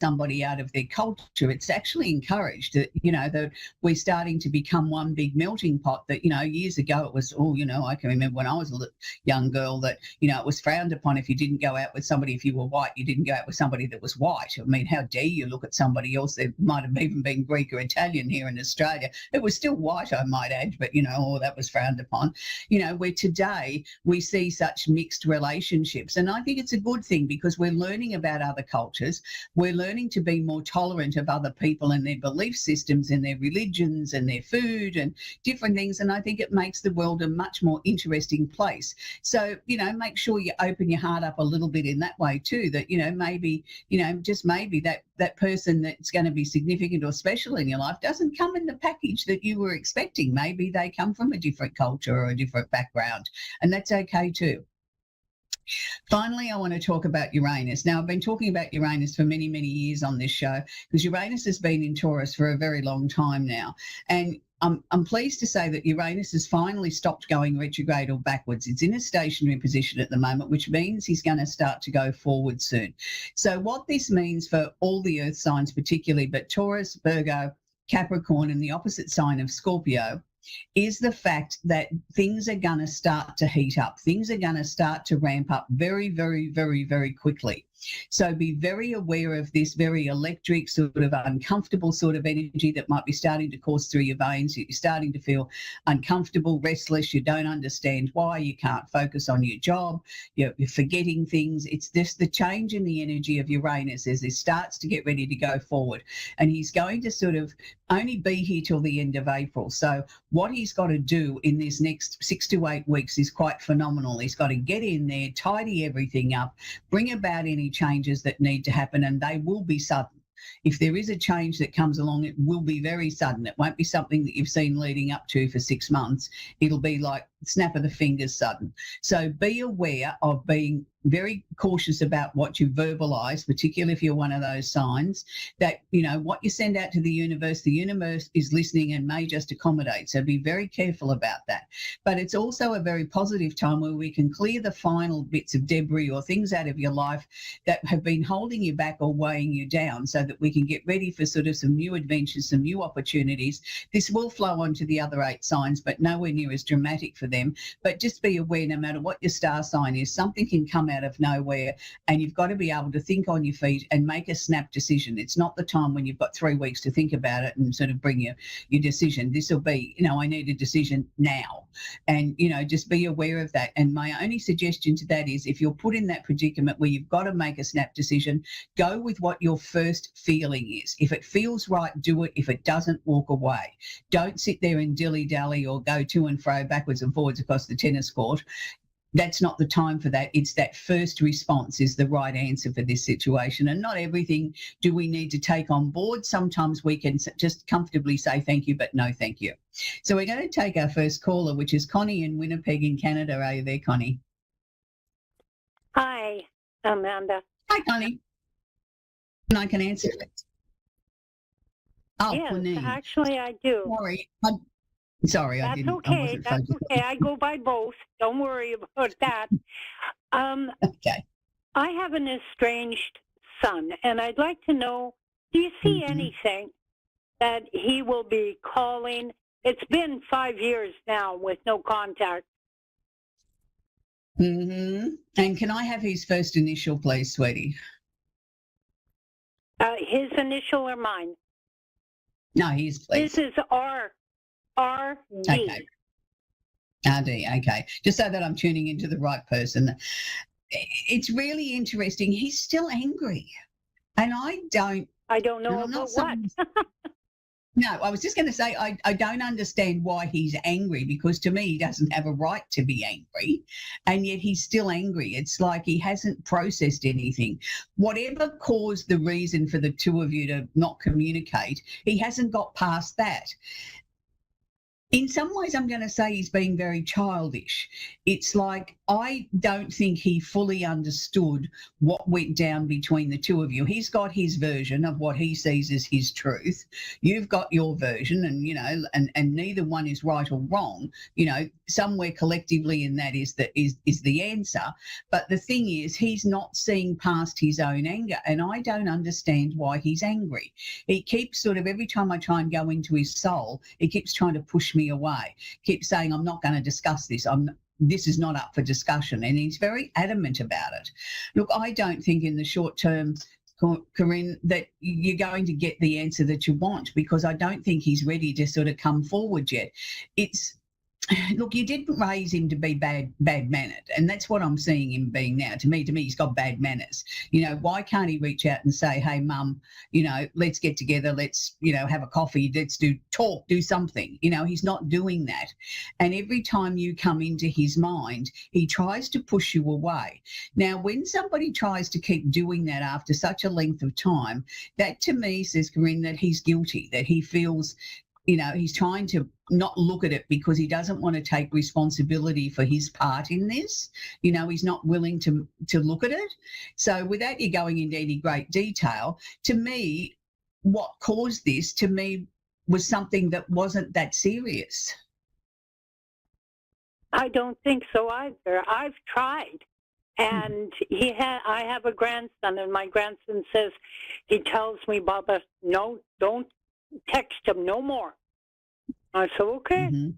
somebody out of their culture. It's actually encouraged that, that we're starting to become one big melting pot that, years ago it was, I can remember when I was a young girl that, it was frowned upon if you didn't go out with somebody, if you were white, you didn't go out with somebody that was white. I mean, how dare you look at somebody else that might have even been Greek or Italian here in Australia. It was still white, I might add, but, that was frowned upon. Where today we see such mixed relationships. And I think it's a good thing because we're learning about other cultures. We're learning to be more tolerant of other people and their belief systems and their religions and their food and different things. And I think it makes the world a much more interesting place. So, make sure you open your heart up a little bit in that way too, that, maybe, just maybe that person that's going to be significant or special in your life doesn't come in the package that you were expecting. Maybe they come from a different culture or a different background, and that's okay too. Finally, I want to talk about Uranus. Now, I've been talking about Uranus for many, many years on this show because Uranus has been in Taurus for a very long time now. And I'm pleased to say that Uranus has finally stopped going retrograde or backwards. It's in a stationary position at the moment, which means he's going to start to go forward soon. So what this means for all the earth signs particularly, but Taurus, Virgo, Capricorn, and the opposite sign of Scorpio, is the fact that things are going to start to heat up. Things are going to start to ramp up very, very, very, very quickly. So be very aware of this very electric, sort of uncomfortable sort of energy that might be starting to course through your veins. You're starting to feel uncomfortable, restless. You don't understand why. You can't focus on your job. You're forgetting things. It's just the change in the energy of Uranus as it starts to get ready to go forward. And he's going to sort of only be here till the end of April. So what he's got to do in this next 6 to 8 weeks is quite phenomenal. He's got to get in there, tidy everything up, bring about any changes that need to happen, and they will be sudden. If there is a change that comes along, it will be very sudden. It won't be something that you've seen leading up to for 6 months. It'll be like snap of the fingers sudden. So be aware of being very cautious about what you verbalise, particularly if you're one of those signs, that, what you send out to the universe is listening and may just accommodate. So be very careful about that. But it's also a very positive time where we can clear the final bits of debris or things out of your life that have been holding you back or weighing you down so that we can get ready for sort of some new adventures, some new opportunities. This will flow on to the other 8 signs, but nowhere near as dramatic for them. But just be aware, no matter what your star sign is, something can come out of nowhere and you've got to be able to think on your feet and make a snap decision. It's not the time when you've got 3 weeks to think about it and sort of bring your decision. This will be, I need a decision now. And, just be aware of that. And my only suggestion to that is if you're put in that predicament where you've got to make a snap decision, go with what your first feeling is. If it feels right, do it. If it doesn't, walk away. Don't sit there and dilly-dally or go to and fro, backwards and forwards across the tennis court. That's not the time for that. It's that first response is the right answer for this situation. And not everything do we need to take on board. Sometimes we can just comfortably say thank you, but no thank you. So we're going to take our first caller, which is Connie in Winnipeg in Canada. Are you there, Connie? Hi, Amanda. Hi, Connie. And I can answer it. Oh, yes, Connie. Actually I do. Sorry, I didn't. That's okay. I go by both. Don't worry about that. Okay. I have an estranged son, and I'd like to know, do you see anything that he will be calling? It's been 5 years now with no contact. And can I have his first initial, please, sweetie? His initial or mine? No, his, please. This is RD. Okay. RD, okay. Just so that I'm tuning into the right person. It's really interesting. He's still angry. And I don't know about what. No, I was just going to say I don't understand why he's angry, because to me he doesn't have a right to be angry, and yet he's still angry. It's like he hasn't processed anything. Whatever caused the reason for the two of you to not communicate, he hasn't got past that. In some ways, I'm going to say he's being very childish. It's like, I don't think he fully understood what went down between the two of you. He's got his version of what he sees as his truth. You've got your version, and, and neither one is right or wrong. Somewhere collectively in that is the answer. But the thing is, he's not seeing past his own anger, and I don't understand why he's angry. He keeps sort of, every time I try and go into his soul, he keeps trying to push me away, keeps saying, I'm not going to discuss this. This is not up for discussion. And he's very adamant about it. Look, I don't think in the short term, Corinne, that you're going to get the answer that you want, because I don't think he's ready to sort of come forward yet. Look, you didn't raise him to be bad-mannered, and that's what I'm seeing him being now. To me, he's got bad manners. Why can't he reach out and say, hey, Mum, let's get together, let's, have a coffee, let's do something. He's not doing that. And every time you come into his mind, he tries to push you away. Now, when somebody tries to keep doing that after such a length of time, that to me says, Corinne, that he's guilty, that he feels, he's trying to not look at it because he doesn't want to take responsibility for his part in this. He's not willing to look at it. So without you going into any great detail, to me, what caused this, to me, was something that wasn't that serious. I don't think so either. I've tried. And I have a grandson, and my grandson says, he tells me, Baba, no, don't text him no more. I said, okay. Mm-hmm.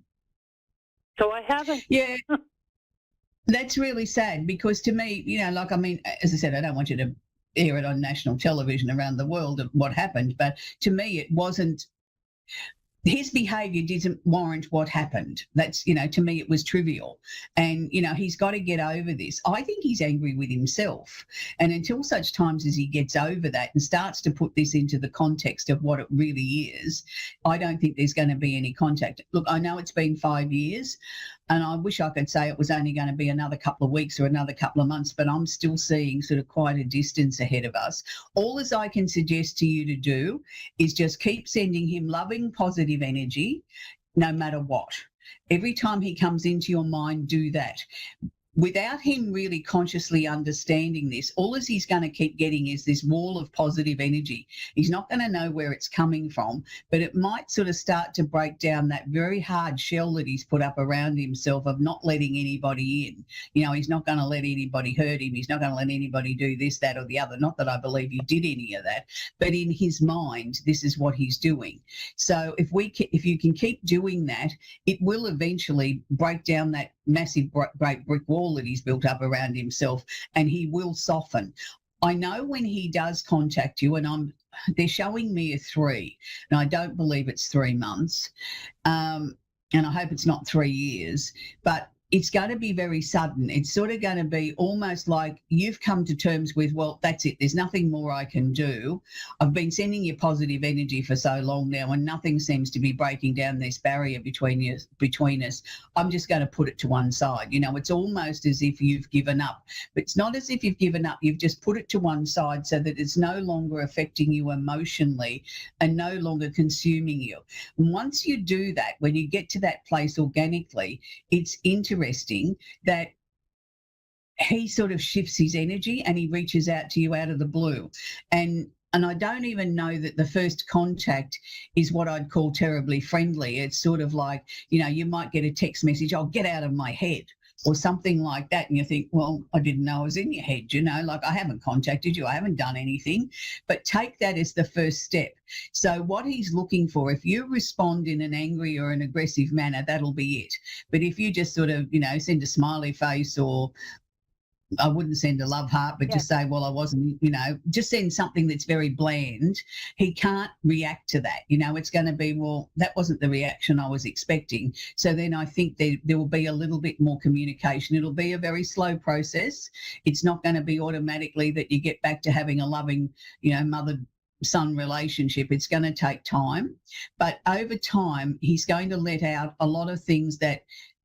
So I haven't. Yeah. That's really sad, because to me, as I said, I don't want you to air it on national television around the world of what happened, but to me, it wasn't, his behaviour didn't warrant what happened. That's, to me, it was trivial. And, he's got to get over this. I think he's angry with himself. And until such times as he gets over that and starts to put this into the context of what it really is, I don't think there's going to be any contact. Look, I know it's been 5 years, and I wish I could say it was only going to be another couple of weeks or another couple of months, but I'm still seeing sort of quite a distance ahead of us. All as I can suggest to you to do is just keep sending him loving, positive energy, no matter what. Every time he comes into your mind, do that. Without him really consciously understanding this, all as he's going to keep getting is this wall of positive energy. He's not going to know where it's coming from, but it might sort of start to break down that very hard shell that he's put up around himself of not letting anybody in. He's not going to let anybody hurt him. He's not going to let anybody do this, that, or the other. Not that I believe he did any of that, but in his mind, this is what he's doing. So if you can keep doing that, it will eventually break down that massive great brick wall that he's built up around himself, and he will soften. I know when he does contact you, and they're showing me a 3, and I don't believe it's 3 months, and I hope it's not 3 years, but it's going to be very sudden. It's sort of going to be almost like you've come to terms with, well, that's it. There's nothing more I can do. I've been sending you positive energy for so long now, and nothing seems to be breaking down this barrier between us. I'm just going to put it to one side. It's almost as if you've given up. But it's not as if you've given up. You've just put it to one side so that it's no longer affecting you emotionally and no longer consuming you. And once you do that, when you get to that place organically, it's interesting that he sort of shifts his energy and he reaches out to you out of the blue. And I don't even know that the first contact is what I'd call terribly friendly. It's sort of like, you might get a text message, "Oh, get out of my head," or something like that. And you think, well, I didn't know I was in your head, like I haven't contacted you, I haven't done anything. But take that as the first step. So what he's looking for, if you respond in an angry or an aggressive manner, that'll be it. But if you just sort of, send a smiley face, or I wouldn't send a love heart, but just say, well, I wasn't, just send something that's very bland. He can't react to that. It's going to be, well, that wasn't the reaction I was expecting. So then I think there will be a little bit more communication. It'll be a very slow process. It's not going to be automatically that you get back to having a loving, mother-son relationship. It's going to take time. But over time, he's going to let out a lot of things that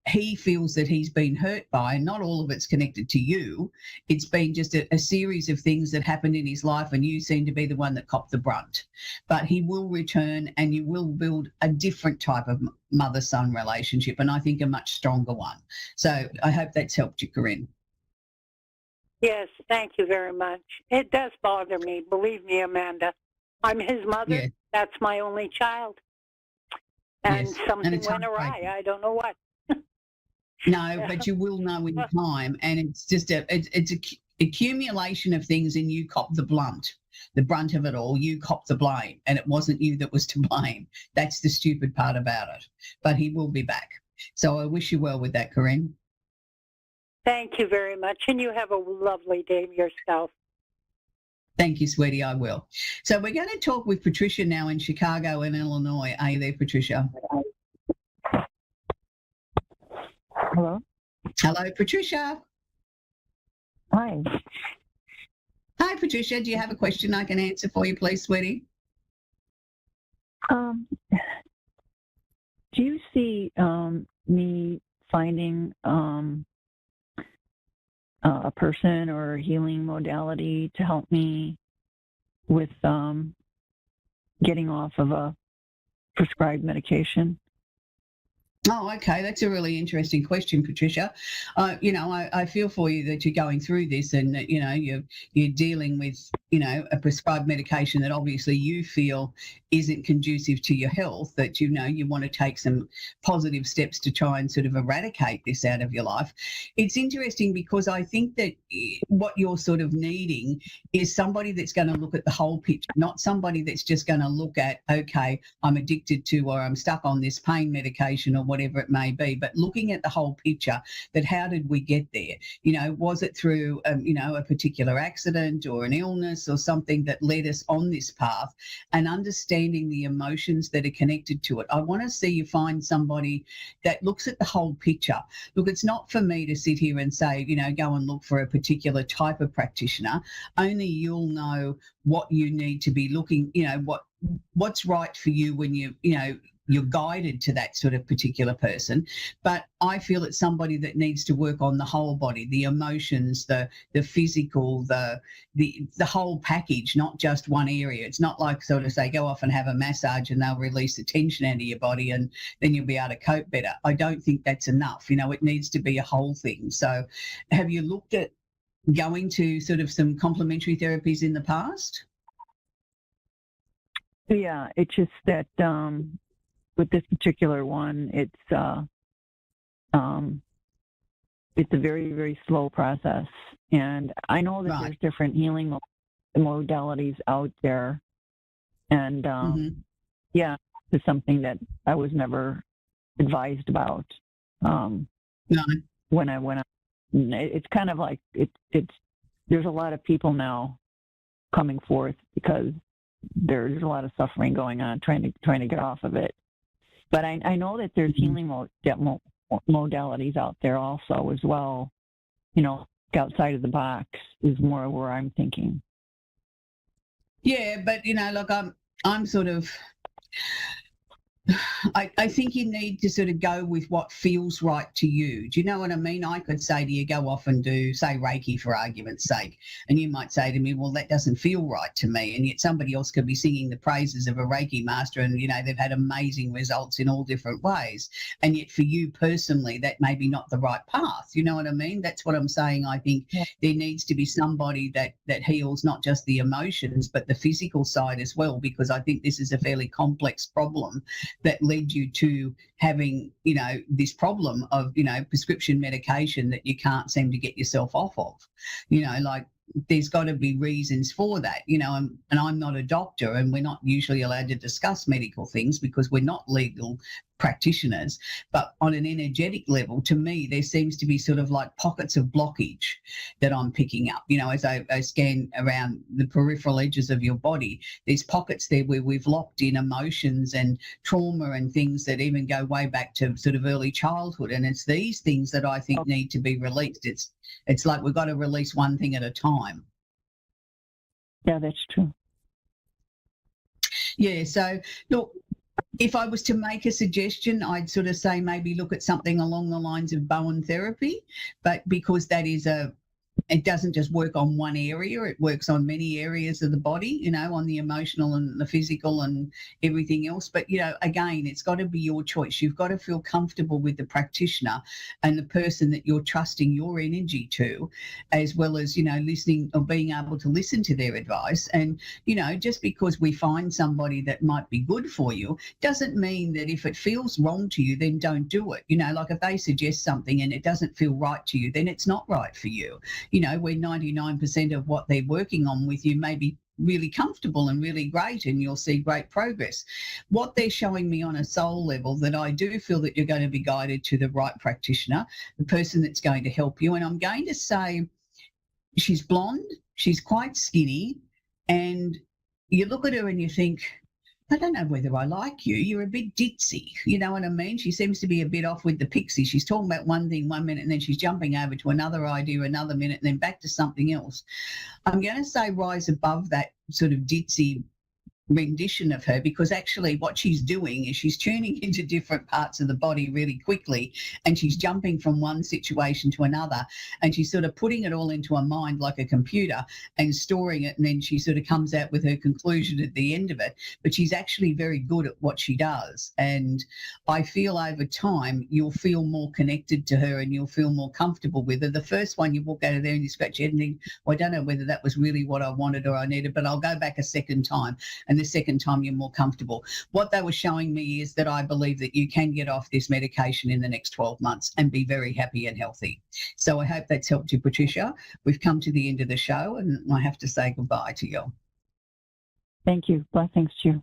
he feels that he's been hurt by, and not all of it's connected to you. It's been just a series of things that happened in his life, and you seem to be the one that copped the brunt. But he will return, and you will build a different type of mother-son relationship, and I think a much stronger one. So I hope that's helped you, Corinne. Yes, thank you very much. It does bother me, believe me, Amanda. I'm his mother. Yeah. That's my only child. And Yes. something And it's went awry. heartbreaking. I don't know what. No, but you will know in time, and it's just it's a accumulation of things, and you cop the brunt of it all. You cop the blame, and it wasn't you that was to blame. That's the stupid part about it. But he will be back. So I wish you well with that, Corinne. Thank you very much, and you have a lovely day yourself. Thank you, sweetie. I will. So we're going to talk with Patricia now in Chicago and Illinois. Are you there, Patricia? Hello? Hello, Patricia. Hi. Hi, Patricia. Do you have a question I can answer for you, please, sweetie? Do you see me finding a person or a healing modality to help me with getting off of a prescribed medication? Oh, okay. That's a really interesting question, Patricia. I feel for you that you're going through this, and that, you're dealing with, a prescribed medication that obviously you feel isn't conducive to your health, that, you want to take some positive steps to try and sort of eradicate this out of your life. It's interesting because I think that what you're sort of needing is somebody that's going to look at the whole picture, not somebody that's just going to look at, okay, I'm addicted to, or I'm stuck on this pain medication or whatever it may be, but looking at the whole picture, that how did we get there? Was it through, a particular accident or an illness or something that led us on this path, and understanding the emotions that are connected to it. I want to see you find somebody that looks at the whole picture. Look, it's not for me to sit here and say, go and look for a particular type of practitioner. Only you'll know what you need to be looking, what's right for you when you're guided to that sort of particular person. But I feel it's somebody that needs to work on the whole body, the emotions, the physical, the whole package, not just one area. It's not like sort of say, go off and have a massage and they'll release the tension out of your body and then you'll be able to cope better. I don't think that's enough. It needs to be a whole thing. So have you looked at going to sort of some complementary therapies in the past? Yeah, it's just that with this particular one, it's a very, very slow process. And I know that there's different healing modalities out there. And yeah, it's something that I was never advised about when I went on. It's kind of like there's a lot of people now coming forth because there's a lot of suffering going on trying to get off of it. But I know that there's healing modalities out there also as well. Outside of the box is more where I'm thinking. Yeah, but look, I'm sort of. I think you need to sort of go with what feels right to you. Do you know what I mean? I could say to you, go off and do, say, Reiki for argument's sake. And you might say to me, well, that doesn't feel right to me. And yet somebody else could be singing the praises of a Reiki master and, they've had amazing results in all different ways. And yet for you personally, that may be not the right path. You know what I mean? That's what I'm saying. I think there needs to be somebody that heals not just the emotions, but the physical side as well, because I think this is a fairly complex problem that led you to having, this problem of, prescription medication that you can't seem to get yourself off of. There's got to be reasons for that, and I'm not a doctor, and we're not usually allowed to discuss medical things because we're not legal practitioners. But on an energetic level, to me, there seems to be sort of like pockets of blockage that I'm picking up. As I scan around the peripheral edges of your body, there's pockets there where we've locked in emotions and trauma and things that even go way back to sort of early childhood. And it's these things that I think need to be released. It's like we've got to release one thing at a time. Yeah, that's true. Yeah, so look, If I was to make a suggestion, I'd sort of say maybe look at something along the lines of Bowen therapy, but because that is it doesn't just work on one area, it works on many areas of the body, on the emotional and the physical and everything else. But, again, it's got to be your choice. You've got to feel comfortable with the practitioner and the person that you're trusting your energy to, as well as, listening or being able to listen to their advice. And, just because we find somebody that might be good for you doesn't mean that if it feels wrong to you, then don't do it. Like if they suggest something and it doesn't feel right to you, then it's not right for you. Where 99% of what they're working on with you may be really comfortable and really great, and you'll see great progress. What they're showing me on a soul level, that I do feel that you're going to be guided to the right practitioner, the person that's going to help you. And I'm going to say she's blonde, she's quite skinny, and you look at her and you think, I don't know whether I like you. You're a bit ditzy. You know what I mean? She seems to be a bit off with the pixie. She's talking about one thing 1 minute and then she's jumping over to another idea another minute and then back to something else. I'm going to say rise above that sort of ditzy rendition of her, because actually what she's doing is she's tuning into different parts of the body really quickly, and she's jumping from one situation to another, and she's sort of putting it all into her mind like a computer and storing it, and then she sort of comes out with her conclusion at the end of it. But she's actually very good at what she does, and I feel over time you'll feel more connected to her and you'll feel more comfortable with her. The first one, you walk out of there and you scratch your head and think, well, I don't know whether that was really what I wanted or I needed, but I'll go back a second time, and the second time you're more comfortable. What they were showing me is that I believe that you can get off this medication in the next 12 months and be very happy and healthy. So I hope that's helped you, Patricia. We've come to the end of the show and I have to say goodbye to you. Thank you. Blessings to you.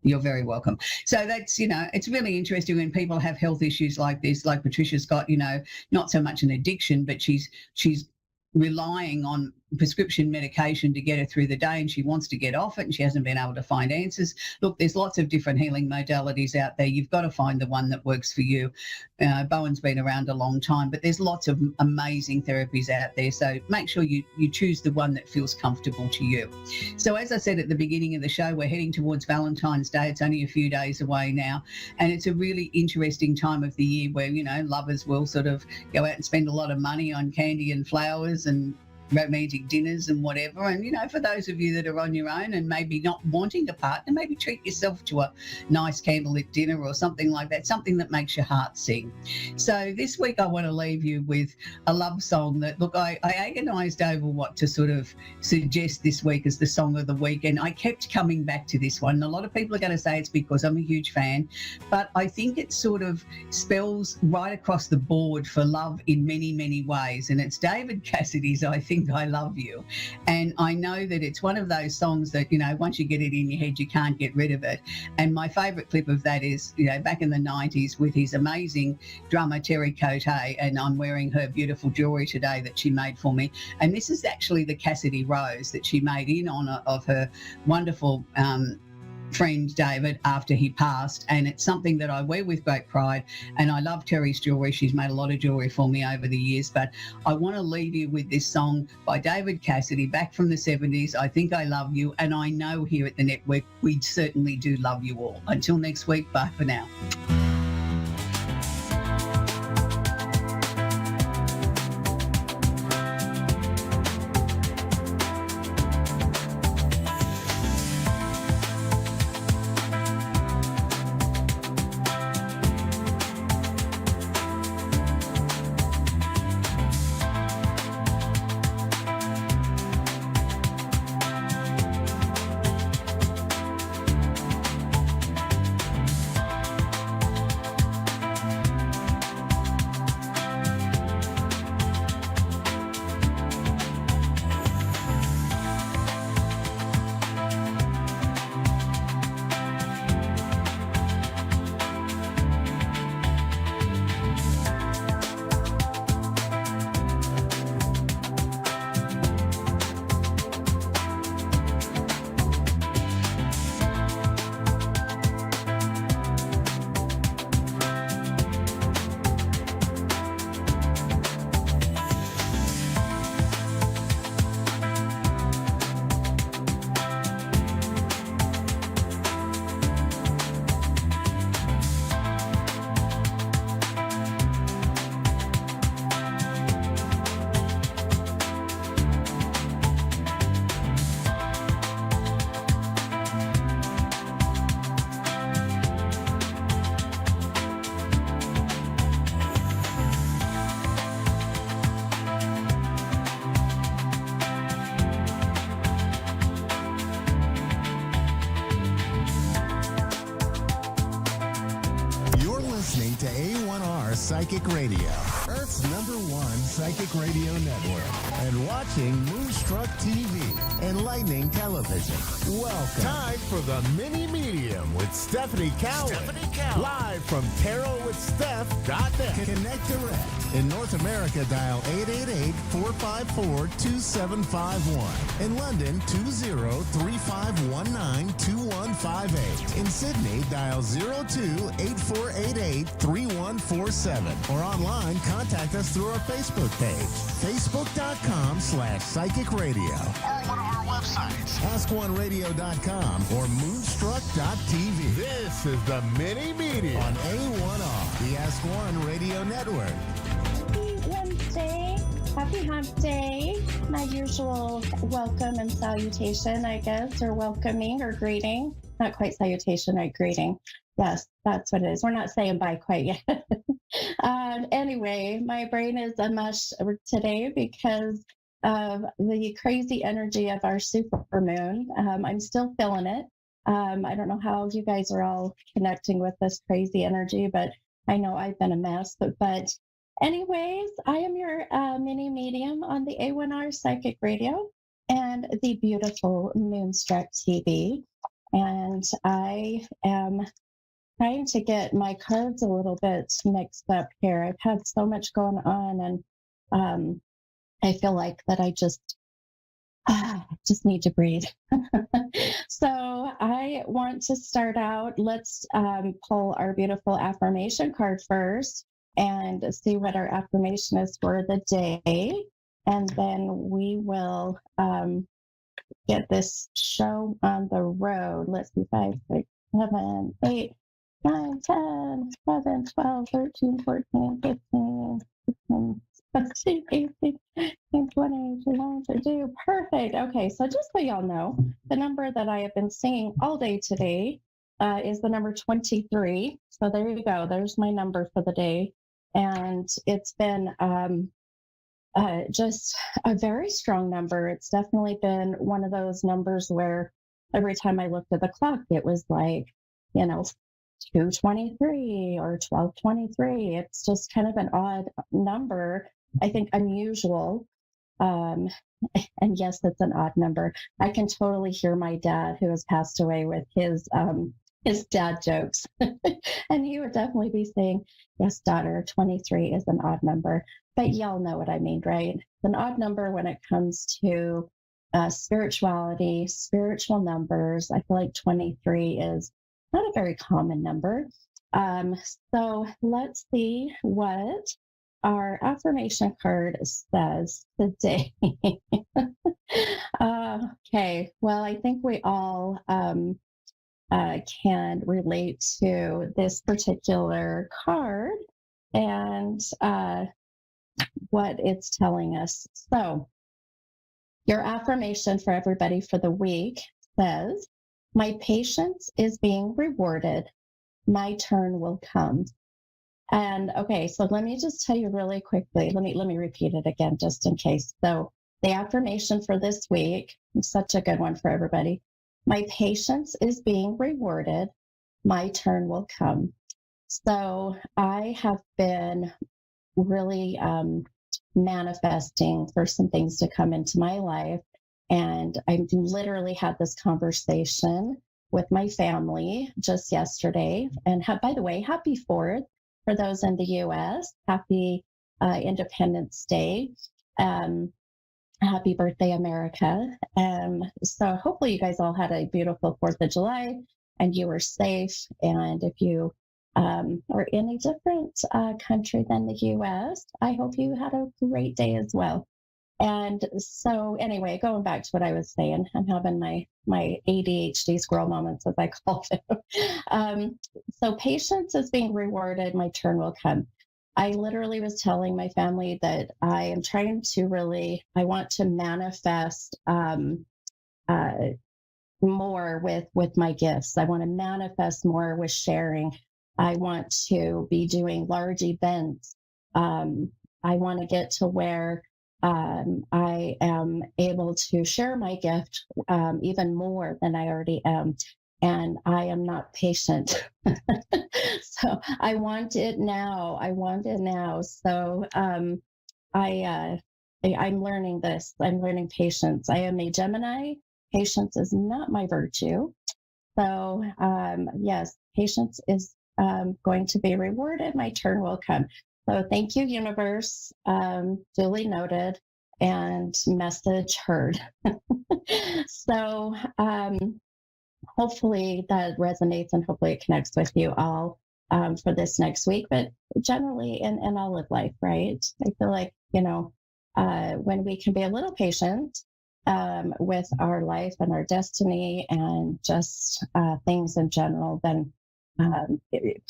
You're very welcome. So that's, it's really interesting when people have health issues like this, like Patricia's got, not so much an addiction, but she's relying on prescription medication to get her through the day, and she wants to get off it and she hasn't been able to find answers. Look, there's lots of different healing modalities out there. You've got to find the one that works for you. Bowen's been around a long time, but there's lots of amazing therapies out there. So make sure you choose the one that feels comfortable to you. So as I said at the beginning of the show, we're heading towards Valentine's Day. It's only a few days away now, and it's a really interesting time of the year where, lovers will sort of go out and spend a lot of money on candy and flowers and romantic dinners and whatever. And for those of you that are on your own and maybe not wanting a partner, maybe treat yourself to a nice candlelit dinner or something like that, something that makes your heart sing. So this week I want to leave you with a love song that, look, I agonized over what to sort of suggest this week as the song of the week, and I kept coming back to this one. A lot of people are going to say it's because I'm a huge fan, but I think it sort of spells right across the board for love in many, many ways. And it's David Cassidy's I Think I Love You. And I know that it's one of those songs that, once you get it in your head, you can't get rid of it. And my favourite clip of that is, back in the 90s with his amazing drummer, Terry Cote, and I'm wearing her beautiful jewellery today that she made for me. And this is actually the Cassidy Rose that she made in honour of her wonderful friend David after he passed, and it's something that I wear with great pride. And I love Terry's jewellery. She's made a lot of jewellery for me over the years, but I want to leave you with this song by David Cassidy back from the 70s, I Think I Love You. And I know here at the network we certainly do love you all. Until next week, bye for now. Psychic Radio, Earth's #1 psychic radio network, and watching Moonstruck TV, enlightening television. Welcome. Time for the Mini Medium with Stephanie Cowan. Live from tarotwithsteph.net. Connect direct. In North America, dial 888-454-2751. In London, 20-3519-2158. In Sydney, dial 02-8488-3147. Or online, contact us through our Facebook page, facebook.com/psychic radio. Or one of our websites, askoneradio.com or moonstruck.tv. This is the Mini Media on A1R, the Ask One Radio Network. Happy Wednesday. Happy Hump Day. My usual welcome and salutation, I guess, or welcoming or greeting. Not quite salutation, right? Greeting. Yes, that's what it is. We're not saying bye quite yet. Anyway, my brain is a mush today because of the crazy energy of our supermoon. I'm still feeling it. I don't know how you guys are all connecting with this crazy energy, but I know I've been a mess. But anyways, I am your mini medium on the A1R Psychic Radio and the beautiful Moonstruck TV. And I am trying to get my cards a little bit mixed up here. I've had so much going on, and I feel like that I just need to breathe. So I want to start out. Let's pull our beautiful affirmation card first and see what our affirmation is for the day. And then we will get this show on the road. Let's see, 5, 6, 7, 8, 9, 10, 11, 12, 13, 14, 15, 16, 17, 18, 19, 20, 21, 22. Perfect. Okay, so just so y'all know, the number that I have been seeing all day today is the number 23. So there you go. There's my number for the day. And it's been just a very strong number. It's definitely been one of those numbers where every time I looked at the clock, it was like, 223 or 1223. It's just kind of an odd number. I think unusual. And yes, it's an odd number. I can totally hear my dad, who has passed away, with his dad jokes. And he would definitely be saying, yes, daughter, 23 is an odd number. But y'all know what I mean, right? It's an odd number when it comes to spirituality, spiritual numbers. I feel like 23 is not a very common number. So let's see what our affirmation card says today. Okay, well, I think we all can relate to this particular card and what it's telling us. So your affirmation for everybody for the week says, my patience is being rewarded. My turn will come. And okay, so let me just tell you really quickly. Let me repeat it again, just in case. So the affirmation for this week is such a good one for everybody. My patience is being rewarded. My turn will come. So I have been really manifesting for some things to come into my life. And I literally had this conversation with my family just yesterday. And by the way, happy 4th for those in the U.S. Happy Independence Day. Happy birthday, America. So hopefully you guys all had a beautiful 4th of July and you were safe. And if you are in a different country than the U.S., I hope you had a great day as well. And so anyway, going back to what I was saying, I'm having my ADHD squirrel moments, as I call them. So patience is being rewarded. My turn will come. I literally was telling my family that I am trying to I want to manifest more with my gifts. I want to manifest more with sharing. I want to be doing large events. I want to get to where I am able to share my gift even more than I already am. and I am not patient. So I want it now. I want it now. So I'm learning this. I'm learning patience. I am a Gemini. Patience is not my virtue. So yes, patience is going to be rewarded. My turn will come. So thank you, universe. Duly noted and message heard. So hopefully that resonates and hopefully it connects with you all for this next week. But generally in all of life, right? I feel like, when we can be a little patient with our life and our destiny and just things in general, then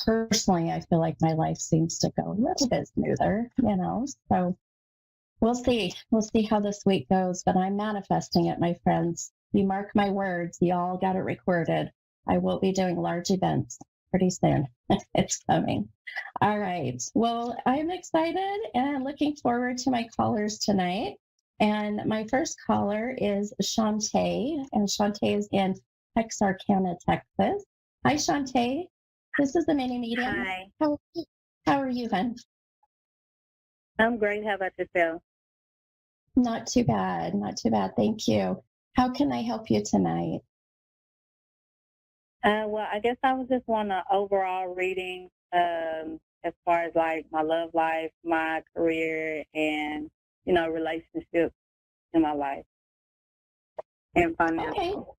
personally, I feel like my life seems to go a little bit smoother, So we'll see. We'll see how this week goes, but I'm manifesting it, my friends. You mark my words. You all got it recorded. I will be doing large events pretty soon. It's coming. All right. Well, I'm excited and looking forward to my callers tonight. And my first caller is Shantae, and Shantae is in Texarkana, Texas. Hi, Shantae. This is the mini medium. Hi. How are you, hon? I'm great. How about yourself? Not too bad. Not too bad. Thank you. How can I help you tonight? Well, I guess I was just want an overall reading as far as like my love life, my career, and, relationships in my life and financial.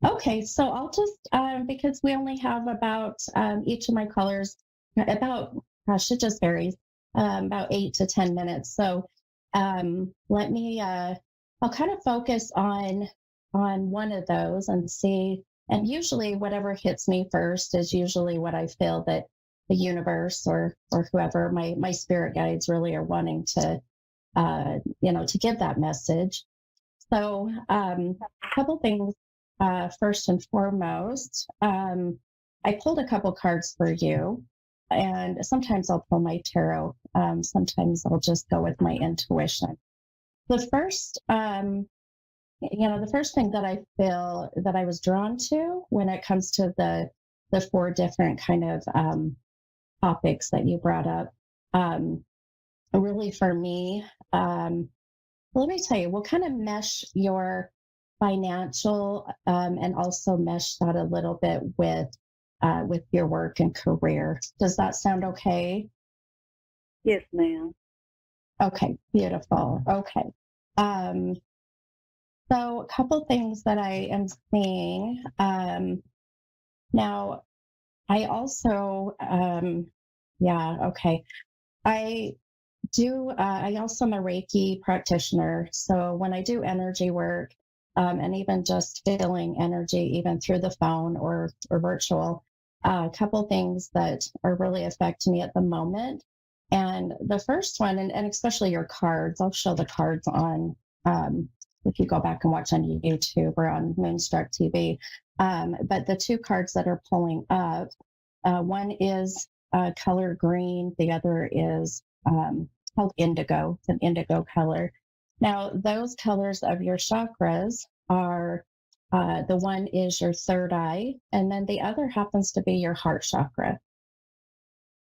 Okay, so I'll just, because we only have about each of my callers, it just varies, about 8 to 10 minutes. So let me, I'll kind of focus on one of those and see, and usually whatever hits me first is usually what I feel that the universe or whoever, my spirit guides really are wanting to, to give that message. So a couple things. First and foremost, I pulled a couple cards for you, and sometimes I'll pull my tarot. Sometimes I'll just go with my intuition. The first, the first thing that I feel that I was drawn to when it comes to the 4 different kind of topics that you brought up, really for me, let me tell you, we'll kind of mesh your financial and also mesh that a little bit with your work and career. Does that sound okay? Yes, ma'am. Okay, beautiful. Okay. So a couple things that I am seeing. Now, I also, okay. I also am a Reiki practitioner. So when I do energy work, and even just feeling energy, even through the phone or virtual, a couple things that are really affecting me at the moment. And the first one, and especially your cards, I'll show the cards on, if you go back and watch on YouTube or on Moonstruck TV. But the 2 cards that are pulling up, one is color green, the other is called indigo. It's an indigo color. Now, those colors of your chakras are, the one is your third eye, and then the other happens to be your heart chakra.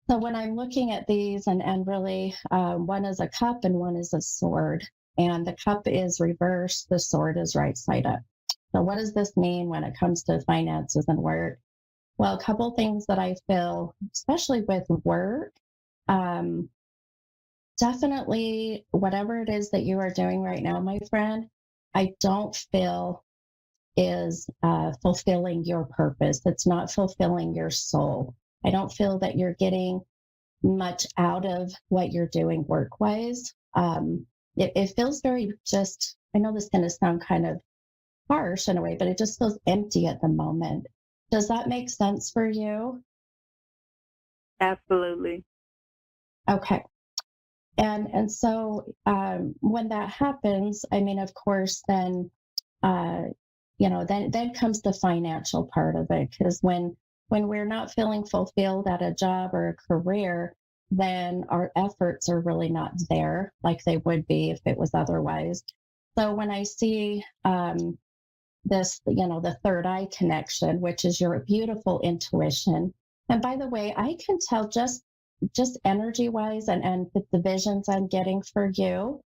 So when I'm looking at these, and really, one is a cup and one is a sword, and the cup is reversed, the sword is right side up. So what does this mean when it comes to finances and work? Well, a couple things that I feel, especially with work, definitely whatever it is that you are doing right now, my friend, I don't feel is fulfilling your purpose. It's not fulfilling your soul. I don't feel that you're getting much out of what you're doing work-wise. It feels very just, I know this is going to sound kind of harsh in a way, but it just feels empty at the moment. Does that make sense for you? Absolutely. Okay. And so when that happens, I mean, of course, then, then comes the financial part of it. Because when we're not feeling fulfilled at a job or a career, then our efforts are really not there like they would be if it was otherwise. So when I see this, the third eye connection, which is your beautiful intuition. And by the way, I can tell just energy wise and with the visions I'm getting for you,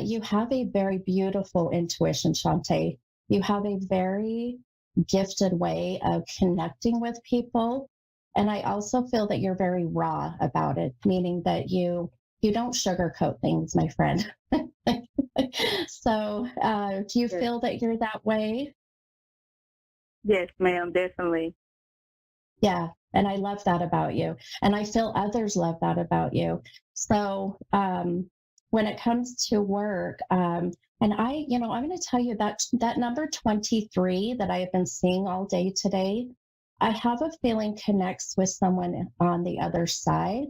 you have a very beautiful intuition, Shantae. You have a very gifted way of connecting with people. And I also feel that you're very raw about it, meaning that you don't sugarcoat things, my friend. So do you feel that you're that way? Yes, ma'am, definitely. Yeah. And I love that about you. And I feel others love that about you. So when it comes to work, and I'm going to tell you that number 23 that I have been seeing all day today, I have a feeling connects with someone on the other side,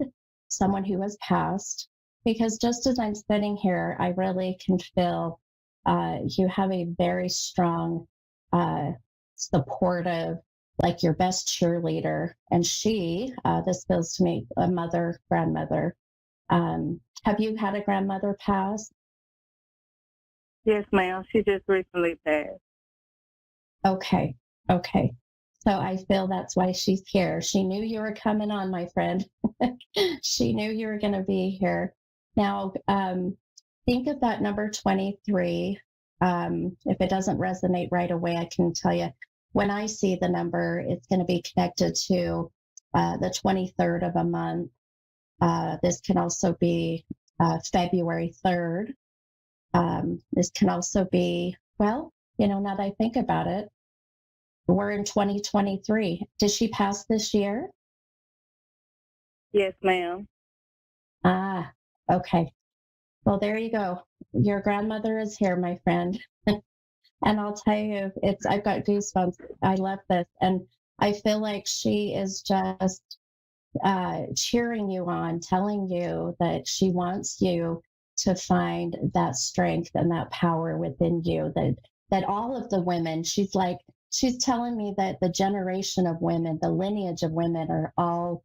someone who has passed, because just as I'm sitting here, I really can feel you have a very strong, supportive, like your best cheerleader. And this feels to me, a mother, grandmother. Have you had a grandmother pass? Yes, ma'am. She just recently passed. Okay. So I feel that's why she's here. She knew you were coming on, my friend. She knew you were going to be here. Now, think of that number 23. If it doesn't resonate right away, I can tell you, when I see the number, it's going to be connected to the 23rd of a month. This can also be February 3rd. This can also be, now that I think about it, we're in 2023. Did she pass this year? Yes, ma'am. Ah, okay. Well, there you go. Your grandmother is here, my friend. And I'll tell you, I've got goosebumps. I love this. And I feel like she is just cheering you on, telling you that she wants you to find that strength and that power within you, that all of the women, she's telling me that the generation of women, the lineage of women are all,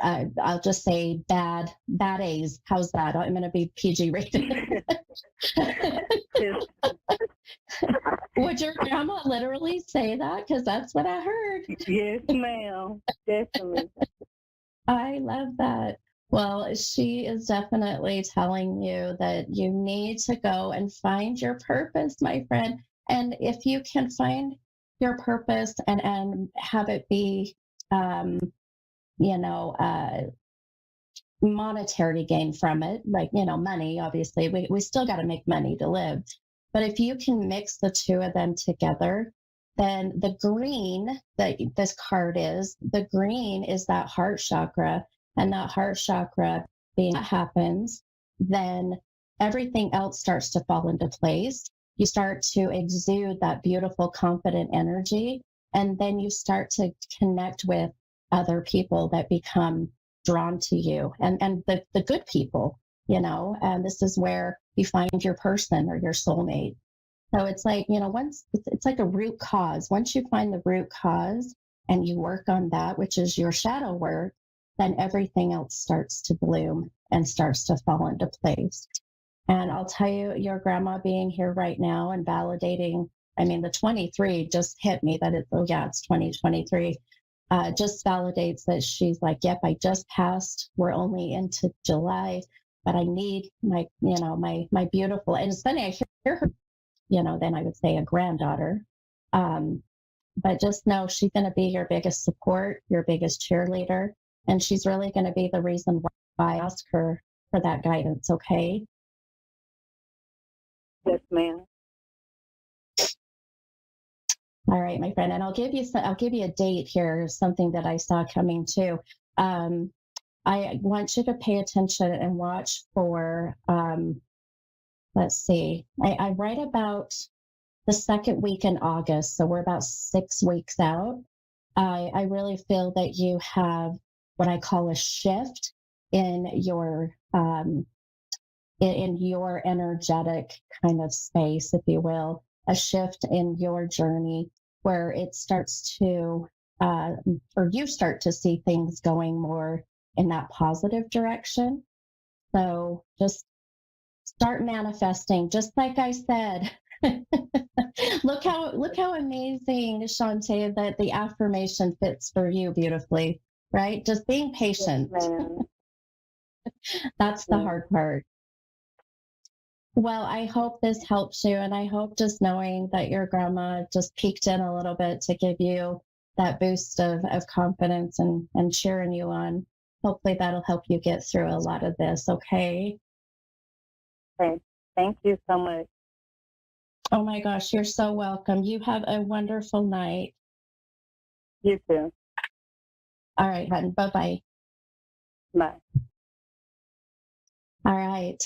I'll just say bad A's. How's that? I'm going to be PG rated. Would your grandma literally say that? Because that's what I heard. Yes, ma'am. Definitely. I love that. Well, she is definitely telling you that you need to go and find your purpose, my friend. And if you can find your purpose and have it be, monetary gain from it, like, money, obviously, we still got to make money to live. But if you can mix the two of them together, then the green that this card is, the green is that heart chakra. And that heart chakra being what happens, then everything else starts to fall into place. You start to exude that beautiful, confident energy. And then you start to connect with other people that become drawn to you and the good people, and this is where you find your person or your soulmate. So it's like, once it's like a root cause. Once you find the root cause and you work on that, which is your shadow work, then everything else starts to bloom and starts to fall into place. And I'll tell you, your grandma being here right now and validating, the 23 just hit me that it's 2023. Just validates that she's like, yep, I just passed. We're only into July, but I need my beautiful, and it's funny, I hear her, then I would say a granddaughter. But just know she's going to be your biggest support, your biggest cheerleader. And she's really going to be the reason why I ask her for that guidance. Okay. Yes, ma'am. All right, my friend, and I'll give you a date here, something that I saw coming too. I want you to pay attention and watch for. Let's see, I write about the second week in August, so we're about 6 weeks out. I really feel that you have what I call a shift in your in your energetic kind of space, if you will, a shift in your journey where it starts to, or you start to see things going more in that positive direction. So just start manifesting, just like I said. Look how amazing, Shantae, that the affirmation fits for you beautifully, right? Just being patient. Man. That's the Yeah. hard part. Well, I hope this helps you, and I hope just knowing that your grandma just peeked in a little bit to give you that boost of confidence and cheering you on. Hopefully that'll help you get through a lot of this, okay? Okay. Thank you so much. Oh my gosh, you're so welcome. You have a wonderful night. You too. All right, hon. Bye-bye. Bye. All right.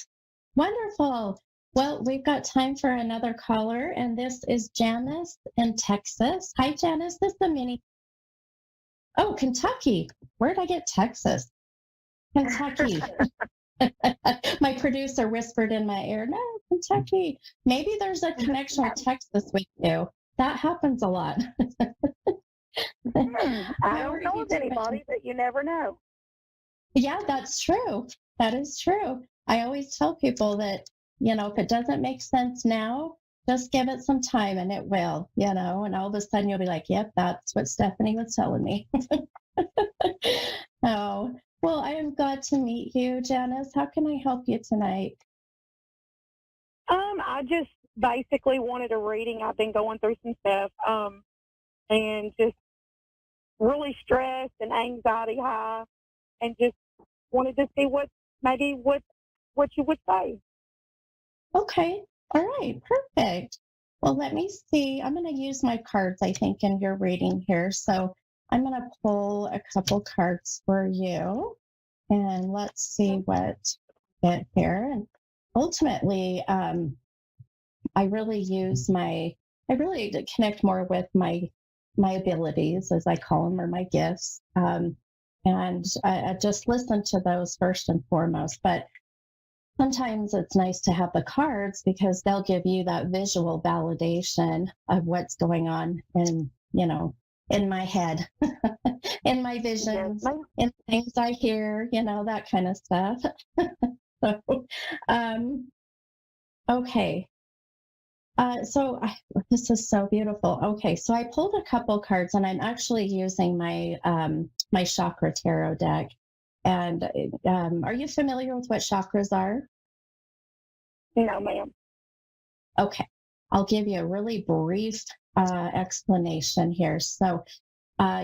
Wonderful. Well, we've got time for another caller, and this is Janice in Texas. Hi, Janice. This is the mini. Oh, Kentucky. Where did I get Texas? Kentucky. My producer whispered in my ear, no, Kentucky. Maybe there's a connection with Texas with you. That happens a lot. I How don't are know you of doing? anybody, but you never know. Yeah, that's true. That is true. I always tell people that, if it doesn't make sense now, just give it some time and it will, and all of a sudden you'll be like, yep, that's what Stephanie was telling me. Oh, well, I am glad to meet you, Janice. How can I help you tonight? I just basically wanted a reading. I've been going through some stuff, and just really stressed and anxiety high, and just wanted to see what you would say. Okay. All right. Perfect. Well, let me see. I'm going to use my cards, I think, in your reading here. So I'm going to pull a couple cards for you, and let's see what we get here. And ultimately, I really connect more with my abilities, as I call them, or my gifts. And I just listen to those first and foremost. But sometimes it's nice to have the cards because they'll give you that visual validation of what's going on in my head, in my visions, in things I hear, that kind of stuff. So, okay. This is so beautiful. Okay, so I pulled a couple cards, and I'm actually using my chakra tarot deck. And are you familiar with what chakras are? No, ma'am. Okay, I'll give you a really brief explanation here. So,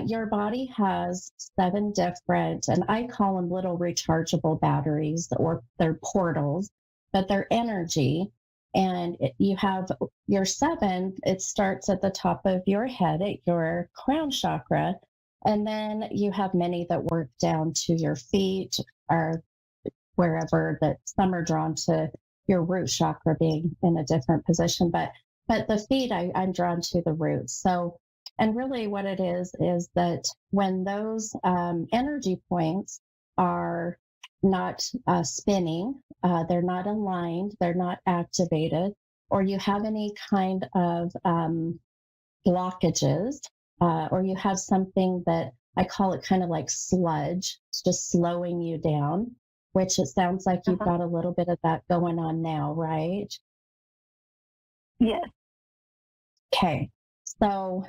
your body has 7 different, and I call them little rechargeable batteries, or they're portals, but they're energy. And you have your 7, it starts at the top of your head at your crown chakra. And then you have many that work down to your feet or wherever, that some are drawn to your root chakra being in a different position. But the feet, I'm drawn to the roots. So, and really what it is that when those energy points are not spinning, they're not aligned, they're not activated, or you have any kind of blockages, or you have something that I call it kind of like sludge, it's just slowing you down, which it sounds like you've got a little bit of that going on now, right? Yes. Okay. So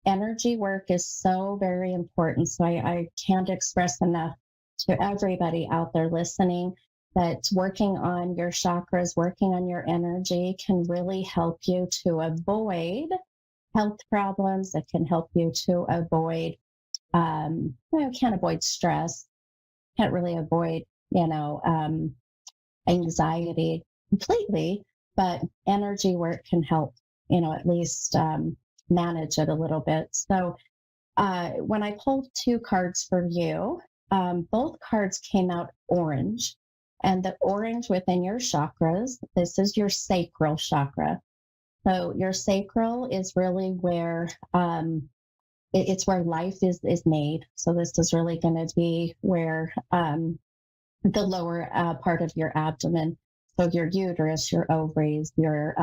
energy work is so very important. So I can't express enough to everybody out there listening that working on your chakras, working on your energy can really help you to avoid health problems. It can help you to avoid, can't avoid stress, can't really avoid, anxiety completely, but energy work can help, at least manage it a little bit. So when I pulled 2 cards for you, both cards came out orange. And the orange within your chakras, this is your sacral chakra. So your sacral is really where it's where life is made. So this is really going to be where the lower part of your abdomen, so your uterus, your ovaries, your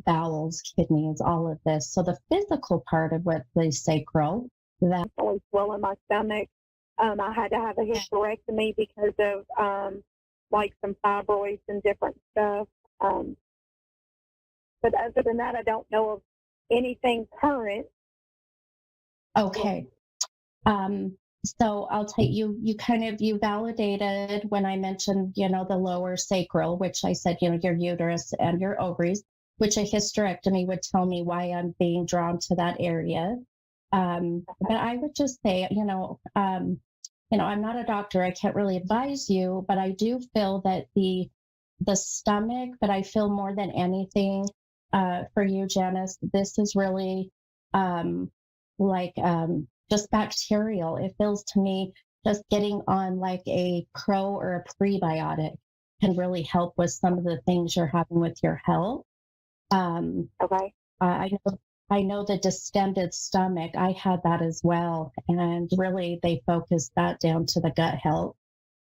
bowels, kidneys, all of this. So the physical part of what the sacral, that It's always swelling my stomach. I had to have a hysterectomy because of like some fibroids and different stuff. But other than that, I don't know of anything current. Okay. So I'll tell you, you validated when I mentioned, the lower sacral, which I said, your uterus and your ovaries, which a hysterectomy would tell me why I'm being drawn to that area. But I would just say, I'm not a doctor. I can't really advise you, but I do feel that the stomach, but I feel more than anything, for you, Janice, this is really, like, just bacterial. It feels to me just getting on like a pro or a prebiotic can really help with some of the things you're having with your health. Okay. I know the distended stomach. I had that as well, and really they focused that down to the gut health.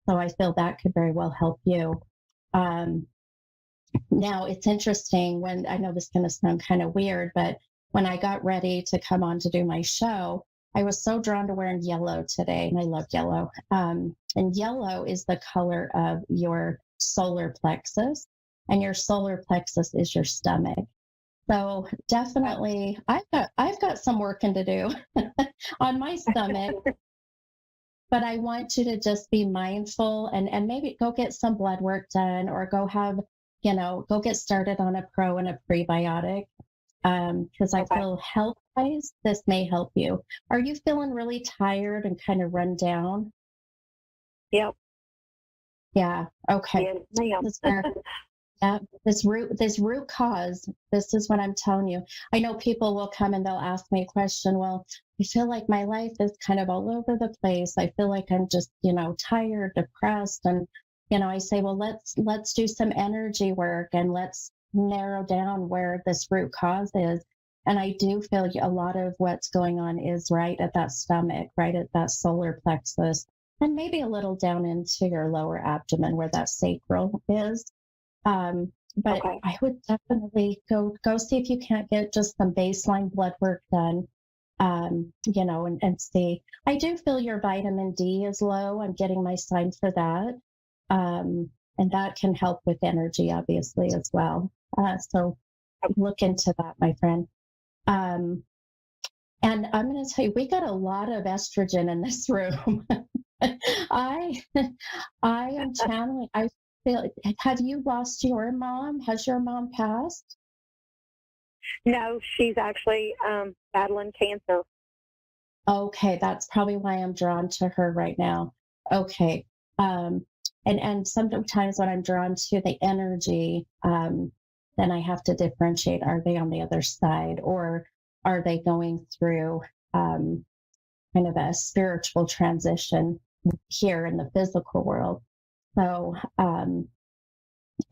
So I feel that could very well help you. Now it's interesting when I know this is going to sound kind of weird, but when I got ready to come on to do my show, I was so drawn to wearing yellow today, and I love yellow. And yellow is the color of your solar plexus, and your solar plexus is your stomach. So definitely, I've got some working to do on my stomach. But I want you to just be mindful and maybe go get some blood work done, or go have, go get started on a pro and a prebiotic. Because I feel health-wise, this may help you. Are you feeling really tired and kind of run down? Yep. Yeah. Okay. Yes, ma'am. Yeah, this root cause, this is what I'm telling you. I know people will come and they'll ask me a question. Well, I feel like my life is kind of all over the place. I feel like I'm just, tired, depressed. And, I say, well, let's do some energy work and let's narrow down where this root cause is. And I do feel a lot of what's going on is right at that stomach, right at that solar plexus, and maybe a little down into your lower abdomen where that sacral is. But I would definitely go see if you can't get just some baseline blood work done, and see. I do feel your vitamin D is low. I'm getting my sign for that. And that can help with energy, obviously, as well. So look into that, my friend. And I'm going to tell you, we got a lot of estrogen in this room. I am channeling. I feel. Have you lost your mom? Has your mom passed? No, she's actually battling cancer. Okay, that's probably why I'm drawn to her right now. Okay. And sometimes when I'm drawn to the energy, then I have to differentiate, are they on the other side, or are they going through kind of a spiritual transition here in the physical world? So, and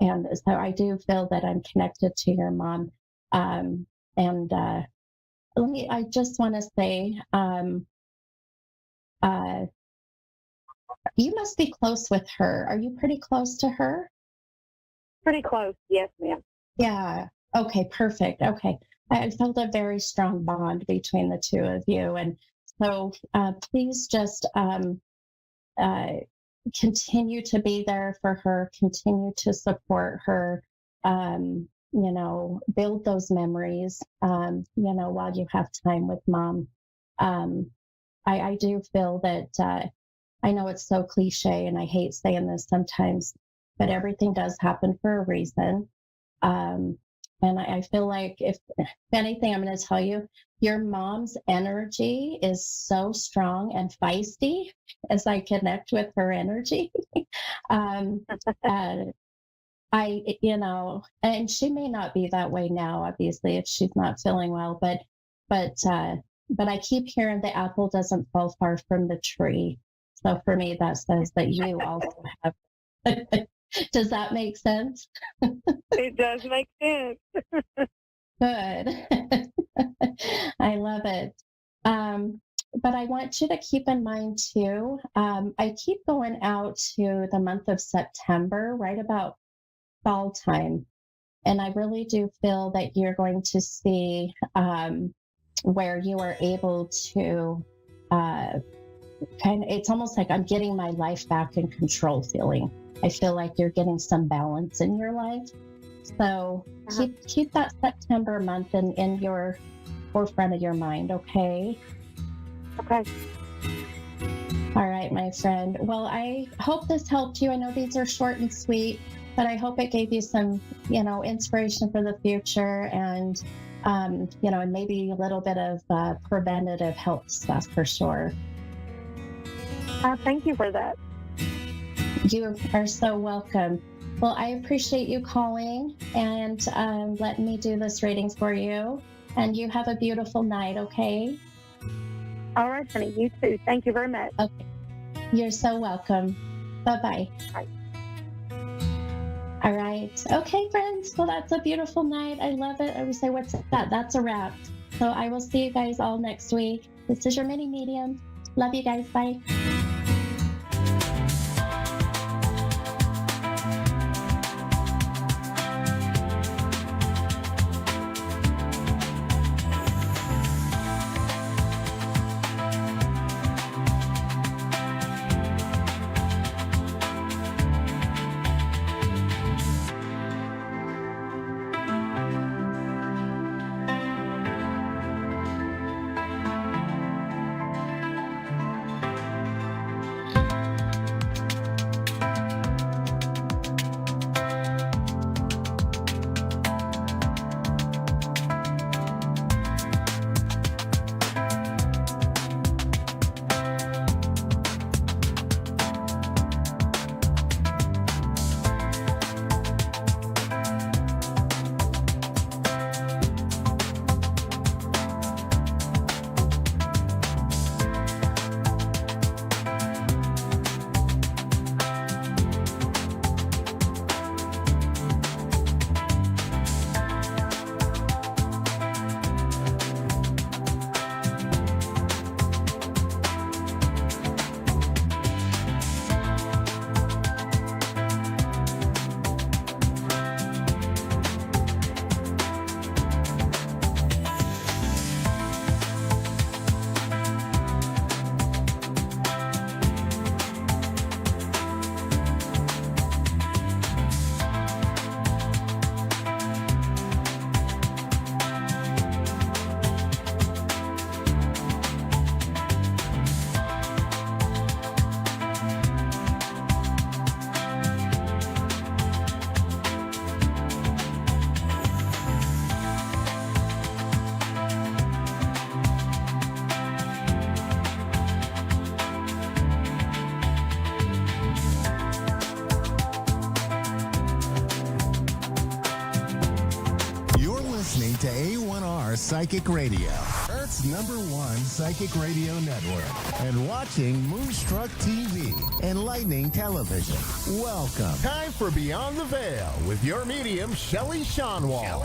so I do feel that I'm connected to your mom. I just want to say, you must be close with her. Are you pretty close to her? Pretty close, yes, ma'am. Yeah. Okay, perfect. Okay. I felt a very strong bond between the two of you. And so please just continue to be there for her, continue to support her, build those memories, while you have time with mom. I do feel that I know it's so cliche and I hate saying this sometimes, but everything does happen for a reason. And I feel like if anything, I'm going to tell you, your mom's energy is so strong and feisty as I connect with her energy. And she may not be that way now, obviously, if she's not feeling well, but I keep hearing the apple doesn't fall far from the tree. So for me, that says that you also have. Does that make sense? It does make sense. Good. I love it. But I want you to keep in mind too, I keep going out to the month of September, right about fall time. And I really do feel that you're going to see where you are able to it's almost like I'm getting my life back in control feeling. I feel like you're getting some balance in your life. So keep that September month in your forefront of your mind, okay? Okay. All right, my friend. Well, I hope this helped you. I know these are short and sweet, but I hope it gave you some, inspiration for the future and, and maybe a little bit of preventative health stuff for sure. Thank you for that. You are so welcome. Well, I appreciate you calling and letting me do this reading for you. And you have a beautiful night, okay? All right, honey. You too. Thank you very much. Okay. You're so welcome. Bye-bye. Bye. All right. Okay, friends. Well, that's a beautiful night. I love it. I would say, what's that? That's a wrap. So I will see you guys all next week. This is your mini medium. Love you guys. Bye. To A1R Psychic Radio, Earth's #1 psychic radio network, and watching Moonstruck TV and Lightning Television. Welcome. Time for Beyond the Veil with your medium, Shelley Shonwall.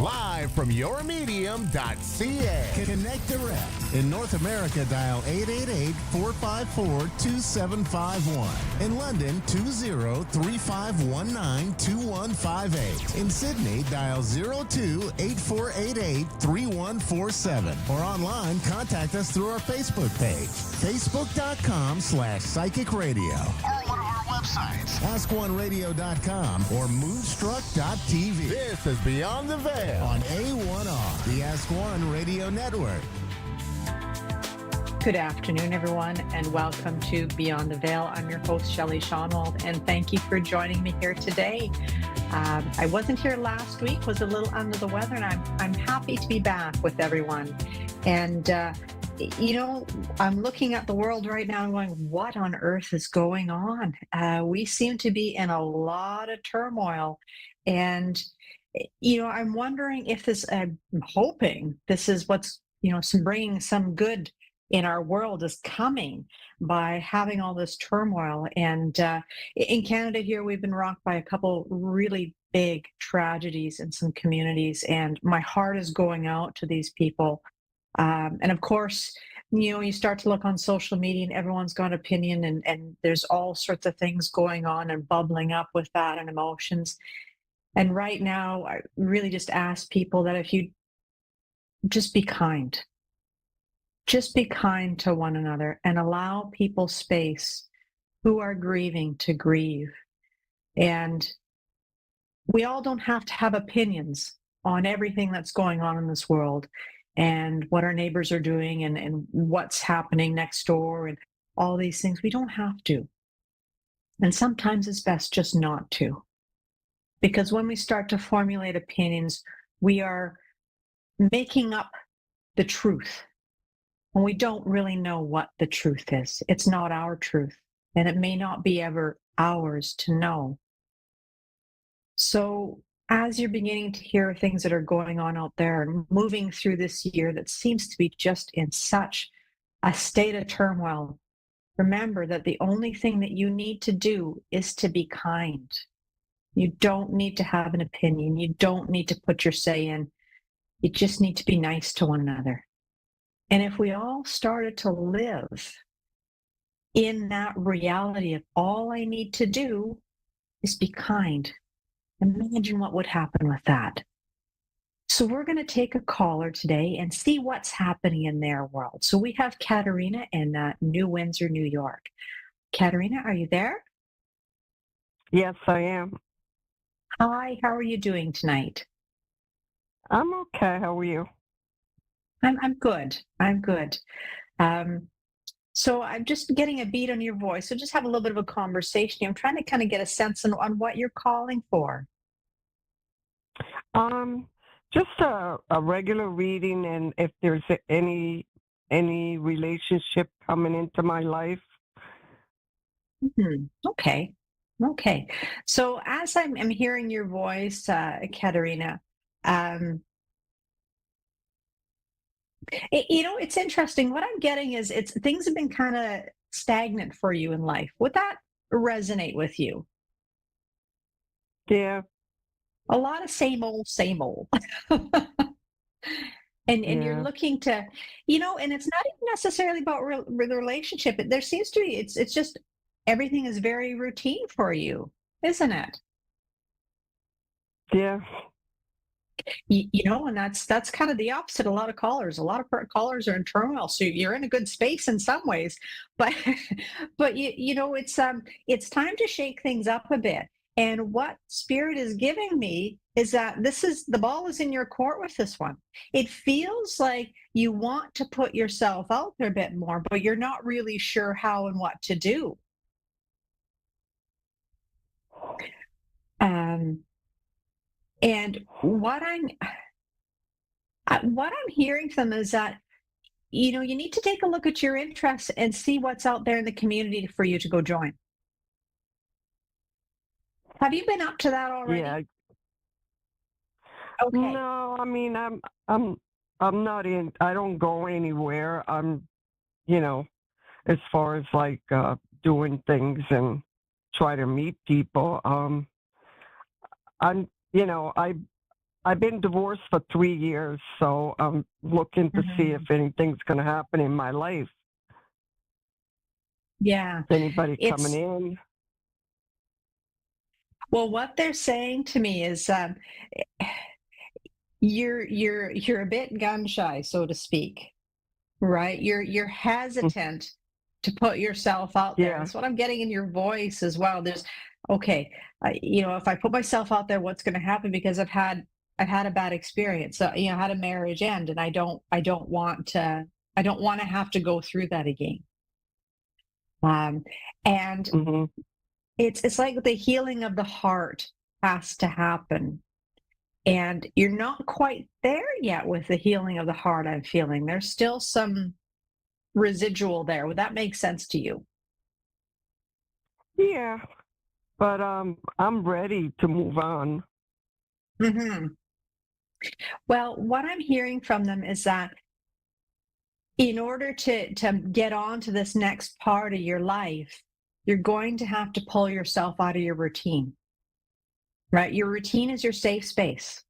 Live from yourmedium.ca. Connect direct. In North America, dial 888-454-2751. In London, 20-3519-2158. In Sydney, dial 02-8488-3147. Or online, contact us through our Facebook page, facebook.com/psychic radio. Or one of our websites, askoneradio.com or moonstruck.tv. This is Beyond the Veil on A1R, the Ask One Radio Network. Good afternoon, everyone, and welcome to Beyond the Veil. I'm your host, Shelley Shonwald, and thank you for joining me here today. I wasn't here last week, was a little under the weather, and I'm happy to be back with everyone. And, I'm looking at the world right now and going, what on earth is going on? We seem to be in a lot of turmoil. And, I'm wondering if I'm hoping this is what's, bringing some good in our world is coming by having all this turmoil. And in Canada here, we've been rocked by a couple really big tragedies in some communities, and my heart is going out to these people. And of course, you start to look on social media and everyone's got opinion, and there's all sorts of things going on and bubbling up with that and emotions. And right now, I really just ask people that if you just be kind. Just be kind to one another and allow people space who are grieving to grieve. And we all don't have to have opinions on everything that's going on in this world and what our neighbors are doing and what's happening next door and all these things. We don't have to. And sometimes it's best just not to. Because when we start to formulate opinions, we are making up the truth. And we don't really know what the truth is. It's not our truth. And it may not be ever ours to know. So as you're beginning to hear things that are going on out there and moving through this year that seems to be just in such a state of turmoil, remember that the only thing that you need to do is to be kind. You don't need to have an opinion. You don't need to put your say in. You just need to be nice to one another. And if we all started to live in that reality of all I need to do is be kind, imagine what would happen with that. So we're going to take a caller today and see what's happening in their world. So we have Katerina in New Windsor, New York. Katerina, are you there? Yes, I am. Hi, how are you doing tonight? I'm okay. How are you? I'm good. I'm good. So I'm just getting a beat on your voice. So just have a little bit of a conversation. I'm trying to kind of get a sense on what you're calling for. Just a regular reading, and if there's any relationship coming into my life. Okay. Okay. So as I'm hearing your voice, Katerina, it's interesting. What I'm getting is things have been kind of stagnant for you in life. Would that resonate with you? Yeah. A lot of same old, same old. And you're looking to, and it's not even necessarily about the relationship. There seems to be, it's just everything is very routine for you, isn't it? Yeah. And that's kind of the opposite. A lot of callers are in turmoil. So you're in a good space in some ways, but it's time to shake things up a bit. And what Spirit is giving me is that the ball is in your court with this one. It feels like you want to put yourself out there a bit more, but you're not really sure how and what to do. And what I'm hearing from them is that, you need to take a look at your interests and see what's out there in the community for you to go join. Have you been up to that already? Yeah. Okay. No, I mean, I'm not in. I don't go anywhere. I'm, as far as like doing things and try to meet people. I've been divorced for 3 years, so I'm looking to see if anything's going to happen in my life. Yeah. Anybody coming in? Well, what they're saying to me is you're a bit gun shy, so to speak, right? You're hesitant to put yourself out there. Yeah. That's what I'm getting in your voice as well. There's if I put myself out there, what's going to happen? Because I've had a bad experience. So, I had a marriage end, and I don't want to have to go through that again. And it's like the healing of the heart has to happen. And you're not quite there yet with the healing of the heart, I'm feeling. There's still some residual there. Would that make sense to you? Yeah. But I'm ready to move on. Well, what I'm hearing from them is that in order to get on to this next part of your life, you're going to have to pull yourself out of your routine, right? Your routine is your safe space,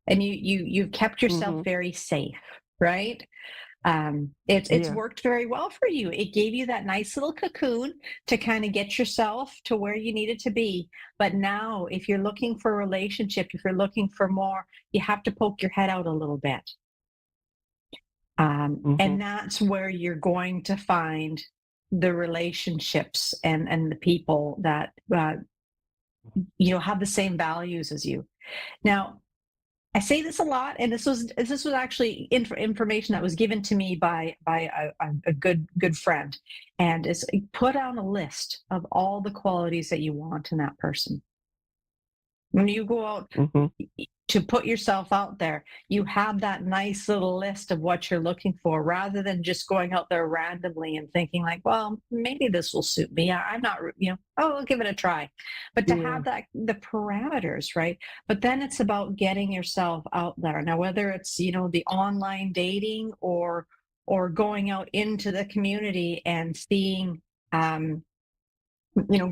and you've kept yourself very safe, right? It's worked very well for you. It gave you that nice little cocoon to kind of get yourself to where you needed to be. But now, if you're looking for a relationship, if you're looking for more, you have to poke your head out a little bit. And that's where you're going to find the relationships and the people that have the same values as you. Now, I say this a lot, and this was actually information that was given to me by a good friend, and is put on a list of all the qualities that you want in that person. When you go out to put yourself out there, you have that nice little list of what you're looking for, rather than just going out there randomly and thinking like, well, maybe this will suit me. I'm not, I'll give it a try. But to have the parameters, right? But then it's about getting yourself out there. Now, whether it's, the online dating or going out into the community and seeing,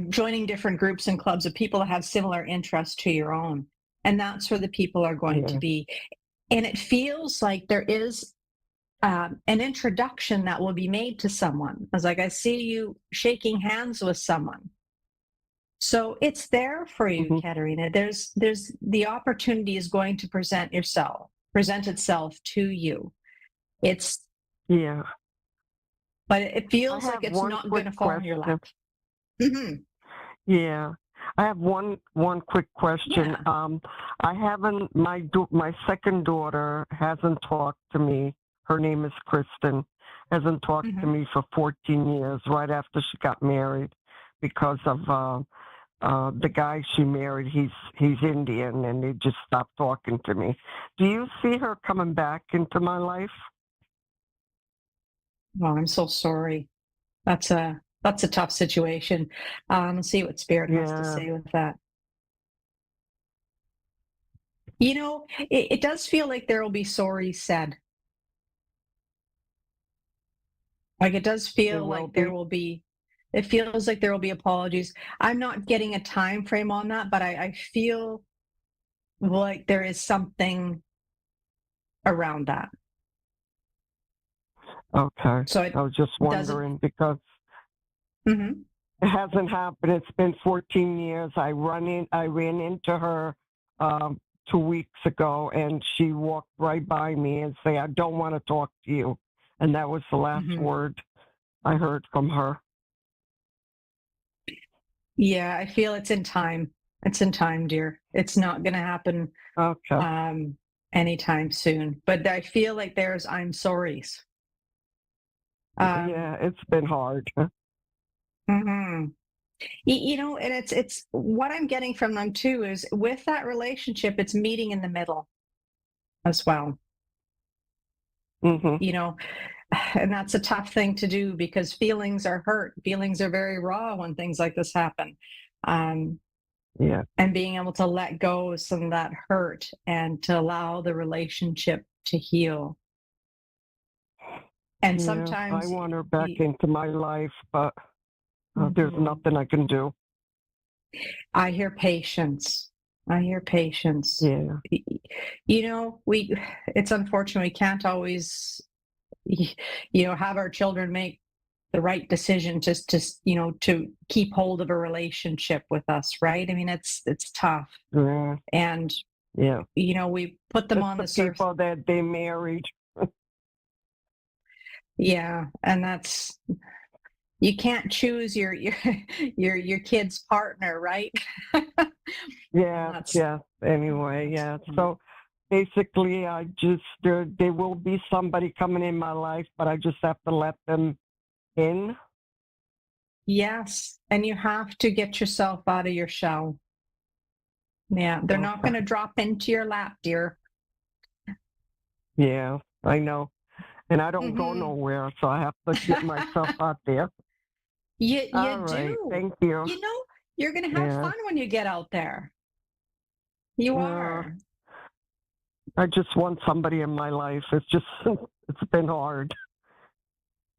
joining different groups and clubs of people that have similar interests to your own. And that's where the people are going to be. And it feels like there is an introduction that will be made to someone. I was like, I see you shaking hands with someone. So it's there for you, Katerina. There's the opportunity is going to present itself to you. It's but it feels like it's not going to fall in your lap. Yeah, I have one quick question. I haven't. My second daughter hasn't talked to me. Her name is Kristen. Hasn't talked to me for 14 years. Right after she got married, because of the guy she married. He's Indian, and they just stopped talking to me. Do you see her coming back into my life? Oh, I'm so sorry. That's a tough situation. Let's see what Spirit has to say with that. It does feel like there will be sorry said. Like it does feel like there will be. It feels like there will be apologies. I'm not getting a time frame on that, but I feel like there is something around that. Okay. So I was just wondering because it hasn't happened. It's been 14 years. I ran into her 2 weeks ago, and she walked right by me and said, "I don't want to talk to you," and that was the last word I heard from her. Yeah, I feel it's in time. It's in time, dear. It's not going to happen anytime soon. But I feel like there's I'm sorry's. Yeah, it's been hard. And it's what I'm getting from them too is with that relationship, it's meeting in the middle as well. And that's a tough thing to do because feelings are hurt. Feelings are very raw when things like this happen. And being able to let go of some of that hurt and to allow the relationship to heal. And sometimes I want her back into my life, but there's nothing I can do. I hear patience. Yeah. It's unfortunate we can't always, have our children make the right decision just to keep hold of a relationship with us, right? I mean, it's tough. Yeah. And we put them on the surface. People that they married. Yeah, and that's you can't choose your kid's partner, right? Yeah. Anyway, So basically, there will be somebody coming in my life, but I just have to let them in. Yes, and you have to get yourself out of your shell. Yeah, they're not going to drop into your lap, dear. Yeah, I know. And I don't go nowhere, so I have to get myself out there. You right, do. Thank you. You're going to have fun when you get out there. You are. I just want somebody in my life. It's been hard.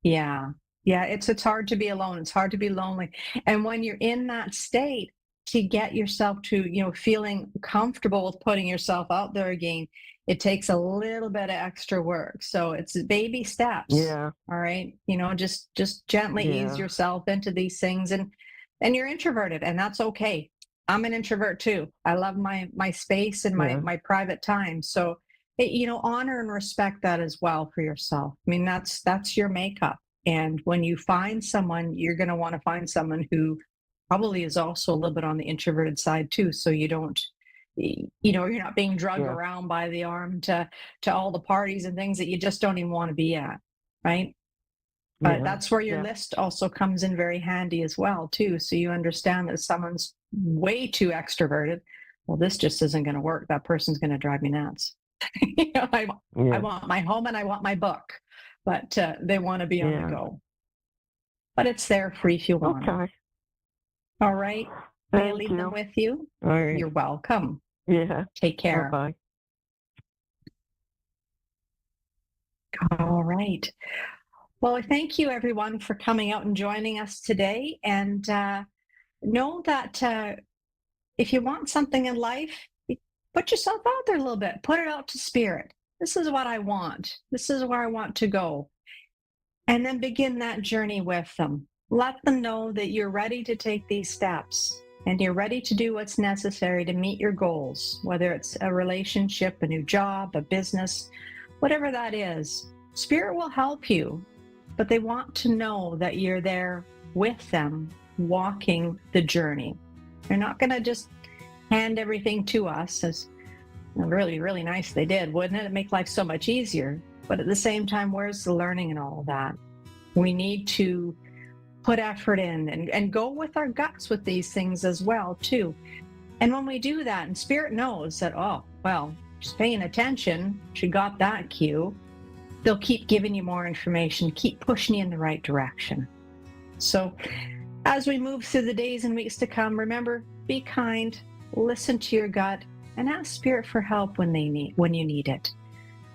Yeah. Yeah, it's hard to be alone. It's hard to be lonely. And when you're in that state, to get yourself to, feeling comfortable with putting yourself out there again, it takes a little bit of extra work. So it's baby steps. Yeah. All right. Just gently ease yourself into these things. And you're introverted, and that's okay. I'm an introvert too. I love my space and my private time. So, honor and respect that as well for yourself. I mean, that's your makeup. And when you find someone, you're going to want to find someone who probably is also a little bit on the introverted side too. So you don't, you're not being drugged Yeah. around by the arm to all the parties and things that you just don't even want to be at, right? But Yeah. that's where your Yeah. list also comes in very handy as well too. So you understand that if someone's way too extroverted, well, this just isn't going to work. That person's going to drive me nuts. I Yeah. want my home and I want my book, but they want to be on Yeah. the go. But it's there for you if you want. Okay. All right. May I Thank leave you. them with you? All right. You're welcome. Yeah. Take care. Bye-bye. All right. Well, thank you everyone for coming out and joining us today. And know that if you want something in life, put yourself out there a little bit. Put it out to spirit. This is what I want. This is where I want to go. And then begin that journey with them. Let them know that you're ready to take these steps and you're ready to do what's necessary to meet your goals, whether it's a relationship, a new job, a business, whatever that is. Spirit will help you, but they want to know that you're there with them, walking the journey. They're not going to just hand everything to us, as really, really nice they did, wouldn't it? It'd make life so much easier. But at the same time, where's the learning and all of that? We need to put effort in and go with our guts with these things as well, too. And when we do that, and Spirit knows that, oh, well, she's paying attention, she got that cue, they'll keep giving you more information, keep pushing you in the right direction. So as we move through the days and weeks to come, remember, be kind, listen to your gut, and ask Spirit for help when you need it.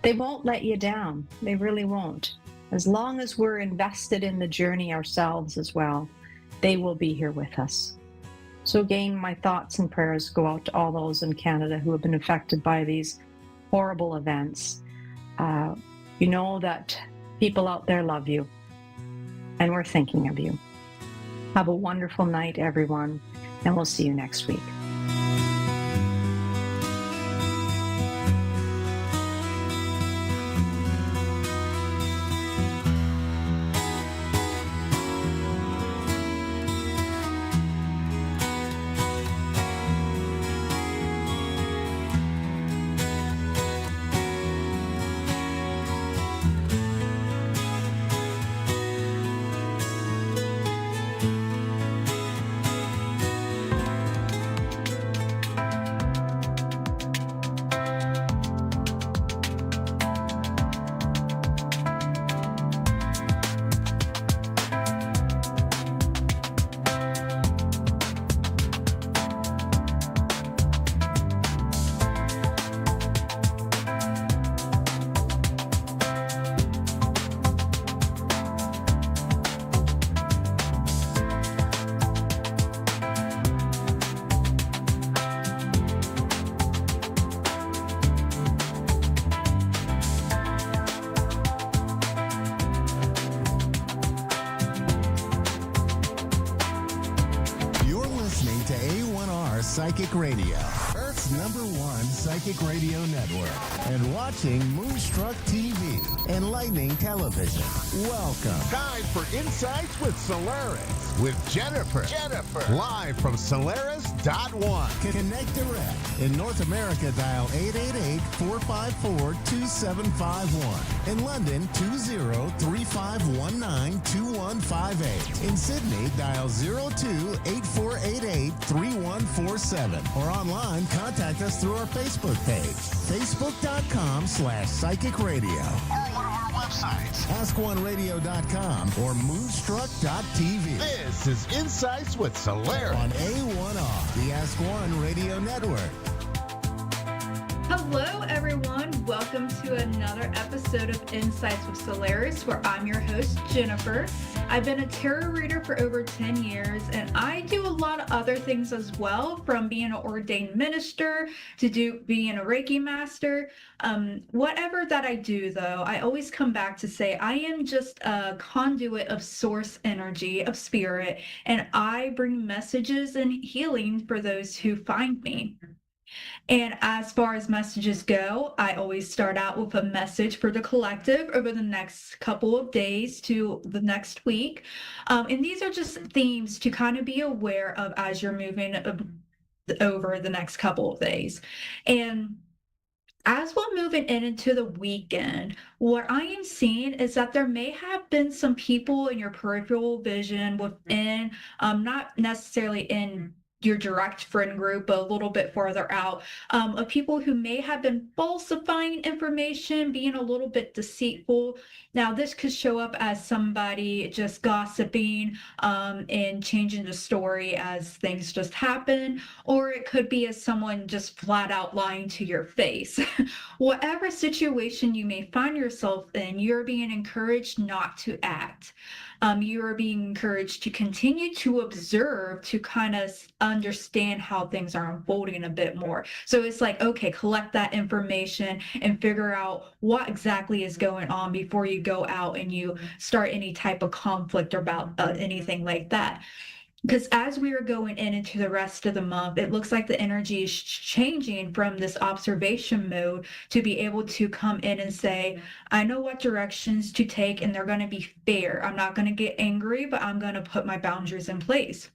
They won't let you down. They really won't. As long as we're invested in the journey ourselves as well, they will be here with us. So again, my thoughts and prayers go out to all those in Canada who have been affected by these horrible events. You know that people out there love you, and we're thinking of you. Have a wonderful night, everyone, and we'll see you next week. To A1R Psychic Radio, Earth's #1 psychic radio network, and watching Moonstruck TV, Enlightening Television. Welcome. Time for Insights with Solaris with Jennifer. Live from Solaris.1. Connect direct. In North America, dial 888-454-2751. In London, 20-3519-2158. In Sydney, dial 02-8488-3147. Or online, contact us through our Facebook page, facebook.com/psychic radio. Or one of our websites, askoneradio.com or moonstruck.tv. This is Insights with Solaris on A1R, the Ask One Radio Network. Hello, everyone. Welcome to another episode of Insights with Solaris, where I'm your host, Jennifer. I've been a tarot reader for over 10 years, and I do a lot of other things as well, from being an ordained minister to being a Reiki master. Whatever that I do, though, I always come back to say I am just a conduit of source energy, of spirit, and I bring messages and healing for those who find me. And as far as messages go, I always start out with a message for the collective over the next couple of days to the next week. And these are just themes to kind of be aware of as you're moving over the next couple of days. And as we're moving into the weekend, what I am seeing is that there may have been some people in your peripheral vision within, not necessarily in your direct friend group, but a little bit farther out, of people who may have been falsifying information, being a little bit deceitful. Now, this could show up as somebody just gossiping, and changing the story as things just happen, or it could be as someone just flat out lying to your face. Whatever situation you may find yourself in, you're being encouraged not to act. You are being encouraged to continue to observe, to kind of understand how things are unfolding a bit more. So it's like, okay, collect that information and figure out what exactly is going on before you go out and you start any type of conflict about anything like that. Because as we are going into the rest of the month, it looks like the energy is changing from this observation mode to be able to come in and say, I know what directions to take, and they're going to be fair. I'm not going to get angry, but I'm going to put my boundaries in place.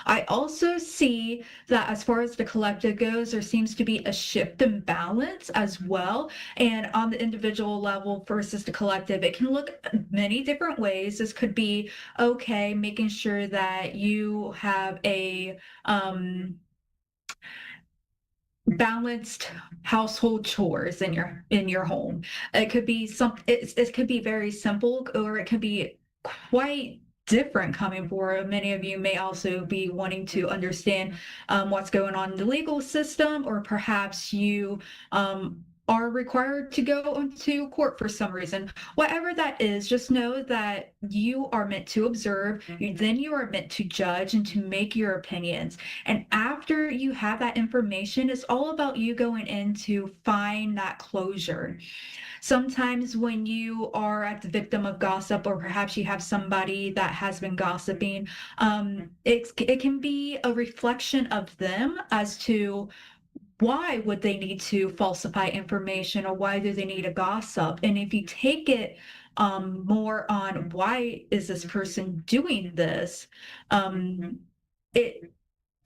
I also see that as far as the collective goes, there seems to be a shift in balance as well. And on the individual level versus the collective, it can look many different ways. This could be, okay, making sure that you have a balanced household chores in your home. It could be it could be very simple, or it could be quite different coming forward. Many of you may also be wanting to understand what's going on in the legal system, or perhaps you are required to go into court for some reason. Whatever that is, just know that you are meant to observe, then you are meant to judge and to make your opinions. And after you have that information, it's all about you going in to find that closure. Sometimes when you are at the victim of gossip, or perhaps you have somebody that has been gossiping, it can be a reflection of them as to why would they need to falsify information, or why do they need to gossip. And if you take it more on why is this person doing this,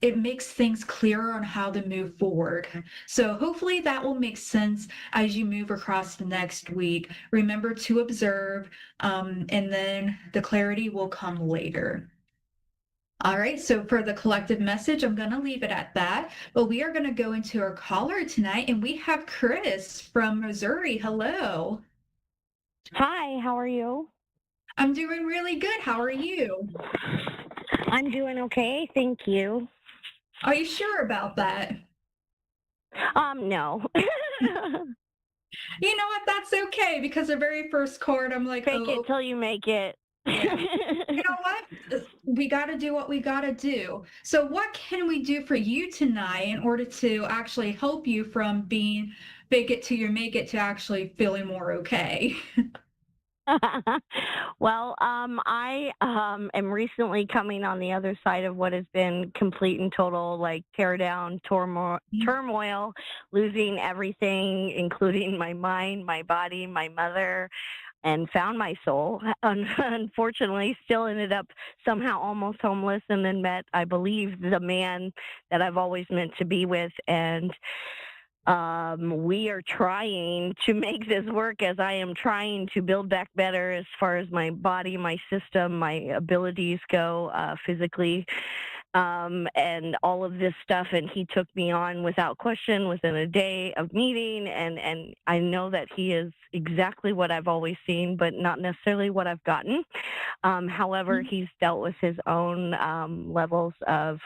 it makes things clearer on how to move forward. So hopefully that will make sense as you move across the next week. Remember to observe, and then the clarity will come later. All right, so for the collective message, I'm going to leave it at that. But we are going to go into our caller tonight, and we have Chris from Missouri. Hello. Hi, how are you? I'm doing really good. How are you? I'm doing okay, thank you. Are you sure about that? No. You know what? That's okay, because the very first card, I'm like, Fake it till you make it. Yeah. You know what? We got to do what we got to do. So what can we do for you tonight in order to actually help you from being fake it till you make it to actually feeling more okay? Well, I am recently coming on the other side of what has been complete and total, like, tear down, turmoil, losing everything, including my mind, my body, my mother, and found my soul. Unfortunately, still ended up somehow almost homeless, and then met, I believe, the man that I've always meant to be with. And we are trying to make this work, as I am trying to build back better as far as my body, my system, my abilities go, physically, and all of this stuff. And he took me on without question within a day of meeting. And I know that he is exactly what I've always seen, but not necessarily what I've gotten. However, he's dealt with his own levels of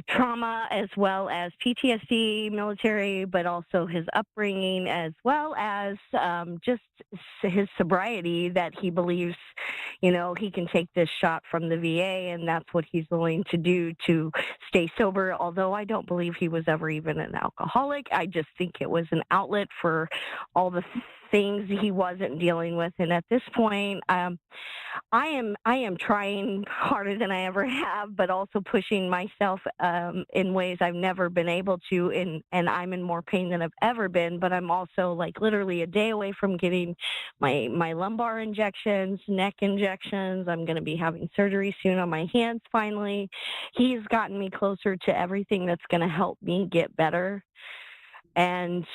trauma, as well as PTSD, military, but also his upbringing, as well as just his sobriety, that he believes, he can take this shot from the VA, and that's what he's willing to do to stay sober. Although I don't believe he was ever even an alcoholic. I just think it was an outlet for all the things he wasn't dealing with. And at this point, I am trying harder than I ever have, but also pushing myself in ways I've never been able to, and I'm in more pain than I've ever been. But I'm also like literally a day away from getting my lumbar injections, neck injections. I'm going to be having surgery soon on my hands. Finally, he's gotten me closer to everything that's going to help me get better, and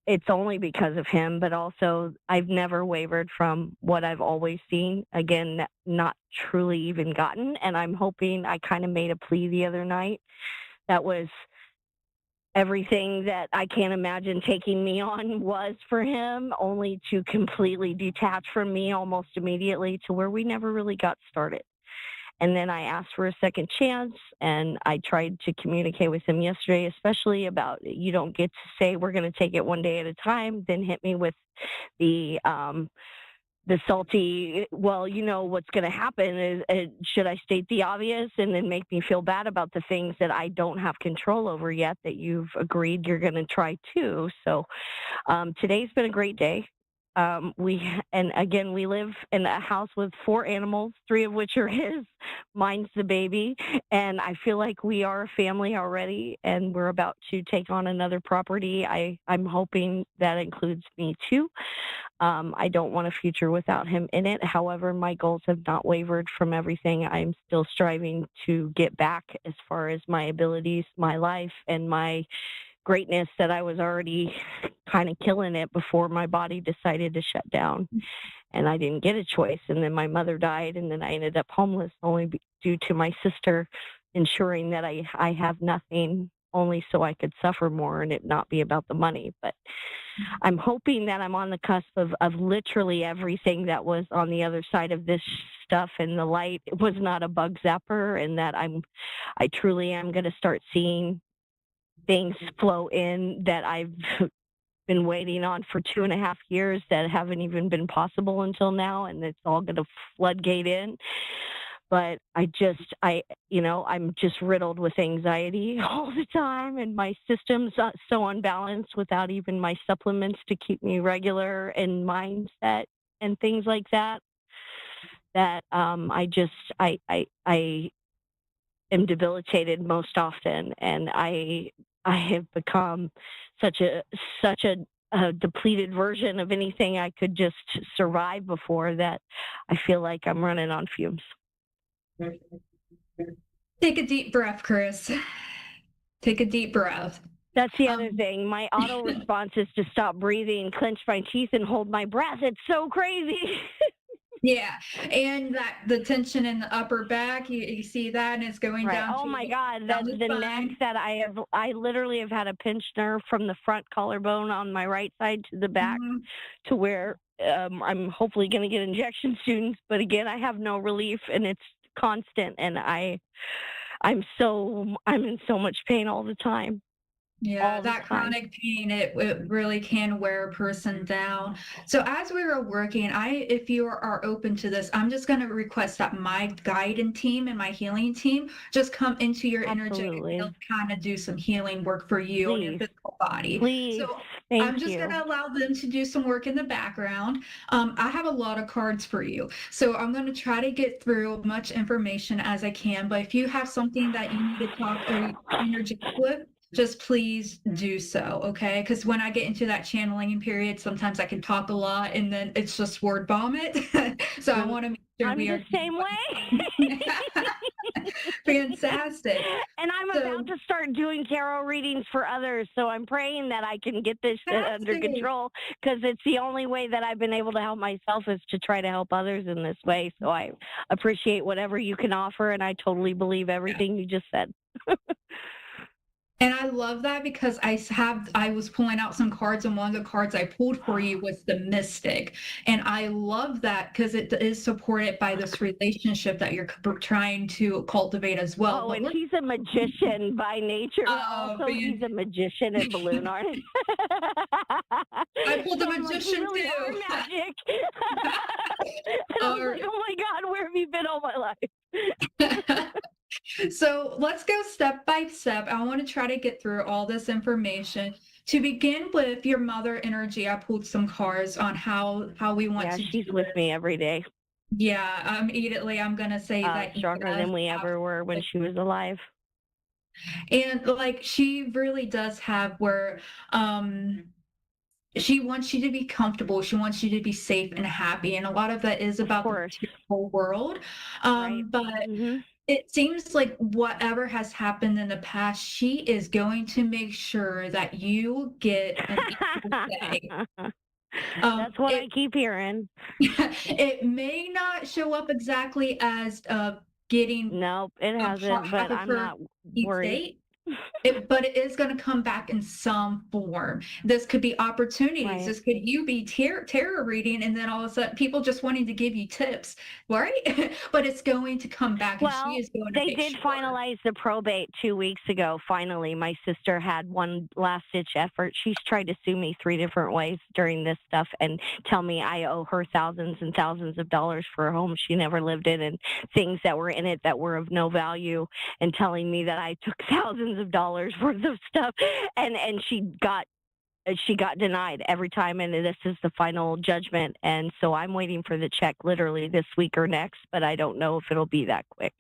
it's only because of him, but also I've never wavered from what I've always seen. Again, not truly even gotten. And I'm hoping, I kind of made a plea the other night that was everything that I can't imagine taking me on was for him, only to completely detach from me almost immediately to where we never really got started. And then I asked for a second chance, and I tried to communicate with him yesterday, especially about, you don't get to say we're going to take it one day at a time, then hit me with the salty, well, you know what's going to happen is, should I state the obvious and then make me feel bad about the things that I don't have control over yet that you've agreed you're going to try too. So today's been a great day. We live in a house with 4 animals, 3 of which are his. Mine's the baby. And I feel like we are a family already, and we're about to take on another property. I'm hoping that includes me too. I don't want a future without him in it. However, my goals have not wavered from everything. I'm still striving to get back as far as my abilities, my life, and my greatness that I was already kind of killing it before my body decided to shut down, and I didn't get a choice. And then my mother died, and then I ended up homeless only due to my sister ensuring that I have nothing, only so I could suffer more and it not be about the money. But I'm hoping that I'm on the cusp of literally everything that was on the other side of this stuff, and the light was not a bug zapper, and that I truly am going to start seeing things flow in that I've been waiting on for 2.5 years that haven't even been possible until now, and it's all going to floodgate in. But I'm just riddled with anxiety all the time, and my system's so unbalanced without even my supplements to keep me regular in mindset and things like that, that I am debilitated most often, and I have become such a depleted version of anything I could just survive before, that I feel like I'm running on fumes. Take a deep breath, Chris. Take a deep breath. That's the other thing. My auto response is to stop breathing, clench my teeth, and hold my breath. It's so crazy. Yeah, and the tension in the upper back, you see that, and it's going right. down. Oh my God, that's the neck that I literally have had a pinched nerve from the front collarbone on my right side to the back, to where I'm hopefully going to get injections soon. But again, I have no relief, and it's constant, and I'm in so much pain all the time. Yeah, that chronic pain, it really can wear a person down. So as we were working, if you are open to this, I'm just going to request that my guiding team and my healing team just come into your energetic field, kind of do some healing work for you and your physical body. Please. So Thank I'm just going to allow them to do some work in the background. I have a lot of cards for you. So I'm going to try to get through as much information as I can. But if you have something that you need to talk or energetic with, just please do so, okay? Because when I get into that channeling period, sometimes I can talk a lot and then it's just word vomit. So I want to make sure we are the same way. Fantastic. And I'm about to start doing tarot readings for others, so I'm praying that I can get this under control, because it's the only way that I've been able to help myself is to try to help others in this way. So I appreciate whatever you can offer, and I totally believe everything you just said. And I love that, because I was pulling out some cards, and one of the cards I pulled for you was the Mystic. And I love that because it is supported by this relationship that you're trying to cultivate as well. Oh, and he's a magician by nature. He's a magician and balloon artist. I pulled the magician too. Magic. Oh my God, where have you been all my life? So let's go step by step. I want to try to get through all this information. to begin with, your mother energy, I pulled some cards on how we want to she's do with it. me every day. Yeah, immediately I'm gonna say that stronger than we ever were when she was alive. And like she really does have where she wants you to be comfortable. She wants you to be safe and happy. And a lot of that is about the whole world. Right. But it seems like whatever has happened in the past, she is going to make sure that you get an equal day. That's what I keep hearing. It may not show up exactly as getting. Nope, it hasn't, but I'm not worried. But it is going to come back in some form. This could be opportunities. Right. This could you be tarot reading, and then all of a sudden people just wanting to give you tips, right? But it's going to come back. Well, and she is going to they did finalize the probate 2 weeks ago. Finally, my sister had one last-ditch effort. She's tried to sue me 3 different ways during this stuff and tell me I owe her thousands and thousands of dollars for a home she never lived in and things that were in it that were of no value, and telling me that I took thousands of dollars worth of stuff, and she got denied every time, and this is the final judgment, and so I'm waiting for the check literally this week or next, but I don't know if it'll be that quick.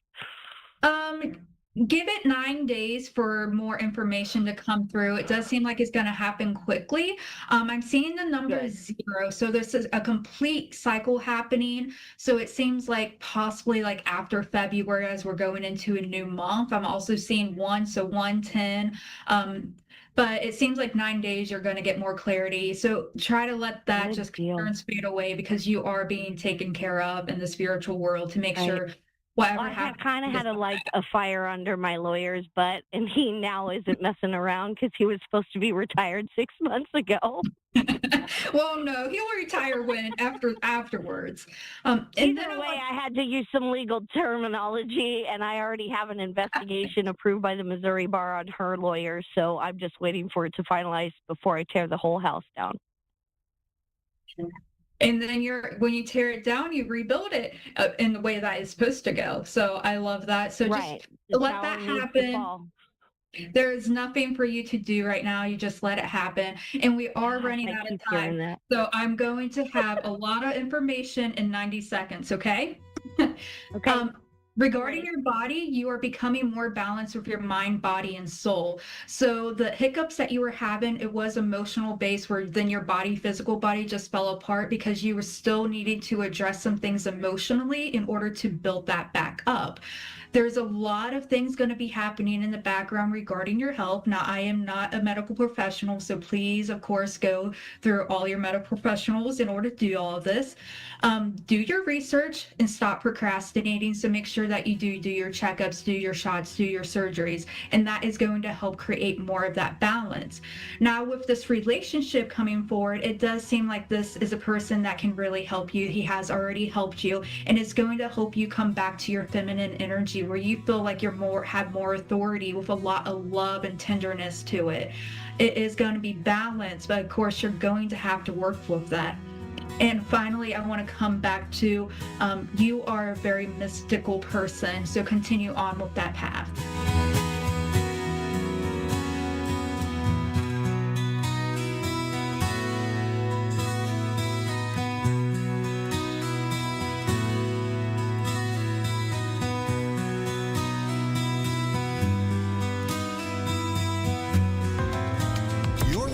Give it 9 days for more information to come through. It does seem like it's going to happen quickly. I'm seeing the number 0, so this is a complete cycle happening. So it seems like possibly like after February, as we're going into a new month. I'm also seeing 1, so 110. But it seems like 9 days you're going to get more clarity. So try to let that just concerns fade away, because you are being taken care of in the spiritual world to make sure. I kind of had a fire under my lawyer's butt, and he now isn't messing around because he was supposed to be retired 6 months ago. Well, no, he'll retire afterwards. Either way, I had to use some legal terminology, and I already have an investigation approved by the Missouri Bar on her lawyer, so I'm just waiting for it to finalize before I tear the whole house down. And then when you tear it down, you rebuild it in the way that it's supposed to go. So I love that. So just let that happen. There is nothing for you to do right now. You just let it happen. And we are running out of time. So I'm going to have a lot of information in 90 seconds. Okay. Okay. Regarding your body, you are becoming more balanced with your mind, body, and soul. So the hiccups that you were having, it was emotional based, where then your physical body just fell apart because you were still needing to address some things emotionally in order to build that back up. There's a lot of things going to be happening in the background regarding your health. Now, I am not a medical professional, so please, of course, go through all your medical professionals in order to do all of this. Do your research and stop procrastinating. So make sure that you do your checkups, do your shots, do your surgeries, and that is going to help create more of that balance. Now, with this relationship coming forward, it does seem like this is a person that can really help you. He has already helped you, and it's going to help you come back to your feminine energy, where you feel like you're have more authority with a lot of love and tenderness to it. It is going to be balanced, but of course you're going to have to work with that. And finally, I want to come back to you are a very mystical person, so continue on with that path.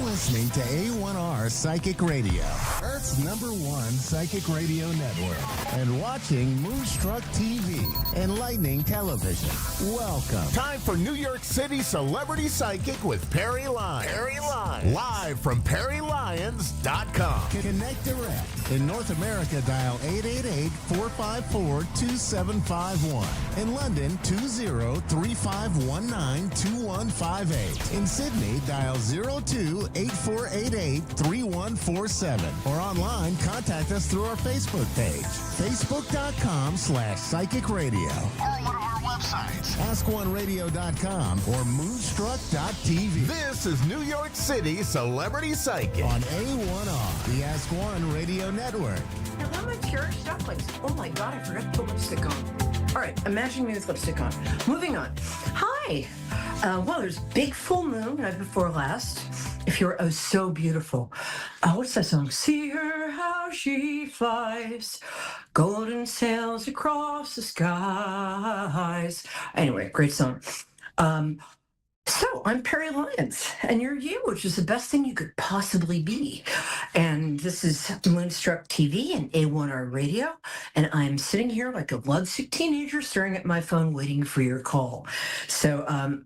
Listening to A1R Psychic Radio, Earth's #1 psychic radio network, and watching Moonstruck TV and Lightning Television. Welcome. Time for New York City Celebrity Psychic with Perry Lyons. Perry Lyons. Live from PerryLyons.com. Connect direct. In North America, dial 888-454-2751. In London, 20-3519-2158. In Sydney, dial 02-8488-3147. Or online, contact us through our Facebook page, facebook.com/psychic radio. Or one of our websites, askoneradio.com or moonstruck.tv. This is New York City Celebrity Psychic on A1R, the Ask One Radio Network. Hello, my cherished ducklings. Oh my God, I forgot to put lipstick on. All right, imagine me with lipstick on. Moving on. Hi. Well, there's big full moon right before last. If you're oh so beautiful. What's that song? See her how she flies, golden sails across the skies. Anyway, great song. So I'm Perry Lyons, and you're you, which is the best thing you could possibly be. And this is Moonstruck TV and A1R Radio, and I'm sitting here like a lovesick teenager staring at my phone waiting for your call. So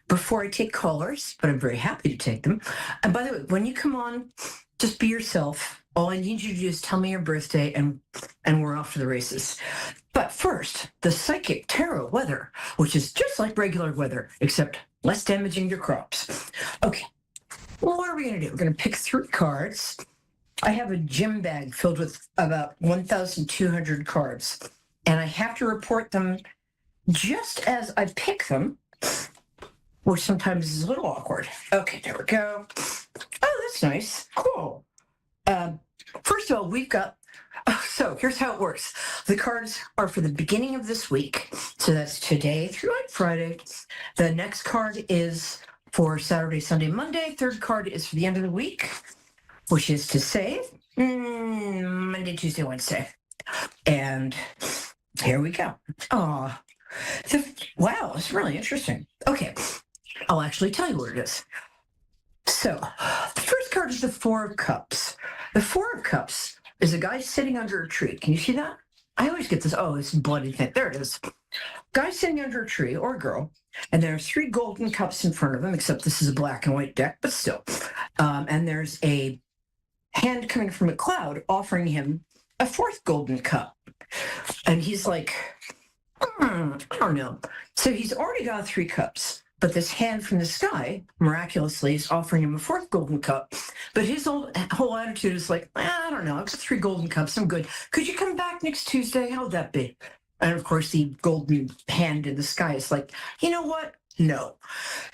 before I take callers, but I'm very happy to take them. And by the way, when you come on, just be yourself. All I need you to do is tell me your birthday, and we're off to the races. But first, the psychic tarot weather, which is just like regular weather, except less damaging your crops. Okay, well, what are we going to do? We're going to pick 3 cards. I have a gym bag filled with about 1,200 cards, and I have to report them just as I pick them, which sometimes is a little awkward. Okay, there we go. Oh, that's nice. Cool. First of all, we've got, so here's how it works. The cards are for the beginning of this week. So that's today through like Friday. The next card is for Saturday, Sunday, Monday. Third card is for the end of the week, which is to say Monday, Tuesday, Wednesday. And here we go. Oh, wow, it's really interesting. Okay, I'll actually tell you what it is. So the first card is the 4 of Cups. The 4 of Cups is a guy sitting under a tree. Can you see that? I always get this, oh, it's bloody thing. There it is. Guy sitting under a tree, or a girl, and there are 3 golden cups in front of him, except this is a black and white deck, but still. And there's a hand coming from a cloud offering him a 4th golden cup. And he's like, I don't know. So he's already got 3 cups. But this hand from the sky, miraculously, is offering him a 4th golden cup. But his whole attitude is like, I don't know, I've got 3 golden cups, I'm good. Could you come back next Tuesday? How would that be? And of course, the golden hand in the sky is like, you know what? No.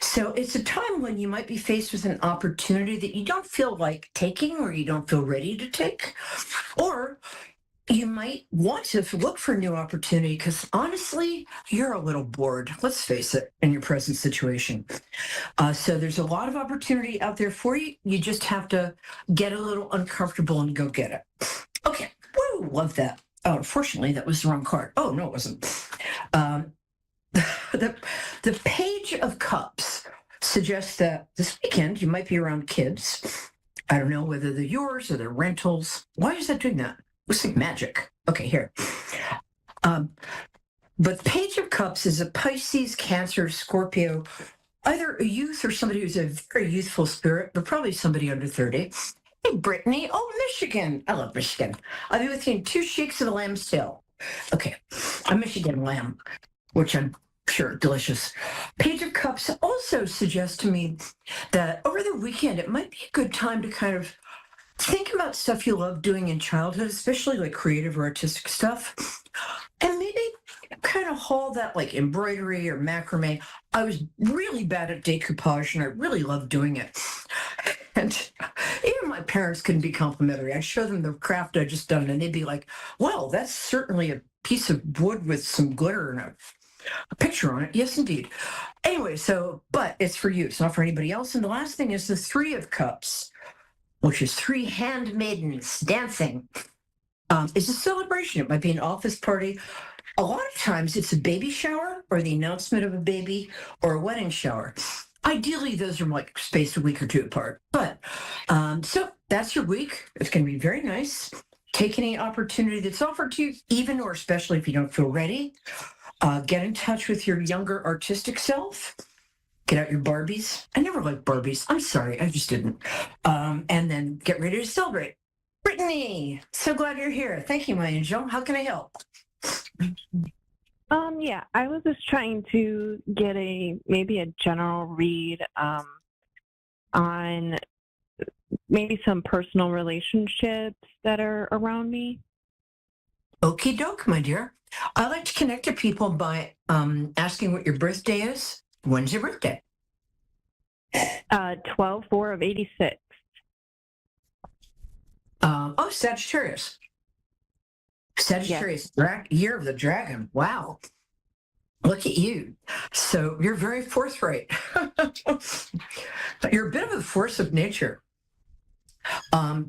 So it's a time when you might be faced with an opportunity that you don't feel like taking, or you don't feel ready to take. Or you might want to look for a new opportunity because honestly, you're a little bored, let's face it, in your present situation. So there's a lot of opportunity out there for you. You just have to get a little uncomfortable and go get it. Okay, woo, love that. Oh, unfortunately, that was the wrong card. Oh, no, it wasn't. The Page of Cups suggests that this weekend you might be around kids. I don't know whether they're yours or they're rentals. Why is that doing that? Looks like magic. Okay, here. But the Page of Cups is a Pisces, Cancer, Scorpio, either a youth or somebody who's a very youthful spirit, but probably somebody under 30. Hey, Brittany. Oh, Michigan. I love Michigan. I'll be with you in 2 shakes of a lamb's tail. Okay, a Michigan lamb, which I'm sure delicious. Page of Cups also suggests to me that over the weekend, it might be a good time to kind of think about stuff you love doing in childhood, especially like creative or artistic stuff, and maybe kind of haul that like embroidery or macrame. I was really bad at decoupage, and I really loved doing it. And even my parents couldn't be complimentary. I'd show them the craft I'd just done, and they'd be like, well, that's certainly a piece of wood with some glitter and a picture on it. Yes, indeed. Anyway, but it's for you. It's not for anybody else. And the last thing is the 3 of Cups, which is 3 handmaidens dancing. It's a celebration. It might be an office party. A lot of times it's a baby shower or the announcement of a baby or a wedding shower. Ideally, those are like spaced a week or 2 apart. But so that's your week. It's going to be very nice. Take any opportunity that's offered to you, even or especially if you don't feel ready. Get in touch with your younger artistic self. Get out your Barbies. I never liked Barbies. I'm sorry, I just didn't. And then get ready to celebrate. Brittany, so glad you're here. Thank you, my angel. How can I help? Yeah, I was just trying to get maybe a general read on maybe some personal relationships that are around me. Okie doke, my dear. I like to connect to people by asking what your birthday is. When's your birthday? 12/4 of 86. Oh, Sagittarius. Sagittarius, year of the dragon. Wow. Look at you. So you're very forthright. You're a bit of a force of nature.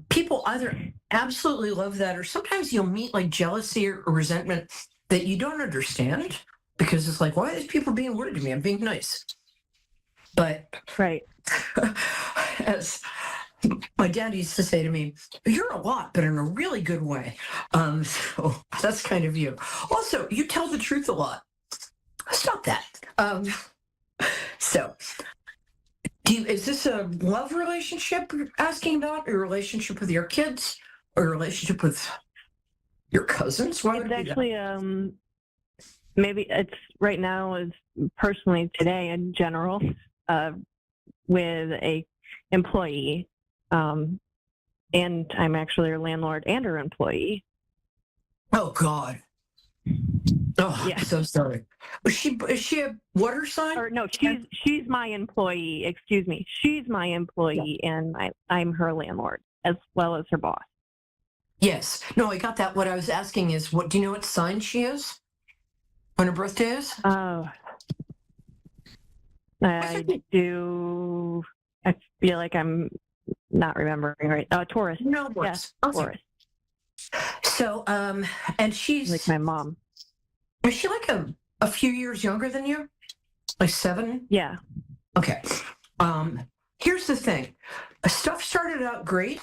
People either absolutely love that, or sometimes you'll meet like jealousy or resentment that you don't understand, because it's like, why are these people being rude to me? I'm being nice. But Right. as my dad used to say to me, you're a lot, but in a really good way. So that's kind of you. Also, you tell the truth a lot. Stop that. So, is this a love relationship you're asking about, or a relationship with your kids, or a relationship with your cousins? Why would It's it be actually maybe it's right now is personally today in general with a employee, and I'm actually her landlord and her employee. Oh God. Oh, Yeah. I'm so sorry. Is she a water sign? Or no, she's my employee. Excuse me, she's my employee, and I'm her landlord as well as her boss. Yes. No, I got that. What I was asking is, what do you know what sign she is? When her birthday is? Oh, I do. I feel like I'm not remembering right. Taurus. No, Yes, okay. Taurus. So, and she's Like my mom. Is she like a few years younger than you? Like 7? Yeah. Okay. Here's the thing. Stuff started out great,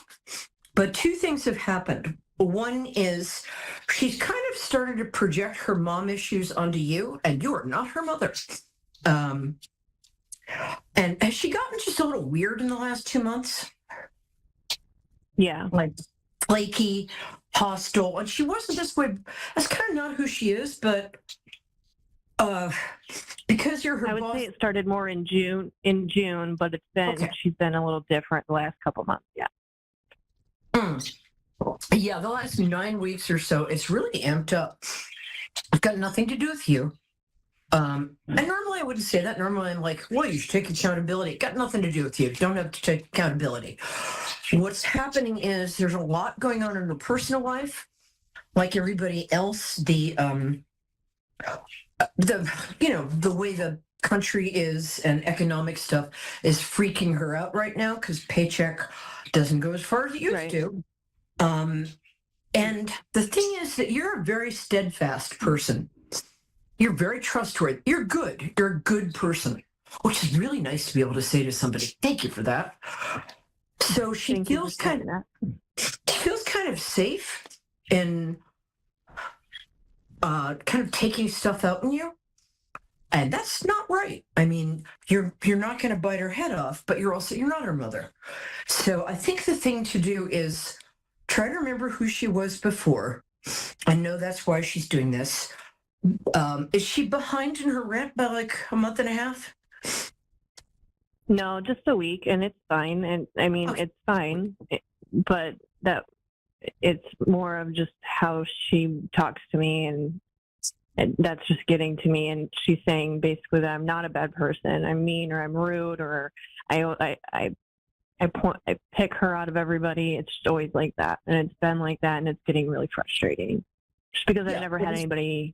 but 2 things have happened. One is she's kind of started to project her mom issues onto you, and you are not her mother. And has she gotten just a little weird in the last 2 months? Yeah. Like flaky, hostile, and she wasn't this way. That's kind of not who she is, but because you're her I would boss. say it started more in June, but she's been a little different the last couple months. Yeah. Yeah, the last 9 weeks or so, it's really amped up. It's got nothing to do with you. And normally I wouldn't say that. Normally I'm like, well, you should take accountability. Got nothing to do with you. You don't have to take accountability. What's happening is there's a lot going on in her personal life. Like everybody else, the way the country is and economic stuff is freaking her out right now because paycheck doesn't go as far as it used to. And the thing is that you're a very steadfast person. You're very trustworthy. You're good. You're a good person, which is really nice to be able to say to somebody. Thank you for that. So she feels kind of safe in kind of taking stuff out on you. And that's not right. I mean, you're not going to bite her head off, but you're not her mother. So I think the thing to do is try to remember who she was before. I know that's why she's doing this. Is she behind in her rent by like a month and a half? No, just a week, and it's fine. And I mean, it's fine, but it's more of just how she talks to me, and that's just getting to me. And she's saying basically that I'm not a bad person. I'm mean, or I'm rude, or I pick her out of everybody. It's just always like that, and it's been like that, and it's getting really frustrating. Just because I've never had anybody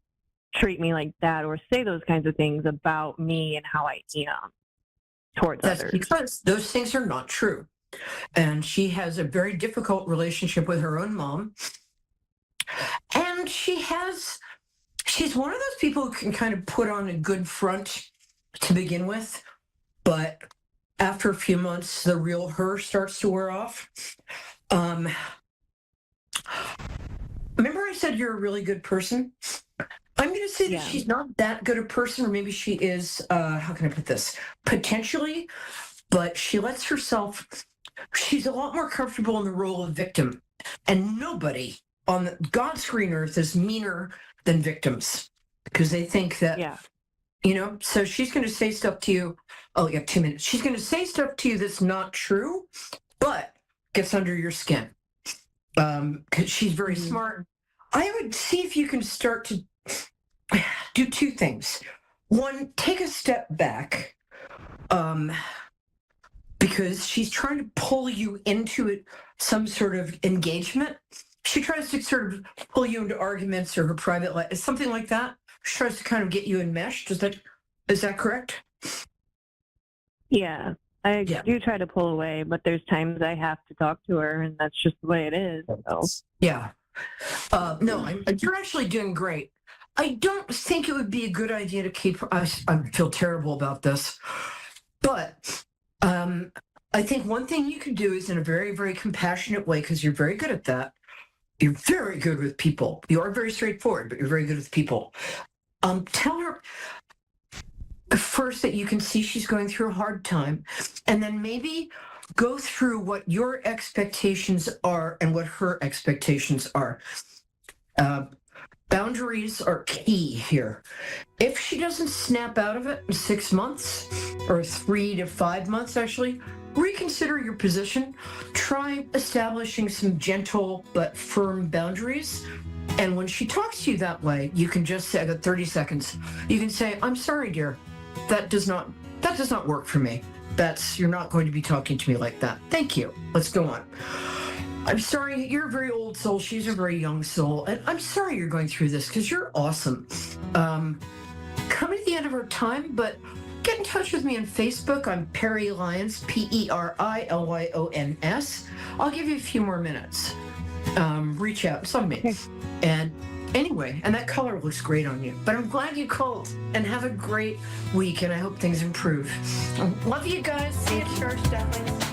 treat me like that or say those kinds of things about me and how I am towards others. Because those things are not true. And she has a very difficult relationship with her own mom. And she's one of those people who can kind of put on a good front to begin with, but after a few months, the real her starts to wear off. Remember I said you're a really good person? I'm going to say that she's not that good a person, or maybe she is, how can I put this? Potentially, but she lets herself, she's a lot more comfortable in the role of victim. And nobody on God's green earth is meaner than victims because they think that, so she's going to say stuff to you. Oh, you have 2 minutes. She's going to say stuff to you that's not true, but gets under your skin because she's very smart. I would see if you can start to do 2 things. One, take a step back because she's trying to pull you into some sort of engagement. She tries to sort of pull you into arguments or her private life, something like that. She tries to kind of get you enmeshed. Is that correct? Yeah, I do try to pull away, but there's times I have to talk to her, and that's just the way it is. So. Yeah. No, you're actually doing great. I don't think it would be a good idea to keep. I feel terrible about this, but I think one thing you can do is in a very, very compassionate way, because you're very good at that. You're very good with people. You are very straightforward, but you're very good with people. Tell her first that you can see she's going through a hard time, and then maybe go through what your expectations are and what her expectations are. Boundaries are key here. If she doesn't snap out of it in 6 months, or 3 to 5 months actually, reconsider your position. Try establishing some gentle but firm boundaries. And when she talks to you that way, you can just say, I got 30 seconds. You can say, I'm sorry, dear. That does not work for me. You're not going to be talking to me like that. Thank you. Let's go on. I'm sorry, you're a very old soul. She's a very young soul. And I'm sorry you're going through this because you're awesome. Coming to the end of our time, but get in touch with me on Facebook. I'm Perry Lyons, PERILYONS. I'll give you a few more minutes. Reach out, some me. And anyway, and that color looks great on you. But I'm glad you called, and have a great week, and I hope things improve. Love you guys. See you at church, definitely.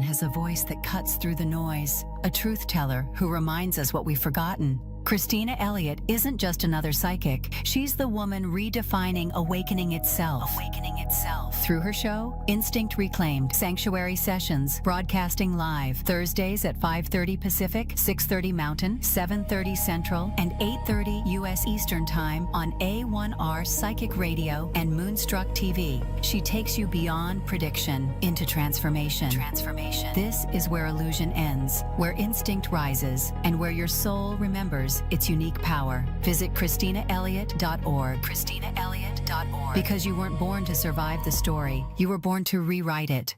Has a voice that cuts through the noise, a truth teller who reminds us what we've forgotten. Christina Elliott isn't just another psychic. She's the woman redefining awakening itself. Through her show, Instinct Reclaimed, Sanctuary Sessions, broadcasting live Thursdays at 5:30 Pacific, 6:30 Mountain, 7:30 Central, and 8:30 U.S. Eastern Time on A1R Psychic Radio and Moonstruck TV. She takes you beyond prediction into transformation. This is where illusion ends, where instinct rises, and where your soul remembers its unique power. Visit ChristinaElliott.org. Because you weren't born to survive the story, you were born to rewrite it.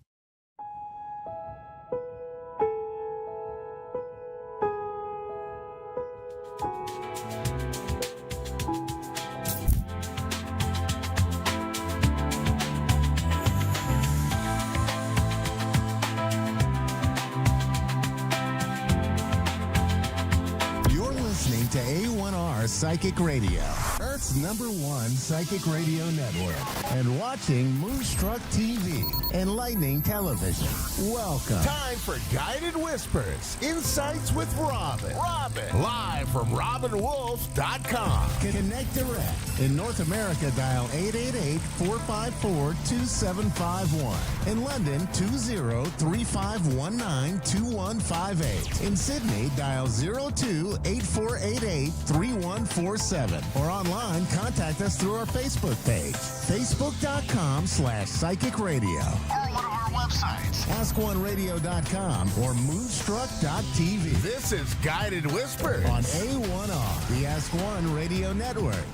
To A1R Psychic Radio, Earth's #1 psychic radio network, and watching Moonstruck TV, Enlightening Television. Welcome. Time for Guided Whispers, Insights with Robin. Live from RobinWolf.com. Connect direct. In North America, dial 888-454-2751. In London, 20-3519-2158. In Sydney, dial 02-8488-3147. Or online, contact us through our Facebook page, facebook.com/psychic radio. Or one of our websites, askoneradio.com or moonstruck.tv. This is Guided Whispers on A1R, the Ask One Radio Network.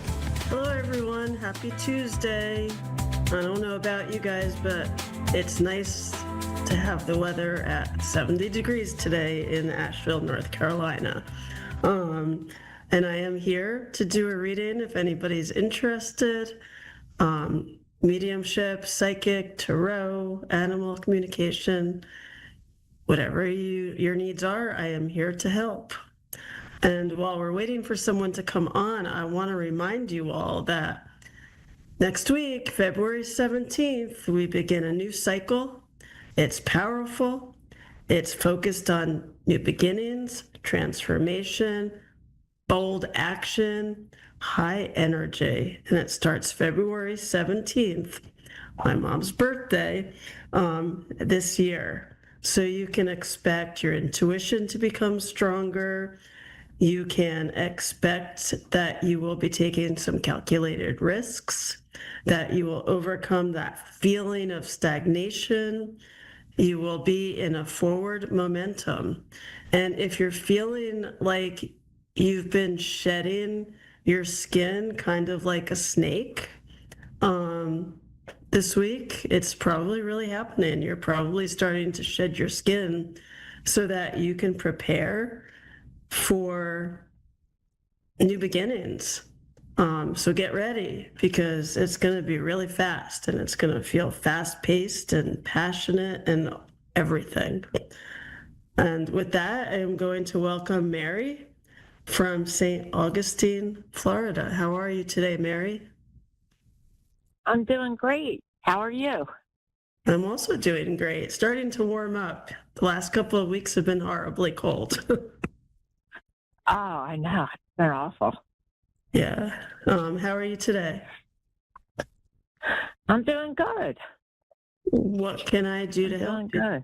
Hello, everyone. Happy Tuesday. I don't know about you guys, but it's nice to have the weather at 70 degrees today in Asheville, North Carolina. And I am here to do a reading if anybody's interested. Mediumship, psychic, tarot, animal communication, whatever your needs are, I am here to help. And while we're waiting for someone to come on, I want to remind you all that next week, February 17th, we begin a new cycle. It's powerful. It's focused on new beginnings, transformation, bold action, high energy. And it starts February 17th, my mom's birthday, this year. So you can expect your intuition to become stronger. You can expect that you will be taking some calculated risks, that you will overcome that feeling of stagnation. You will be in a forward momentum. And if you're feeling like you've been shedding your skin kind of like a snake, this week, it's probably really happening. You're probably starting to shed your skin so that you can prepare for new beginnings. So get ready, because it's going to be really fast, and it's going to feel fast paced and passionate and everything. And with that, I am going to welcome Mary from St. Augustine, Florida. How are you today, Mary? I'm doing great. How are you? I'm also doing great. Starting to warm up. The last couple of weeks have been horribly cold. Oh, I know. They're awful. Yeah. How are you today? I'm doing good. What can I do to help you? Good.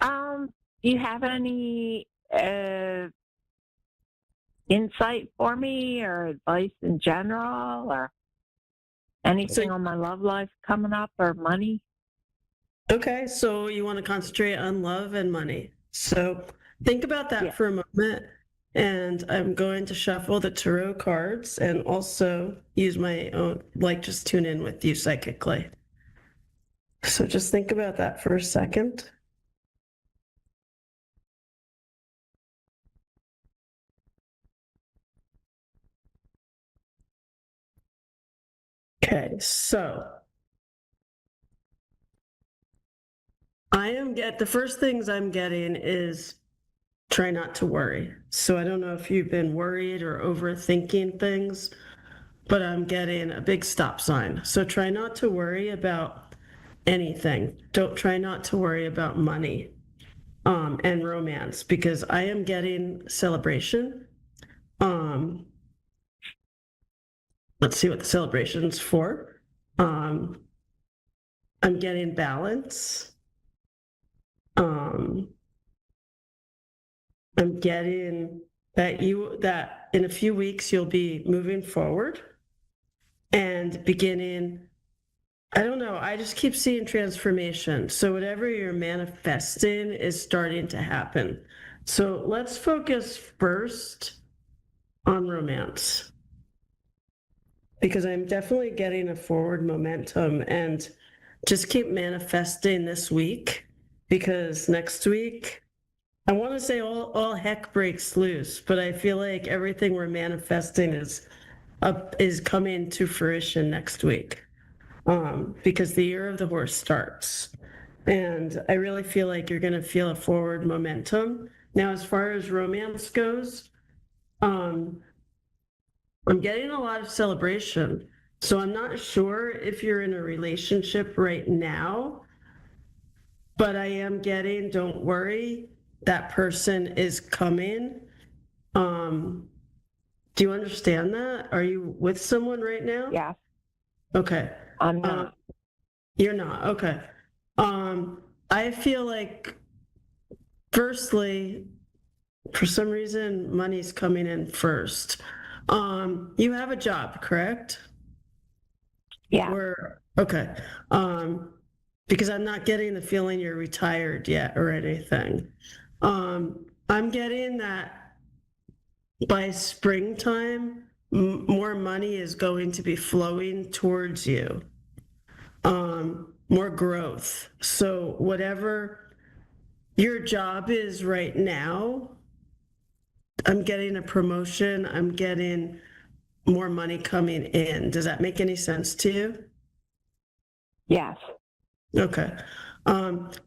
Do you have any insight for me or advice in general or anything on my love life coming up or money? Okay, so you want to concentrate on love and money. So think about that for a moment. And I'm going to shuffle the tarot cards and also use my own, like just tune in with you psychically. So just think about that for a second. Okay, so the first things I'm getting is try not to worry. So I don't know if you've been worried or overthinking things, but I'm getting a big stop sign. So try not to worry about anything. Don't try not to worry about money and romance, because I am getting celebration. Let's see what the celebration's for. I'm getting balance. I'm getting that in a few weeks you'll be moving forward and beginning. I don't know. I just keep seeing transformation. So whatever you're manifesting is starting to happen. So let's focus first on romance, because I'm definitely getting a forward momentum, and just keep manifesting this week, because next week, I want to say all heck breaks loose, but I feel like everything we're manifesting is coming to fruition next week, because the year of the horse starts. And I really feel like you're going to feel a forward momentum. Now, as far as romance goes, I'm getting a lot of celebration. So I'm not sure if you're in a relationship right now, but I am getting, don't worry, that person is coming. Do you understand that? Are you with someone right now? Yeah. Okay. I'm not. You're not. Okay. I feel like, firstly, for some reason, money's coming in first. You have a job, correct? Yeah. Okay. Because I'm not getting the feeling you're retired yet or anything. I'm getting that by springtime, more money is going to be flowing towards you. More growth. So whatever your job is right now, I'm getting a promotion. I'm getting more money coming in. Does that make any sense to you? Yes. Okay.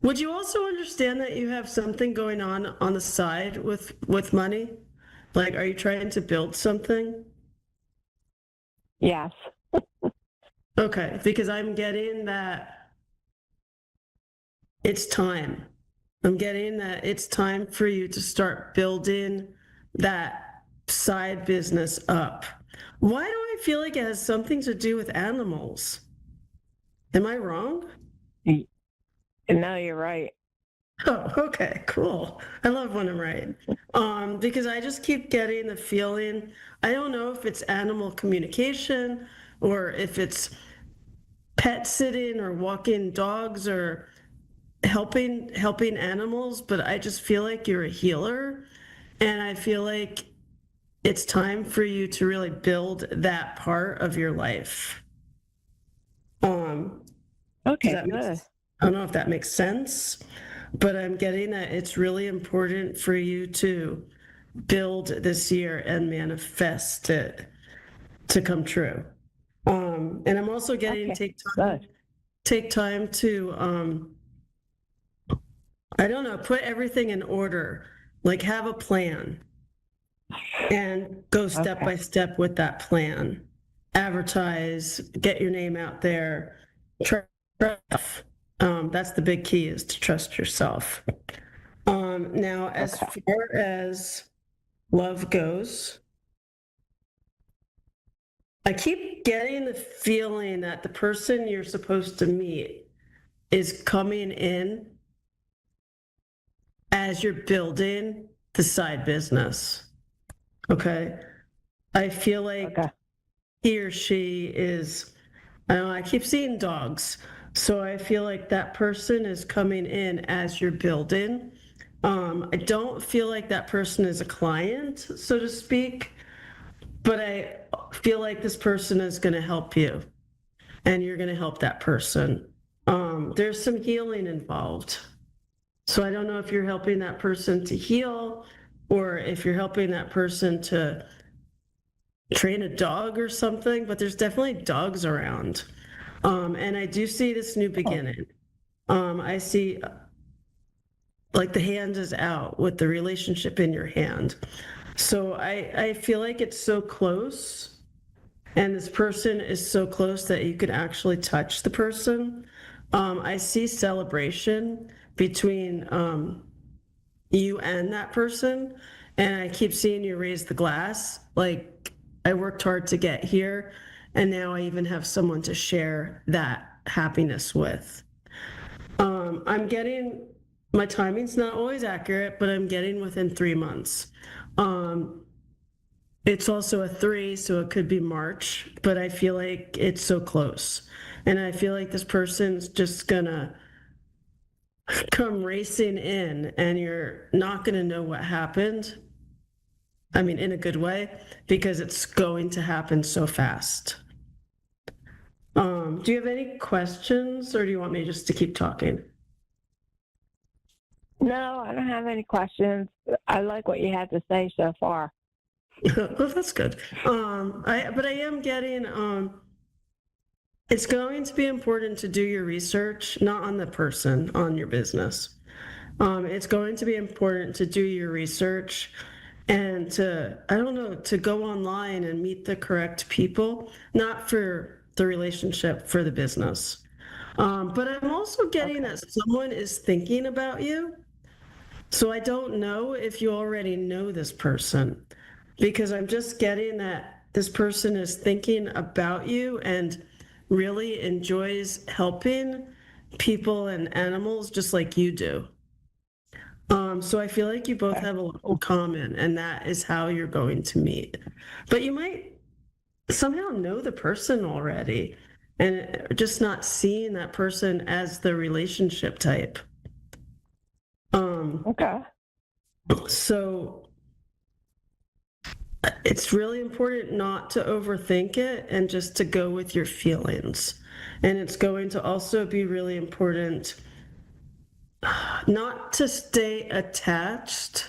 Would you also understand that you have something going on the side with money? Like, are you trying to build something? Yes. Okay, because I'm getting that it's time. I'm getting that it's time for you to start building that side business up. Why do I feel like it has something to do with animals? Am I wrong? No, you're right. Oh, okay, cool. I love when I'm right. Because I just keep getting the feeling, I don't know if it's animal communication or if it's pet sitting or walking dogs or helping animals, but I just feel like you're a healer, and I feel like it's time for you to really build that part of your life. Okay, I good. don't know if that makes sense, but I'm getting that it's really important for you to build this year and manifest it to come true. And I'm also getting take time to I don't know, put everything in order, like have a plan and go step by step with that plan. Advertise, get your name out there. Trust. That's the big key, is to trust yourself. Now, as far as love goes, I keep getting the feeling that the person you're supposed to meet is coming in as you're building the side business. Okay. I feel like he or she is, I don't know, I keep seeing dogs. So I feel like that person is coming in as you're building. I don't feel like that person is a client, so to speak, but I feel like this person is going to help you and you're going to help that person. There's some healing involved. So I don't know if you're helping that person to heal or if you're helping that person to train a dog or something, but there's definitely dogs around. And I do see this new beginning. I see like the hand is out with the relationship in your hand. So I feel like it's so close, and this person is so close that you could actually touch the person. I see celebration between you and that person, and I keep seeing you raise the glass. Like, I worked hard to get here, and now I even have someone to share that happiness with. I'm getting, my timing's not always accurate, but I'm getting within 3 months. It's also a 3, so it could be March, but I feel like it's so close. And I feel like this person's just gonna come racing in, and you're not gonna know what happened. I mean, in a good way, because it's going to happen so fast. Do you have any questions, or do you want me just to keep talking? No, I don't have any questions. I like what you had to say so far. Well, that's good. But I am getting, it's going to be important to do your research, not on the person, on your business. It's going to be important to do your research and to, I don't know, to go online and meet the correct people, not for the relationship, for the business. But I'm also getting that someone is thinking about you. So I don't know if you already know this person, because I'm just getting that this person is thinking about you and really enjoys helping people and animals just like you do. So I feel like you both have a lot in common, and that is how you're going to meet. But you might somehow know the person already and just not seeing that person as the relationship type. So it's really important not to overthink it and just to go with your feelings. And it's going to also be really important not to stay attached,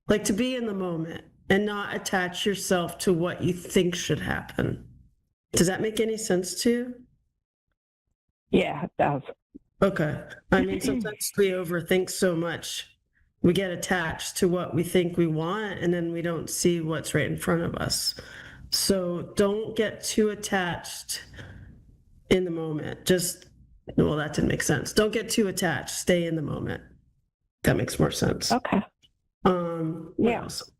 like to be in the moment and not attach yourself to what you think should happen. Does that make any sense to you? Yeah, it does. Okay. I mean, sometimes we overthink so much. We get attached to what we think we want, and then we don't see what's right in front of us. So don't get too attached in the moment. Just, well, that didn't make sense. Don't get too attached. Stay in the moment. That makes more sense. Okay. What else?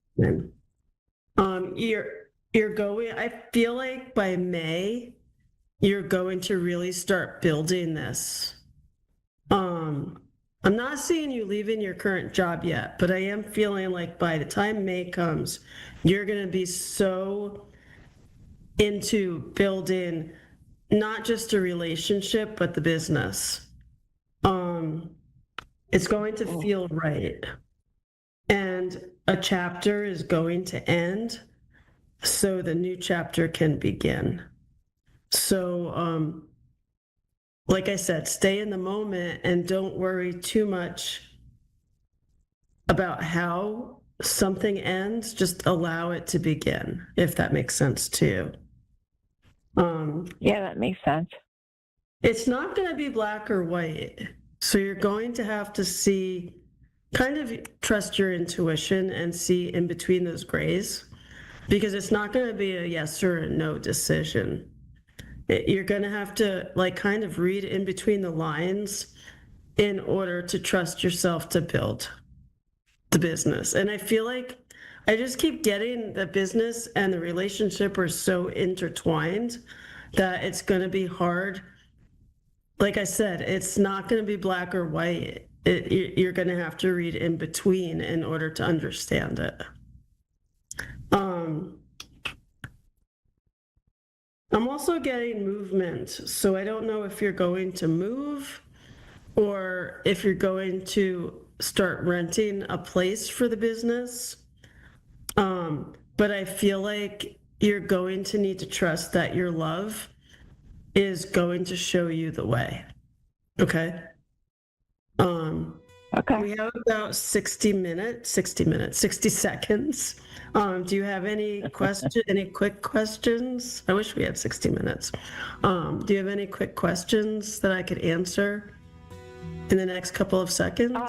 You're going, I feel like by May, you're going to really start building this. I'm not seeing you leaving your current job yet, but I am feeling like by the time May comes, you're going to be so into building not just a relationship, but the business. It's going to feel right. And a chapter is going to end so the new chapter can begin. So, like I said, stay in the moment and don't worry too much about how something ends. Just allow it to begin, if that makes sense to you. Yeah, that makes sense. It's not going to be black or white. So you're going to have to see, kind of trust your intuition and see in between those grays, because it's not going to be a yes or a no decision. You're going to have to like kind of read in between the lines in order to trust yourself to build the business. And I feel like I just keep getting the business and the relationship are so intertwined that it's going to be hard. Like I said, it's not going to be black or white. You're going to have to read in between in order to understand it. I'm also getting movement. So I don't know if you're going to move or if you're going to start renting a place for the business. But I feel like you're going to need to trust that your love is going to show you the way. Okay. Okay. We have about 60 seconds. Do you have any any quick questions? I wish we had 60 minutes. Do you have any quick questions that I could answer in the next couple of seconds?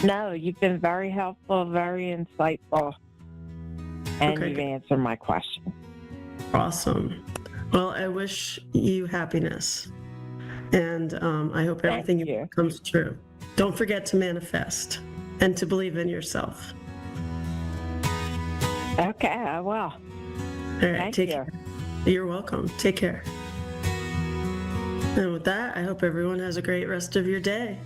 No, you've been very helpful, very insightful, and you've answered my question. Awesome. Well, I wish you happiness, and I hope everything you want comes true. Don't forget to manifest and to believe in yourself. Okay, I will. All right, Thank take you. care. You're welcome. Take care. And with that, I hope everyone has a great rest of your day.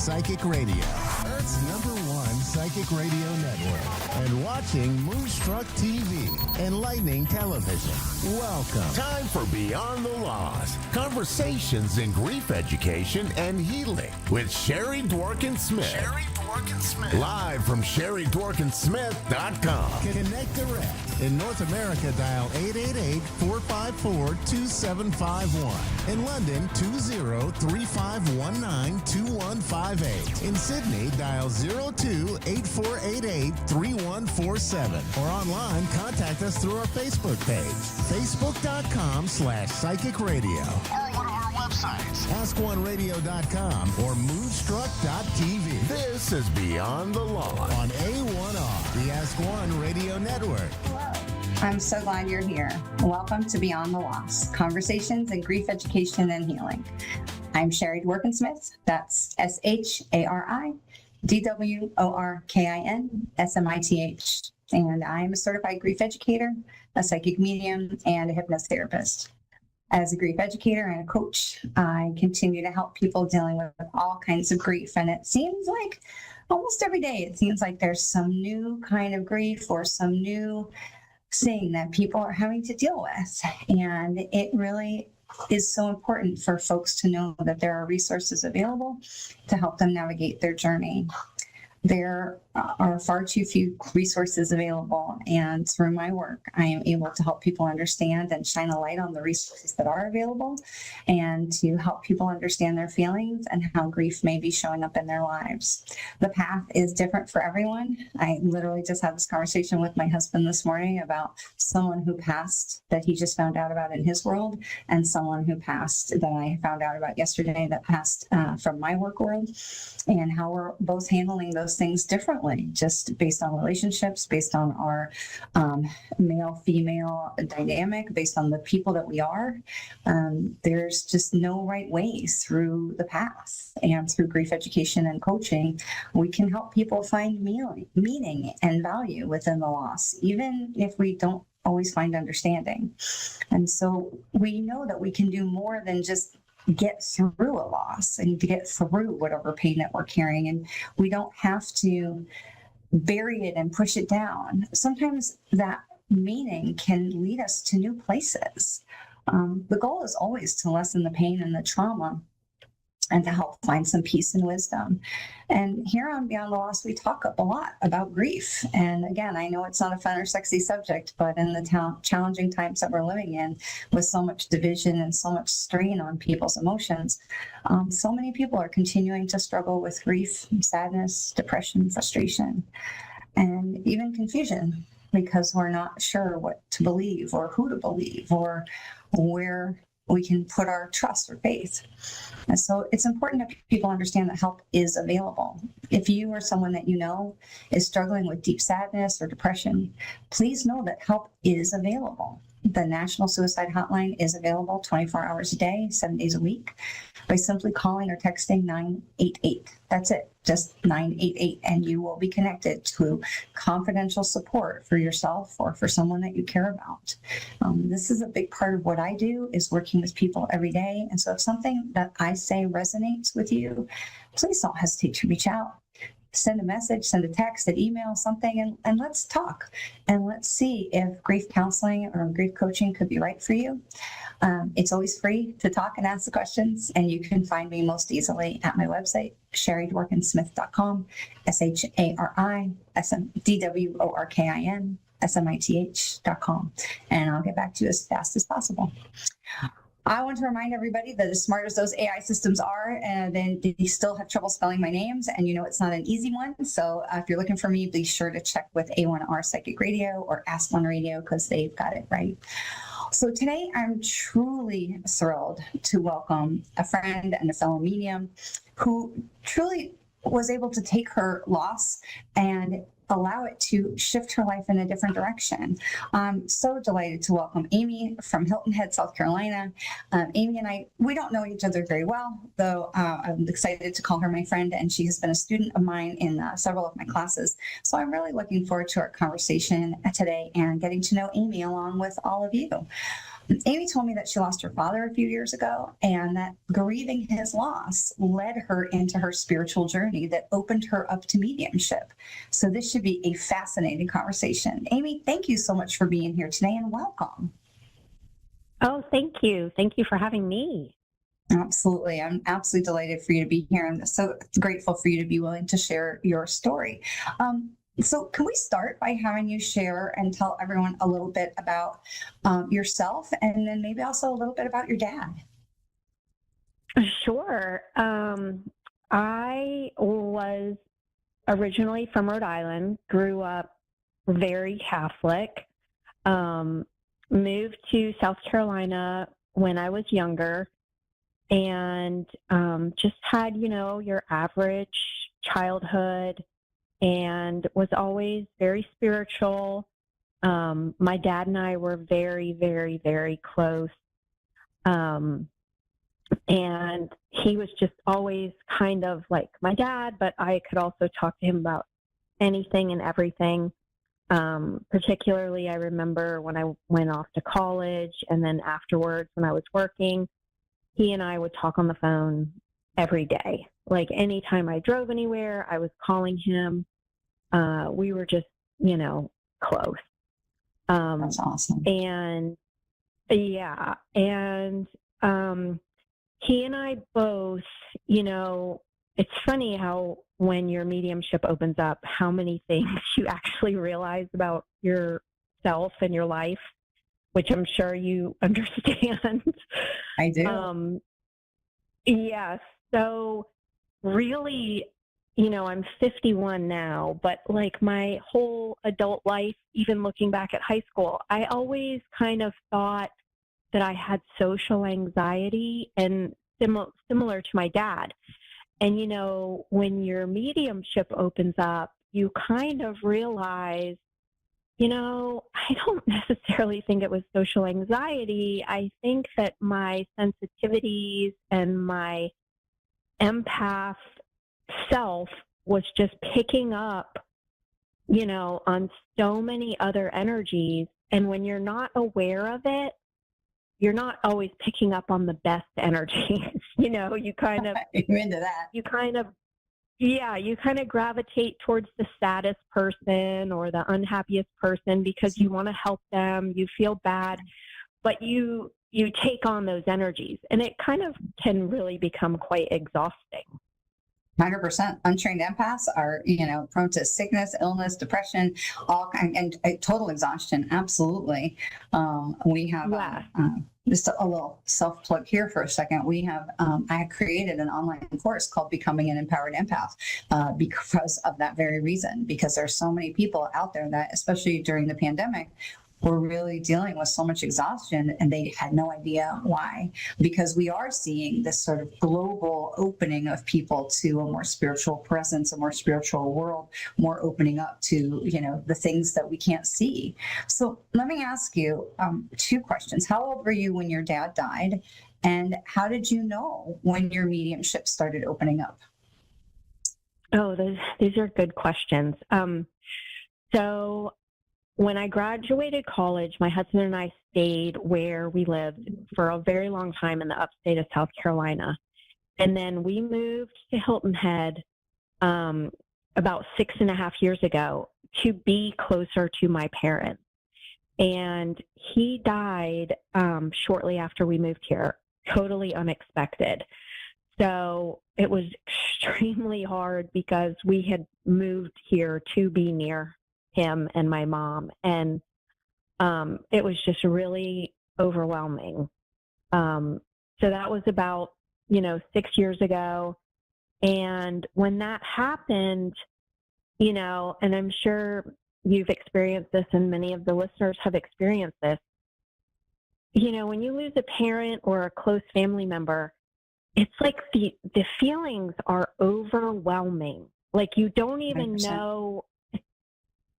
Psychic Radio, Earth's #1 psychic radio network, and watching Moonstruck TV, enlightening television. Welcome. Time for Beyond the Loss. Conversations in grief education and healing with Sherry Dworkin-Smith. Live from SherryDworkinsmith.com. Connect direct. In North America, dial 888-454-2751. In London, 20-3519-2158. In Sydney, dial 02-8488-3147. Or online, contact us through our Facebook page, facebook.com/psychic radio. Or one of our websites, askoneradio.com or moonstruck.tv. This is Beyond the Law on A1R, the Ask One Radio Network. Hello. I'm so glad you're here. Welcome to Beyond the Loss, Conversations in Grief Education and Healing. I'm Sherry Dworkin-Smith. That's SHARI-DWORKIN-SMITH. And I'm a certified grief educator, a psychic medium, and a hypnotherapist. As a grief educator and a coach, I continue to help people dealing with all kinds of grief. And it seems like almost every day, it seems like there's some new kind of grief or some new thing that people are having to deal with. And it really is so important for folks to know that there are resources available to help them navigate their journey. There are far too few resources available, and through my work, I am able to help people understand and shine a light on the resources that are available, and to help people understand their feelings and how grief may be showing up in their lives. The path is different for everyone. I literally just had this conversation with my husband this morning about someone who passed that he just found out about in his world, and someone who passed that I found out about yesterday that passed from my work world, and how we're both handling those things differently, just based on relationships, based on our male-female dynamic, based on the people that we are. There's just no right ways through the path. And through grief education and coaching, we can help people find meaning and value within the loss, even if we don't always find understanding. And so we know that we can do more than just get through a loss and to get through whatever pain that we're carrying. And we don't have to bury it and push it down. Sometimes that meaning can lead us to new places. The goal is always to lessen the pain and the trauma and to help find some peace and wisdom. And here on Beyond the Loss, we talk a lot about grief. And again, I know it's not a fun or sexy subject, but in the challenging times that we're living in, with so much division and so much strain on people's emotions, so many people are continuing to struggle with grief, sadness, depression, frustration, and even confusion, because we're not sure what to believe or who to believe or where we can put our trust or faith. And so it's important that people understand that help is available. If you or someone that you know is struggling with deep sadness or depression, please know that help is available. The National Suicide Hotline is available 24 hours a day, 7 days a week, by simply calling or texting 988. That's it, just 988, and you will be connected to confidential support for yourself or for someone that you care about. This is a big part of what I do, is working with people every day. And so if something that I say resonates with you, please don't hesitate to reach out. Send a message, send a text, an email, something, and let's talk. And let's see if grief counseling or grief coaching could be right for you. It's always free to talk and ask the questions, and you can find me most easily at my website, SherryDworkinsmith.com, SHARIDWORKIN-SMITH.com. And I'll get back to you as fast as possible. I want to remind everybody that as smart as those AI systems are, then they still have trouble spelling my names, and you know it's not an easy one. So if you're looking for me, be sure to check with A1R Psychic Radio or Ask One Radio, because they've got it right. So today I'm truly thrilled to welcome a friend and a fellow medium who truly was able to take her loss and allow it to shift her life in a different direction. I'm so delighted to welcome Amy from Hilton Head, South Carolina. Amy and I, we don't know each other very well, though I'm excited to call her my friend, and she has been a student of mine in several of my classes. So I'm really looking forward to our conversation today and getting to know Amy along with all of you. Amy told me that she lost her father a few years ago, and that grieving his loss led her into her spiritual journey that opened her up to mediumship. So this should be a fascinating conversation. Amy, thank you so much for being here today, and welcome. Oh, thank you. Thank you for having me. Absolutely. I'm absolutely delighted for you to be here. I'm so grateful for you to be willing to share your story. So can we start by having you share and tell everyone a little bit about yourself, and then maybe also a little bit about your dad? Sure. I was originally from Rhode Island, grew up very Catholic, moved to South Carolina when I was younger, and just had, your average childhood, and was always very spiritual. My dad and I were very, very, very close. And he was just always kind of like my dad, but I could also talk to him about anything and everything. Particularly, I remember when I went off to college, and then afterwards when I was working, he and I would talk on the phone every day. Like anytime I drove anywhere, I was calling him. We were just, close. That's awesome. And yeah, and he and I both, it's funny how when your mediumship opens up, how many things you actually realize about yourself and your life, which I'm sure you understand. I do. Yeah. So really, I'm 51 now, but like my whole adult life, even looking back at high school, I always kind of thought that I had social anxiety, and similar to my dad. And, when your mediumship opens up, you kind of realize, I don't necessarily think it was social anxiety. I think that my sensitivities and my empath self was just picking up, on so many other energies. And when you're not aware of it, you're not always picking up on the best energies. You kind of, you're into that. You kind of gravitate towards the saddest person or the unhappiest person because you want to help them. You feel bad, but you take on those energies, and it kind of can really become quite exhausting. 100%. Untrained empaths are, prone to sickness, illness, depression, and total exhaustion. Absolutely. We have just a little self-plug here for a second. We have, I created an online course called Becoming an Empowered Empath because of that very reason, because there's so many people out there that, especially during the pandemic, were really dealing with so much exhaustion, and they had no idea why, because we are seeing this sort of global opening of people to a more spiritual presence, a more spiritual world, more opening up to, the things that we can't see. So let me ask you two questions. How old were you when your dad died? And how did you know when your mediumship started opening up? Oh, these are good questions. So when I graduated college, my husband and I stayed where we lived for a very long time in the upstate of South Carolina. And then we moved to Hilton Head about 6.5 years ago to be closer to my parents. And he died shortly after we moved here, totally unexpected. So it was extremely hard because we had moved here to be near him and my mom, and it was just really overwhelming. So that was about 6 years ago, and when that happened, and I'm sure you've experienced this, and many of the listeners have experienced this, when you lose a parent or a close family member, it's like the feelings are overwhelming. Like you don't even 100%. know.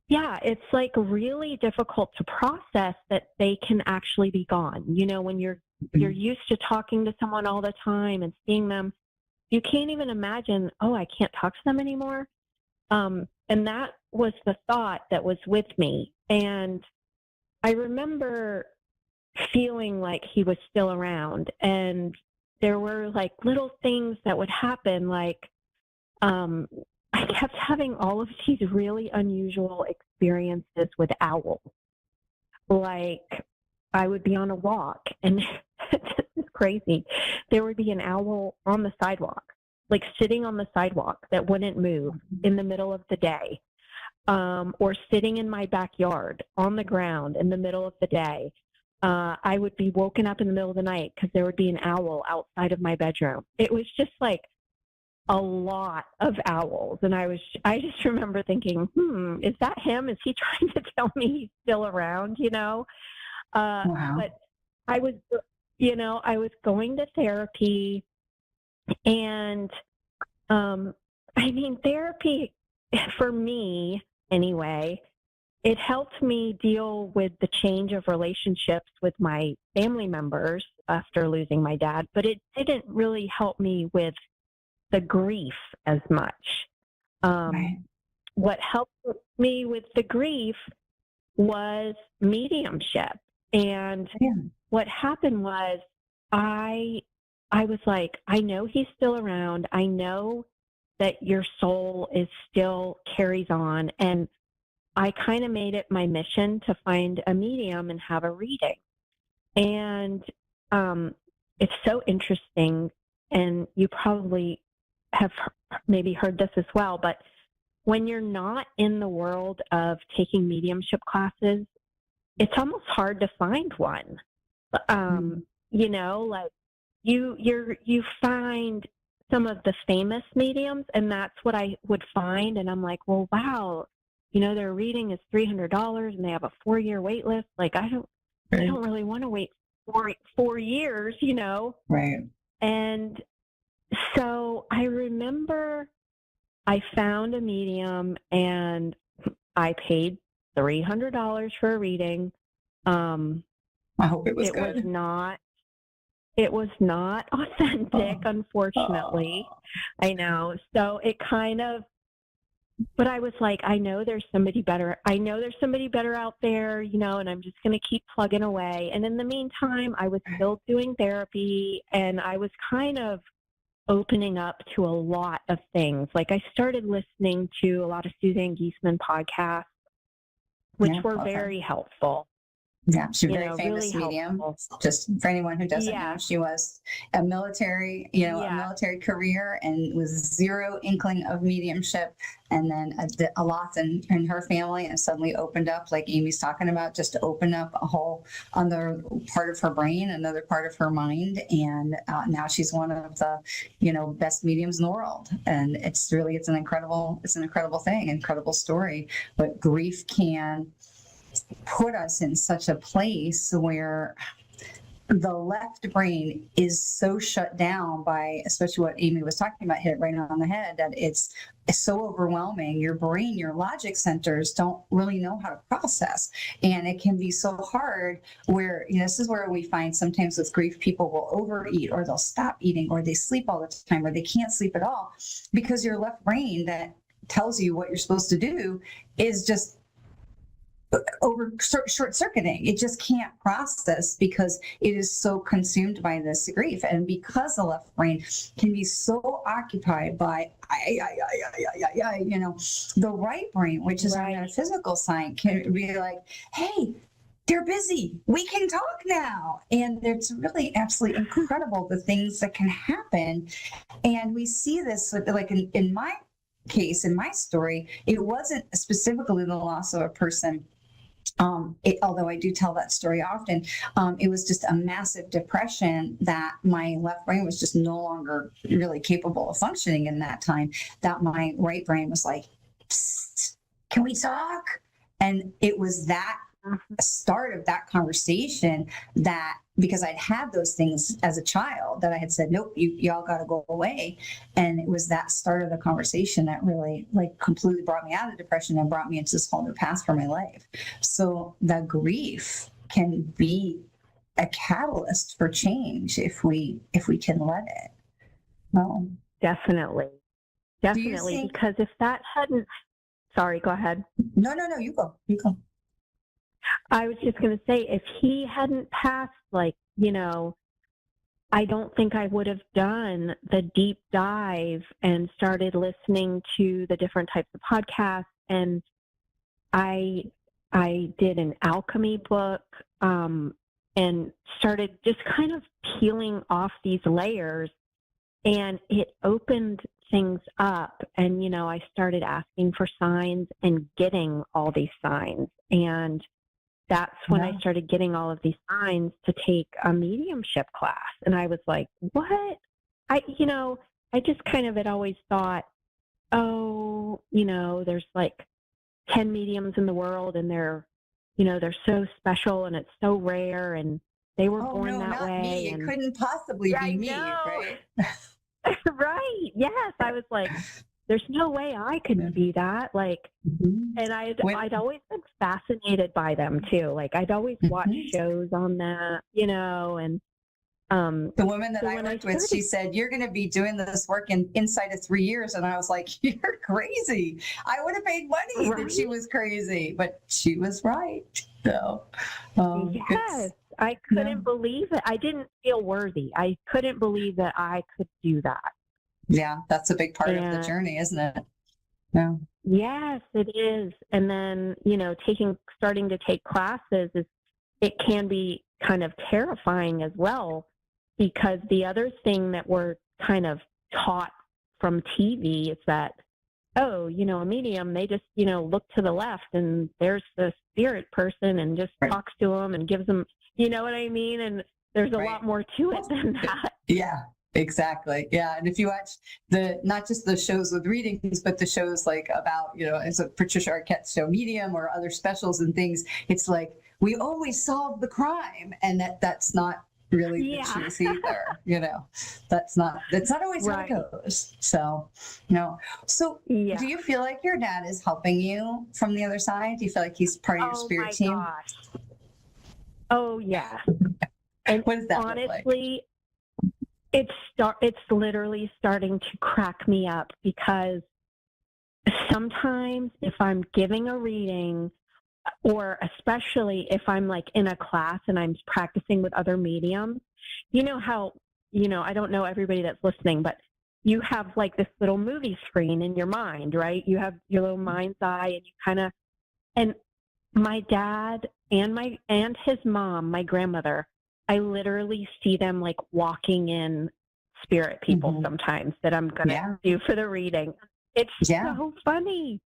Yeah, it's like really difficult to process that they can actually be gone. When you're used to talking to someone all the time and seeing them, you can't even imagine, oh, I can't talk to them anymore. And that was the thought that was with me. And I remember feeling like he was still around. And there were like little things that would happen, like I kept having all of these really unusual experiences with owls. Like I would be on a walk and this is crazy. There would be an owl on the sidewalk, like sitting on the sidewalk that wouldn't move in the middle of the day, or sitting in my backyard on the ground in the middle of the day. I would be woken up in the middle of the night because there would be an owl outside of my bedroom. It was just like a lot of owls. And I just remember thinking, is that him? Is he trying to tell me he's still around, you know? Wow. But I was, you know, I was going to therapy, and I mean, therapy for me anyway, it helped me deal with the change of relationships with my family members after losing my dad, but it didn't really help me with the grief as much. Right. What helped me with the grief was mediumship. And what happened was I was like, I know he's still around. I know that your soul is still carries on. And I kind of made it my mission to find a medium and have a reading. And it's so interesting, and you probably have maybe heard this as well, but when you're not in the world of taking mediumship classes, it's almost hard to find one. You know, like you find some of the famous mediums, and that's what I would find. And I'm like, well, wow, you know, their reading is $300 and they have a 4-year wait list. Like, I don't really want to wait 4 years, you know? Right. And so I remember I found a medium and I paid $300 for a reading. I hope it was good. It was not authentic, unfortunately. I know. So it kind of, but I was like, I know there's somebody better. I know there's somebody better out there, you know, and I'm just going to keep plugging away. And in the meantime, I was still doing therapy, and I was kind of opening up to a lot of things. Like I started listening to a lot of Suzanne Giesemann podcasts, which were very helpful. Yeah, she was a very famous really medium. helpful. Just for anyone who doesn't know, she was a military, a military career, and was zero inkling of mediumship. And then a lot in her family, and suddenly opened up, like Amy's talking about, just to open up a whole other part of her brain, another part of her mind. And now she's one of the, best mediums in the world. And it's an incredible thing, incredible story. But grief can put us in such a place where the left brain is so shut down by, especially what Amy was talking about, hit it right on the head, that it's so overwhelming. Your brain, your logic centers don't really know how to process. And it can be so hard where, this is where we find sometimes with grief, people will overeat, or they'll stop eating, or they sleep all the time, or they can't sleep at all, because your left brain that tells you what you're supposed to do is just short-circuiting. It just can't process because it is so consumed by this grief. And because the left brain can be so occupied by the right brain, which is our metaphysical side, can be like, hey, they're busy, we can talk now. And it's really absolutely incredible the things that can happen. And we see this with, like, in my case, in my story, it wasn't specifically the loss of a person. Although I do tell that story often, it was just a massive depression that my left brain was just no longer really capable of functioning in that time, that my right brain was like, psst, can we talk? And it was that start of that conversation that, because I'd had those things as a child, that I had said, nope, y'all got to go away. And it was that start of the conversation that really, like, completely brought me out of depression and brought me into this whole new path for my life. So the grief can be a catalyst for change if we can let it. No, definitely, because if that hadn't, sorry, go ahead. No, you go. I was just going to say, if he hadn't passed, like, I don't think I would have done the deep dive and started listening to the different types of podcasts. And I did an alchemy book, and started just kind of peeling off these layers, and it opened things up. And, I started asking for signs and getting all these signs. And that's when I started getting all of these signs to take a mediumship class. And I was like, what? I just kind of had always thought, there's like 10 mediums in the world, and they're so special and it's so rare, and they were born that way. Me. It couldn't possibly be me, right? Right. Yes. I was like, there's no way I could be that. Like, and I'd always been fascinated by them too. Like, I'd always watched shows on that, and the woman that I worked with, she said, "You're going to be doing this work inside of 3 years." And I was like, "You're crazy." I would have paid money that she was crazy, but she was right. So, yes, I couldn't believe it. I didn't feel worthy. I couldn't believe that I could do that. Yeah, that's a big part of the journey, isn't it? Yeah. Yes, it is. And then, starting to take classes, it can be kind of terrifying as well, because the other thing that we're kind of taught from TV is that, a medium, they just, look to the left and there's the spirit person and just talks to them and gives them, you know what I mean? And there's a lot more to it than that. Yeah. Exactly. Yeah. And if you watch not just the shows with readings, but the shows like about, as a Patricia Arquette show, Medium, or other specials and things, it's like, we always solve the crime. And that's not really the truth either. That's not always how it goes. So, So do you feel like your dad is helping you from the other side? Do you feel like he's part of your spirit team? Gosh. Oh, yeah. And what does that honestly, it's literally starting to crack me up, because sometimes if I'm giving a reading, or especially if I'm like in a class and I'm practicing with other mediums, how, I don't know everybody that's listening, but you have like this little movie screen in your mind, right? You have your little mind's eye, and and my dad and his mom, my grandmother, I literally see them like walking in spirit people sometimes that I'm going to do for the reading. It's so funny.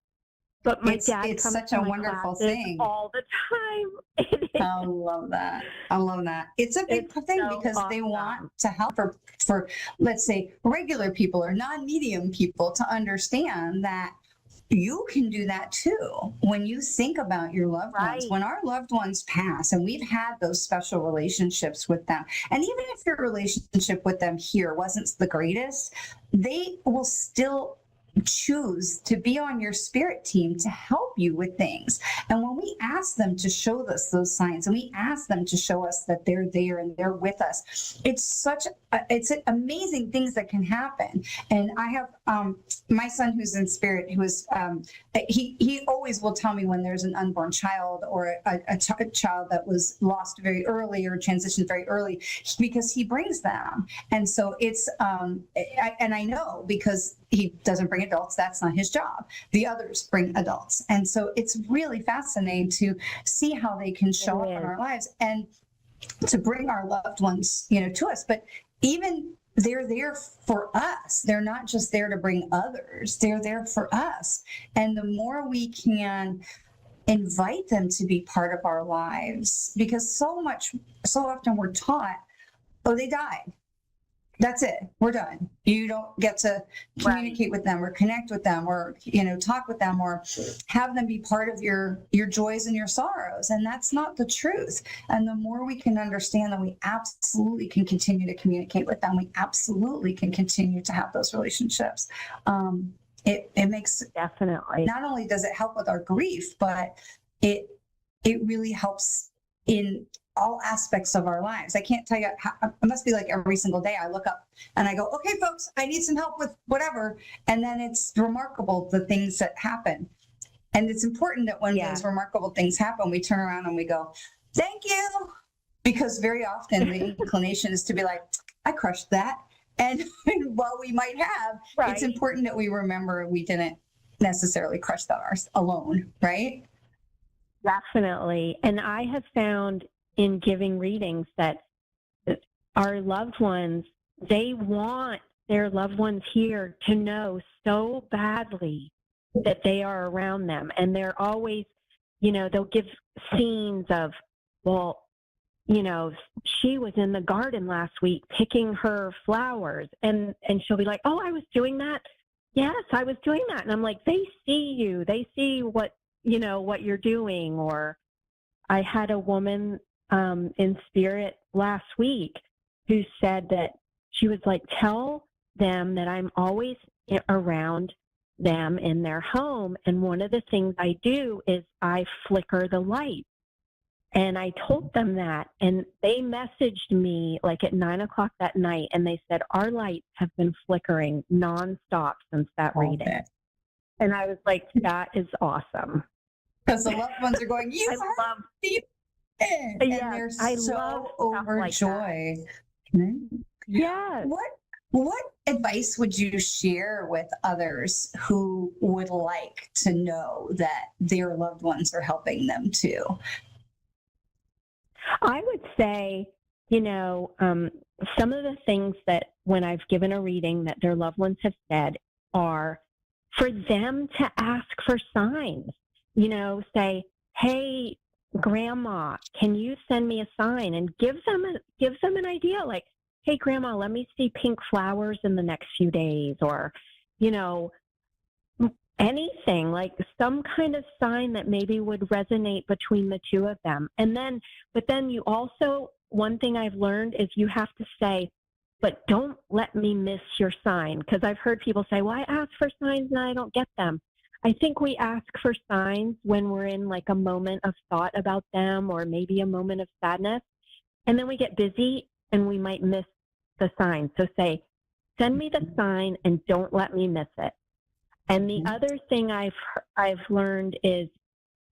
But my dad it's comes such to a my wonderful classes thing all the time. I love that. It's a big thing, because they want to help for, let's say, regular people or non-medium people to understand that you can do that too. When you think about your loved ones, when our loved ones pass, and we've had those special relationships with them, and even if your relationship with them here wasn't the greatest, they will still choose to be on your spirit team to help you with things. And when we ask them to show us those signs, and we ask them to show us that they're there and they're with us, it's amazing things that can happen. And I have my son who's in spirit, who is he always will tell me when there's an unborn child, or a child that was lost very early or transitioned very early, because he brings them. And so it's and I know, because he doesn't bring adults, that's not his job. The others bring adults. And so it's really fascinating to see how they can show up in our lives, and to bring our loved ones, to us. But even they're there for us. They're not just there to bring others. They're there for us. And the more we can invite them to be part of our lives, because so often we're taught, oh, they died. That's it. We're done. You don't get to communicate with them or connect with them, or, talk with them, or have them be part of your joys and your sorrows. And that's not the truth. And the more we can understand that we absolutely can continue to communicate with them, we absolutely can continue to have those relationships. It makes, definitely, not only does it help with our grief, but it really helps in all aspects of our lives. I can't tell you how, it must be like every single day I look up and I go, okay, folks, I need some help with whatever. And then it's remarkable the things that happen. And it's important that when Yeah. those remarkable things happen, we turn around and we go, thank you. Because very often the inclination is to be like, I crushed that. And while we might have, it's important that we remember we didn't necessarily crush that alone, right? Definitely. And I have found in giving readings that our loved ones, they want their loved ones here to know so badly that they are around them. And they're always, they'll give scenes of, well, she was in the garden last week picking her flowers. And she'll be like, oh, I was doing that. Yes, I was doing that. And I'm like, they see you. They see what you're doing. Or I had a woman in spirit last week who said that she was like, tell them that I'm always around them in their home. And one of the things I do is I flicker the light. And I told them that, and they messaged me like at 9:00 that night, and they said, our lights have been flickering nonstop since that reading. And I was like, that is awesome. Because the loved ones are going, you love me. And they're so overjoyed. Yeah. What advice would you share with others who would like to know that their loved ones are helping them too? I would say, some of the things that when I've given a reading that their loved ones have said are for them to ask for signs, say, hey, grandma, can you send me a sign? And give them an idea, like, hey, grandma, let me see pink flowers in the next few days, or, anything, like some kind of sign that maybe would resonate between the two of them. But then you also, one thing I've learned is you have to say, but don't let me miss your sign. Because I've heard people say, well, I ask for signs and I don't get them. I think we ask for signs when we're in like a moment of thought about them, or maybe a moment of sadness. And then we get busy and we might miss the sign. So say, send me the sign and don't let me miss it. And the other thing I've learned is,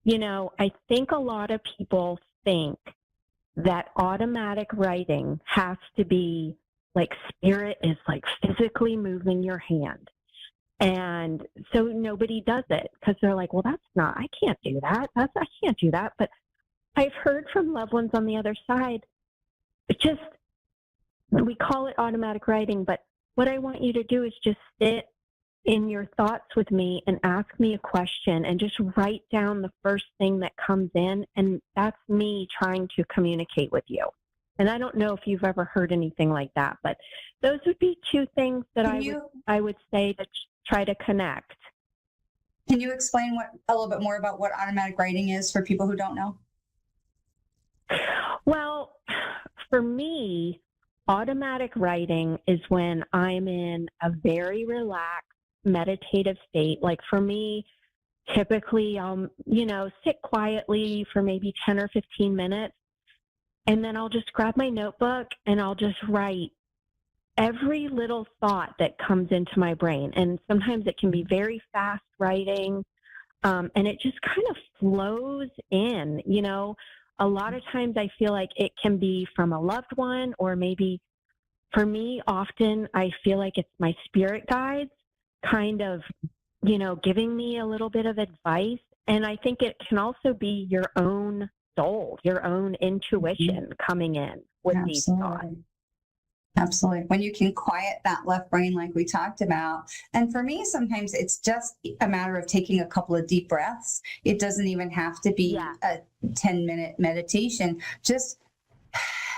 I think a lot of people think that automatic writing has to be like spirit is like physically moving your hand. And so nobody does it because they're like, well, I can't do that. I can't do that. But I've heard from loved ones on the other side, we call it automatic writing, but what I want you to do is just sit in your thoughts with me and ask me a question and just write down the first thing that comes in. And that's me trying to communicate with you. And I don't know if you've ever heard anything like that, but those would be two things that I would say to try to connect. Can you explain a little bit more about what automatic writing is for people who don't know? Well, for me, automatic writing is when I'm in a very relaxed, meditative state. Like for me, typically I'll, sit quietly for maybe 10 or 15 minutes, and then I'll just grab my notebook and I'll just write every little thought that comes into my brain. And sometimes it can be very fast writing, and it just kind of flows in, A lot of times I feel like it can be from a loved one, or maybe for me, often I feel like it's my spirit guides kind of, giving me a little bit of advice. And I think it can also be your own soul, your own intuition coming in with these thoughts. Absolutely. When you can quiet that left brain like we talked about. And for me, sometimes it's just a matter of taking a couple of deep breaths. It doesn't even have to be a 10-minute meditation.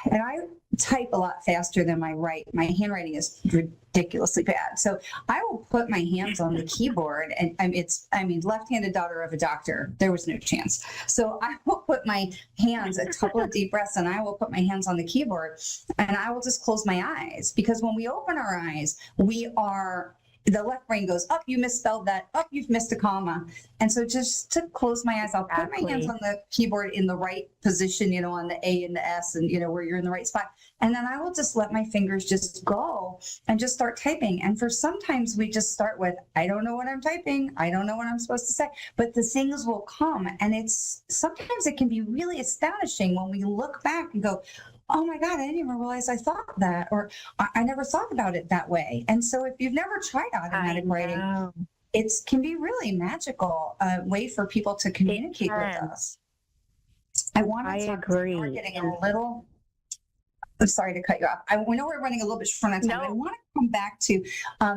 And I type a lot faster than I write. My handwriting is ridiculously bad. So I will put my hands on the keyboard, and left-handed daughter of a doctor. There was no chance. So I will put my hands, a couple of deep breaths, and I will put my hands on the keyboard, and I will just close my eyes, because when we open our eyes, we are the left brain goes, oh, you misspelled that. Oh, you've missed a comma. And so just to close my eyes, I'll put my hands on the keyboard in the right position, on the A and the S and, where you're in the right spot. And then I will just let my fingers just go and just start typing. And for sometimes we just start with, I don't know what I'm typing. I don't know what I'm supposed to say, but the things will come. And sometimes it can be really astonishing when we look back and go, oh my God, I didn't even realize I thought that, or I never thought about it that way. And so if you've never tried automatic writing, it can be really magical way for people to communicate with us. I start getting a little, I'm sorry to cut you off. We know we're running a little bit short on time. No. I want to come back to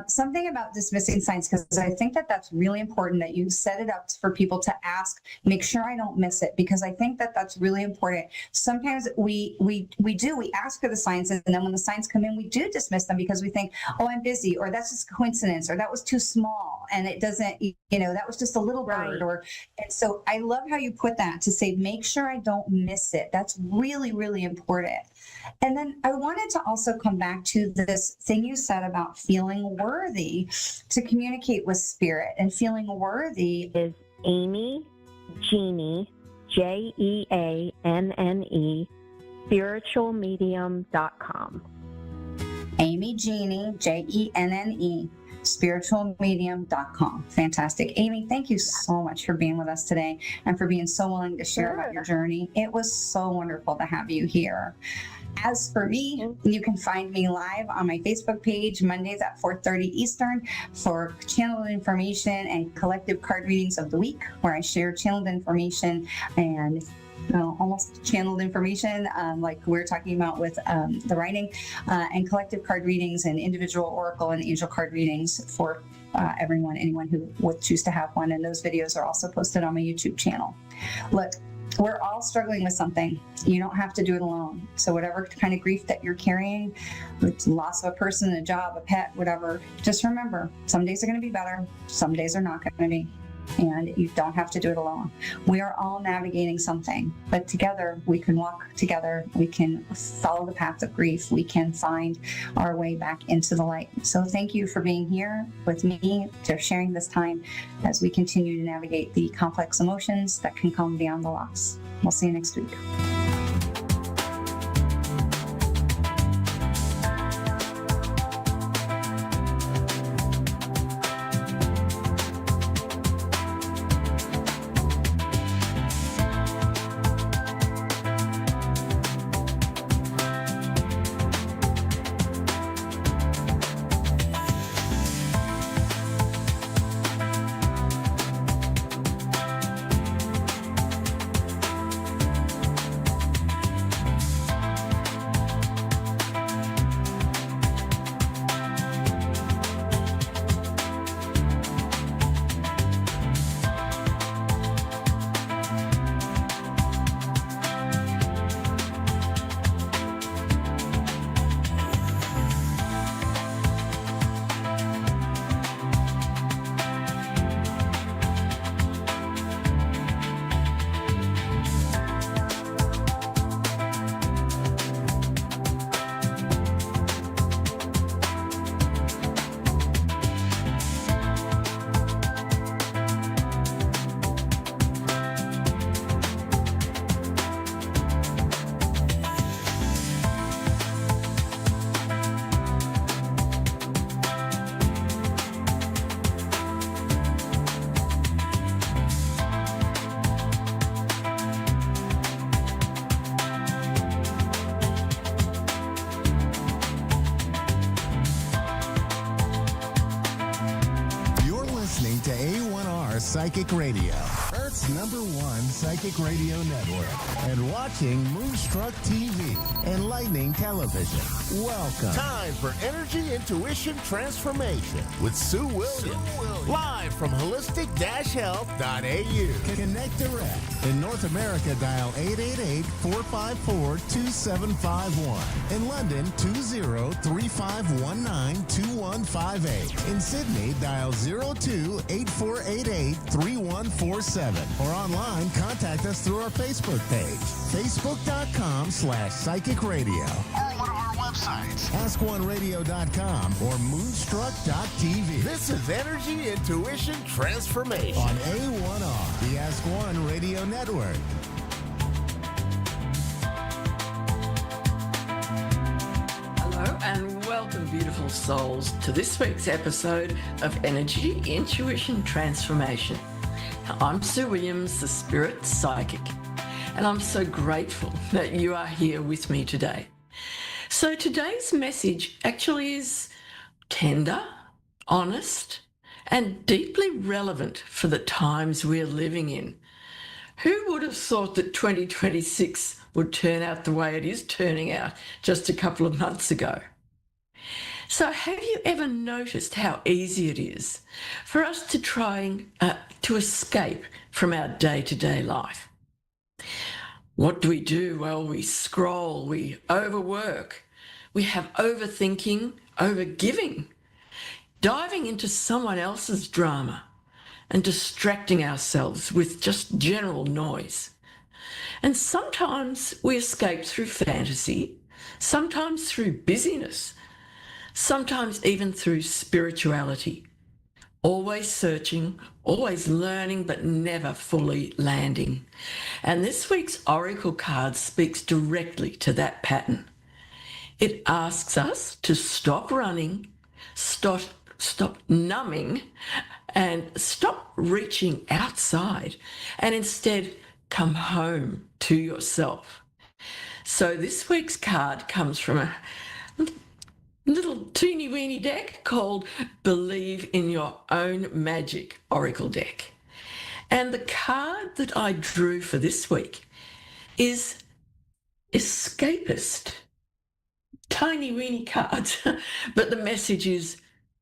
something about dismissing signs, because I think that that's really important that you set it up for people to ask, make sure I don't miss it, because I think that that's really important. Sometimes we ask for the signs, and then when the signs come in, we do dismiss them because we think, oh, I'm busy, or that's just a coincidence, or that was too small, and it doesn't, that was just a little bird, and so I love how you put that to say, make sure I don't miss it. That's really, really important. And then I wanted to also come back to this thing you said about feeling worthy to communicate with spirit, and feeling worthy is Amy Jeannie, JEANNE, spiritualmedium.com. Amy Jeannie, JENNE, spiritualmedium.com. Fantastic. Amy, thank you so much for being with us today and for being so willing to share about your journey. It was so wonderful to have you here. As for me, you can find me live on my Facebook page Mondays at 4:30 Eastern for channeled information and collective card readings of the week, where I share channeled information and almost channeled information, like we're talking about with the writing, and collective card readings and individual oracle and angel card readings for anyone who would choose to have one. And those videos are also posted on my YouTube channel. Look, we're all struggling with something. You don't have to do it alone. So whatever kind of grief that you're carrying, with loss of a person, a job, a pet, whatever, just remember, some days are going to be better. Some days are not going to be. And you don't have to do it alone. We are all navigating something, but together we can walk together. We can follow the path of grief. We can find our way back into the light. So thank you for being here with me, for sharing this time as we continue to navigate the complex emotions that can come beyond the loss. We'll see you next week. To A1R Psychic Radio, Earth's #1 psychic radio network, and watching Moonstruck TV and Lightning Television. Welcome. Time for Energy Intuition Transformation with Sue Williams. Live from holistic-health.au. Connect direct. In North America, dial 888-454-2751. In London, 20-3519-2158. In Sydney, dial 02-8488-3147. Or online, contact us through our Facebook page, facebook.com/psychic radio. websites, askoneradio.com or moonstruck.tv. This is Energy Intuition Transformation on A1R, the Ask One Radio Network. Hello and welcome, beautiful souls, to this week's episode of Energy Intuition Transformation. I'm Sue Williams, the Spirit Psychic, and I'm so grateful that you are here with me today. So today's message actually is tender, honest, and deeply relevant for the times we're living in. Who would have thought that 2026 would turn out the way it is turning out just a couple of months ago? So have you ever noticed how easy it is for us to try to escape from our day-to-day life? What do? Well, we scroll, we overwork, we have overthinking, overgiving, diving into someone else's drama and distracting ourselves with just general noise. And sometimes we escape through fantasy, sometimes through busyness, sometimes even through spirituality. Always searching, always learning, but never fully landing. And this week's Oracle card speaks directly to that pattern. It asks us to stop running, stop numbing, and stop reaching outside, and instead come home to yourself. So this week's card comes from a little teeny weeny deck called Believe in Your Own Magic Oracle deck. And the card that I drew for this week is Escapist. Tiny weeny cards, but the message is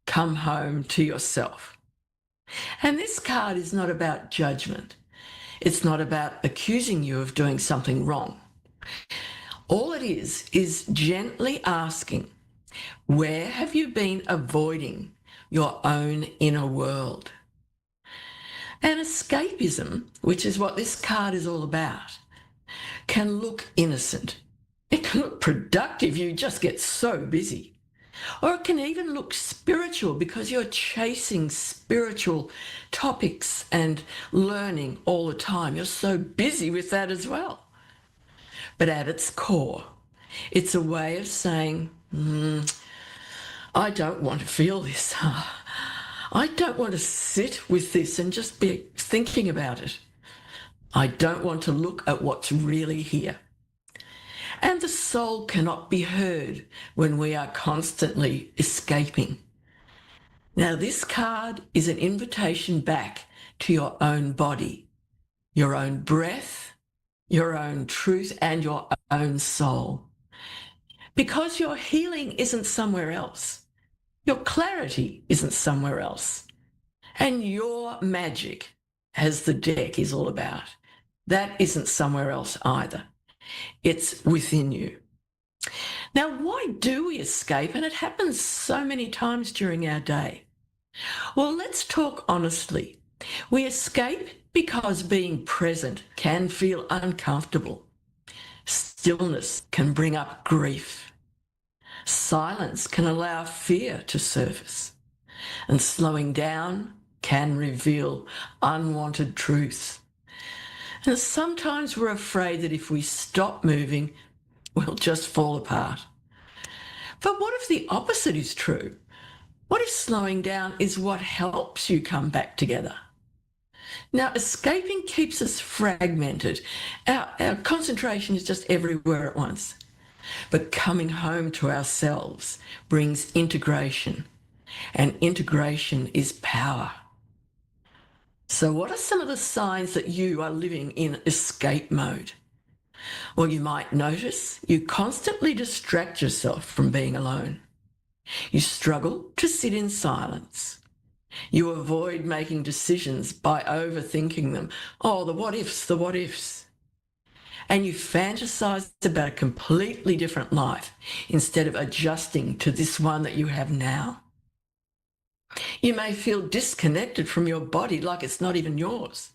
come home to yourself. And this card is not about judgment. It's not about accusing you of doing something wrong. All it is gently asking, where have you been avoiding your own inner world? And escapism, which is what this card is all about, can look innocent. It can look productive, you just get so busy. Or it can even look spiritual because you're chasing spiritual topics and learning all the time. You're so busy with that as well. But at its core, it's a way of saying, I don't want to feel this. I don't want to sit with this and just be thinking about it. I don't want to look at what's really here. And the soul cannot be heard when we are constantly escaping. Now, this card is an invitation back to your own body, your own breath, your own truth, and your own soul. Because your healing isn't somewhere else. Your clarity isn't somewhere else. And your magic, as the deck is all about, that isn't somewhere else either. It's within you. Now, why do we escape? And it happens so many times during our day. Well, let's talk honestly. We escape because being present can feel uncomfortable. Stillness can bring up grief. Silence can allow fear to surface. And slowing down can reveal unwanted truth. And sometimes we're afraid that if we stop moving, we'll just fall apart. But what if the opposite is true? What if slowing down is what helps you come back together? Now, escaping keeps us fragmented. Our concentration is just everywhere at once. But coming home to ourselves brings integration, and integration is power. So what are some of the signs that you are living in escape mode? Well, you might notice you constantly distract yourself from being alone. You struggle to sit in silence. You avoid making decisions by overthinking them. Oh, the what ifs. And you fantasize about a completely different life instead of adjusting to this one that you have now. You may feel disconnected from your body like it's not even yours.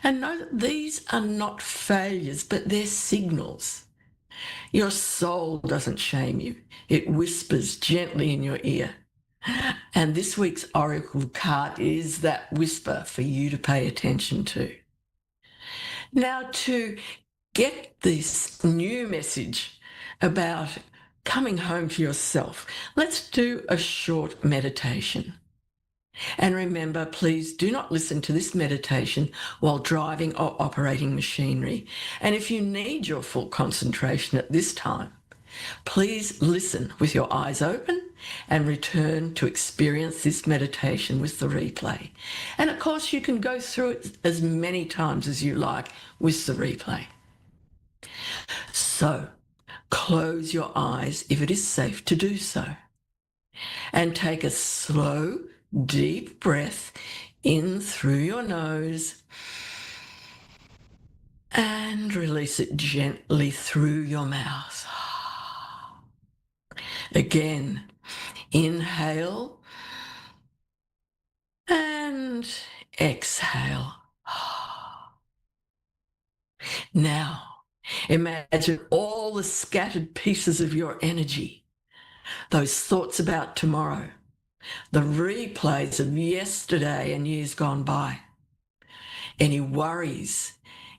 And know that these are not failures, but they're signals. Your soul doesn't shame you. It whispers gently in your ear. And this week's oracle card is that whisper for you to pay attention to. Now, to get this new message about coming home to yourself, let's do a short meditation. And remember, please do not listen to this meditation while driving or operating machinery. And if you need your full concentration at this time, please listen with your eyes open and return to experience this meditation with the replay. And of course, you can go through it as many times as you like with the replay. So, close your eyes if it is safe to do so. And take a slow, deep breath in through your nose and release it gently through your mouth. Again, inhale and exhale. Now, imagine all the scattered pieces of your energy, those thoughts about tomorrow, the replays of yesterday and years gone by, any worries,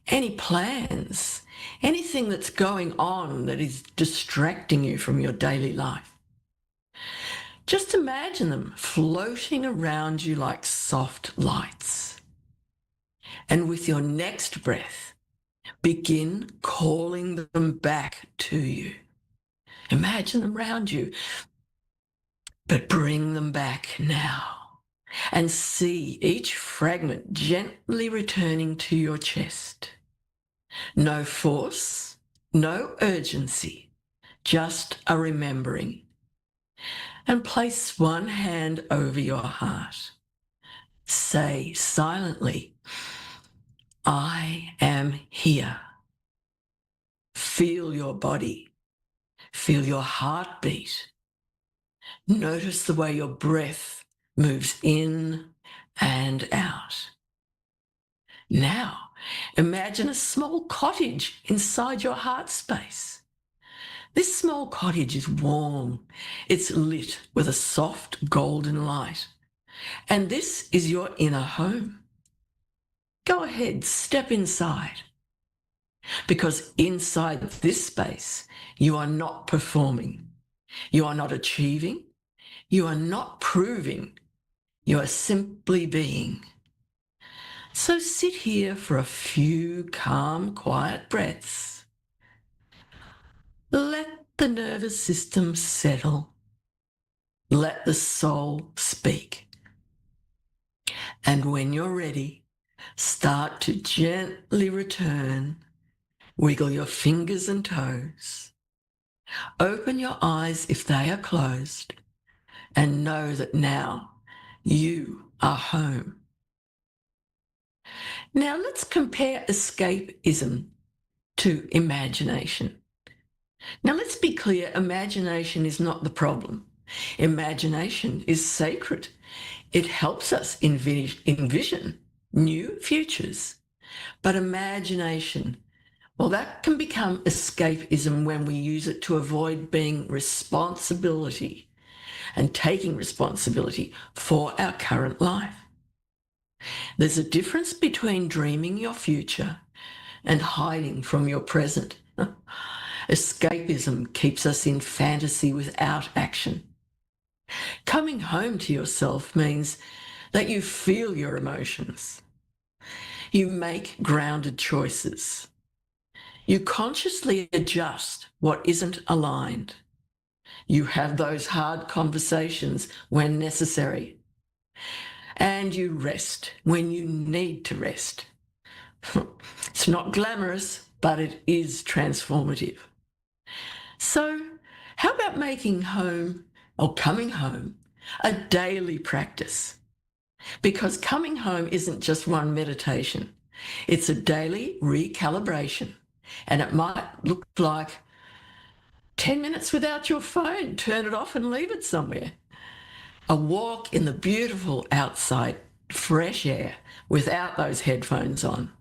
any plans, anything that's going on that is distracting you from your daily life. Just imagine them floating around you like soft lights. And with your next breath, begin calling them back to you. Imagine them around you, but bring them back now. And see each fragment gently returning to your chest. No force, no urgency, just a remembering. And place one hand over your heart. Say silently, I am here. Feel your body. Feel your heartbeat. Notice the way your breath moves in and out. Now, imagine a small cottage inside your heart space. This small cottage is warm. It's lit with a soft golden light. And this is your inner home. Go ahead, step inside. Because inside this space, you are not performing. You are not achieving. You are not proving. You are simply being. So sit here for a few calm, quiet breaths. Let the nervous system settle. Let the soul speak. And when you're ready, start to gently return. Wiggle your fingers and toes. Open your eyes if they are closed. And know that now you are home. Now let's compare escapism to imagination. Now let's be clear, imagination is not the problem. Imagination is sacred. It helps us envision new futures. But imagination, well, that can become escapism when we use it to avoid being responsibility and taking responsibility for our current life. There's a difference between dreaming your future and hiding from your present. Escapism keeps us in fantasy without action. Coming home to yourself means that you feel your emotions. You make grounded choices. You consciously adjust what isn't aligned. You have those hard conversations when necessary. And you rest when you need to rest. It's not glamorous, but it is transformative. So, how about making home or coming home a daily practice? Because coming home isn't just one meditation. It's a daily recalibration. And it might look like 10 minutes without your phone. Turn it off and leave it somewhere. A walk in the beautiful outside fresh air without those headphones on.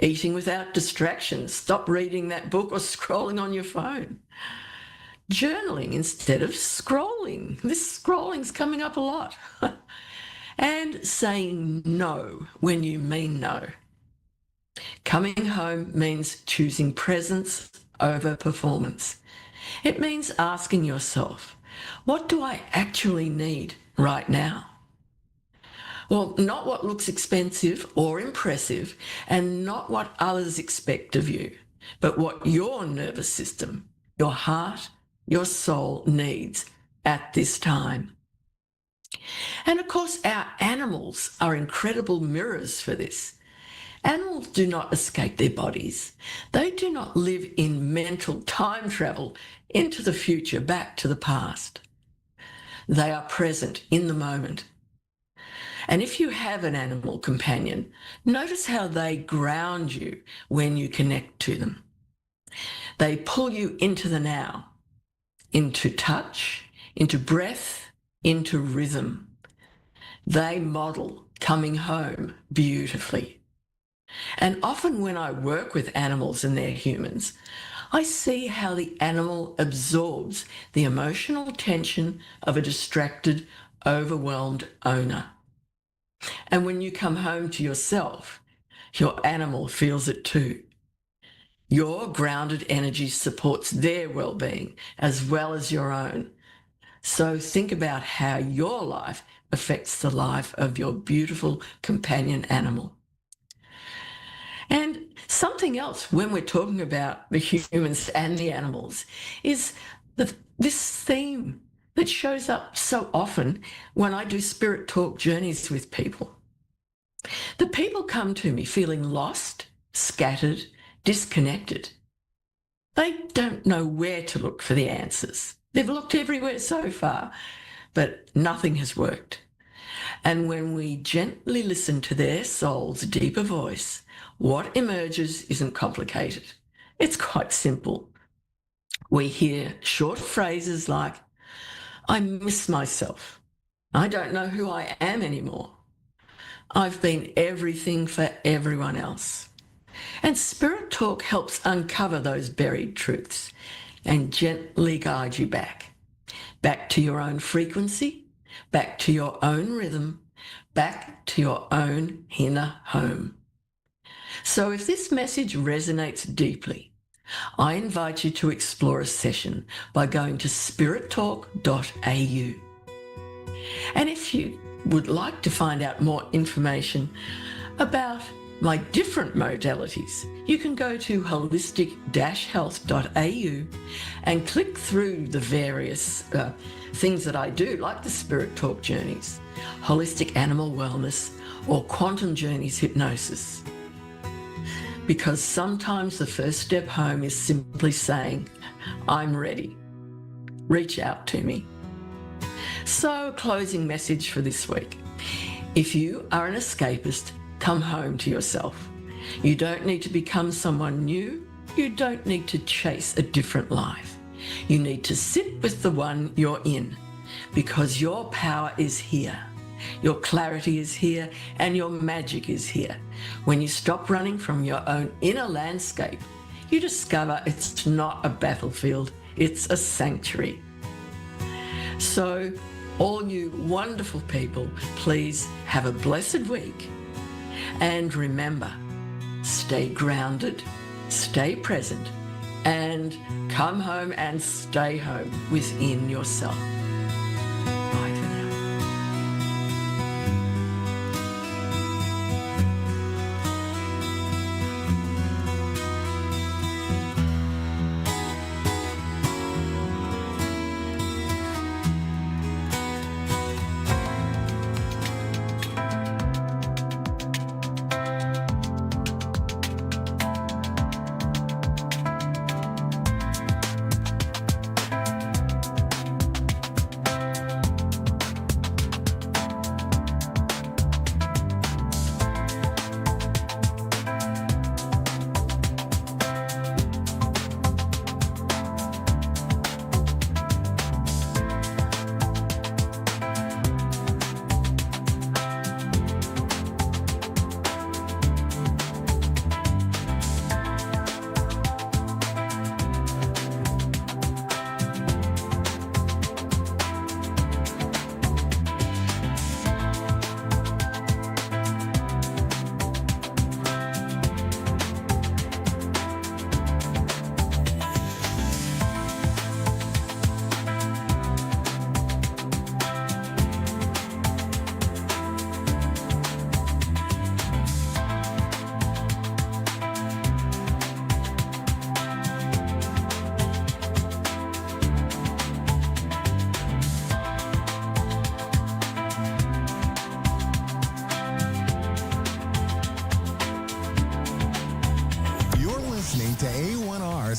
Eating without distractions. Stop reading that book or scrolling on your phone. Journaling instead of scrolling. This scrolling's coming up a lot. And saying no when you mean no. Coming home means choosing presence over performance. It means asking yourself, what do I actually need right now? Well, not what looks expensive or impressive, and not what others expect of you, but what your nervous system, your heart, your soul needs at this time. And of course, our animals are incredible mirrors for this. Animals do not escape their bodies. They do not live in mental time travel into the future, back to the past. They are present in the moment. And if you have an animal companion, notice how they ground you when you connect to them. They pull you into the now, into touch, into breath, into rhythm. They model coming home beautifully. And often when I work with animals and they're humans, I see how the animal absorbs the emotional tension of a distracted, overwhelmed owner. And when you come home to yourself, your animal feels it too. Your grounded energy supports their well-being as well as your own. So think about how your life affects the life of your beautiful companion animal. And something else when we're talking about the humans and the animals is this theme that shows up so often when I do spirit talk journeys with people. The people come to me feeling lost, scattered, disconnected. They don't know where to look for the answers. They've looked everywhere so far, but nothing has worked. And when we gently listen to their soul's deeper voice, what emerges isn't complicated. It's quite simple. We hear short phrases like, I miss myself. I don't know who I am anymore. I've been everything for everyone else. And Spirit Talk helps uncover those buried truths and gently guide you back to your own frequency, back to your own rhythm, back to your own inner home. So if this message resonates deeply, I invite you to explore a session by going to spirittalk.au. And if you would like to find out more information about my different modalities, you can go to holistic-health.au and click through the various things that I do, like the Spirit Talk journeys, holistic animal wellness, or quantum journeys hypnosis. Because sometimes the first step home is simply saying, I'm ready. Reach out to me. So, closing message for this week. If you are an escapist, come home to yourself. You don't need to become someone new. You don't need to chase a different life. You need to sit with the one you're in, because your power is here. Your clarity is here and your magic is here. When you stop running from your own inner landscape, you discover it's not a battlefield, it's a sanctuary. So, all you wonderful people, please have a blessed week. And remember, stay grounded, stay present, and come home and stay home within yourself. Bye for now.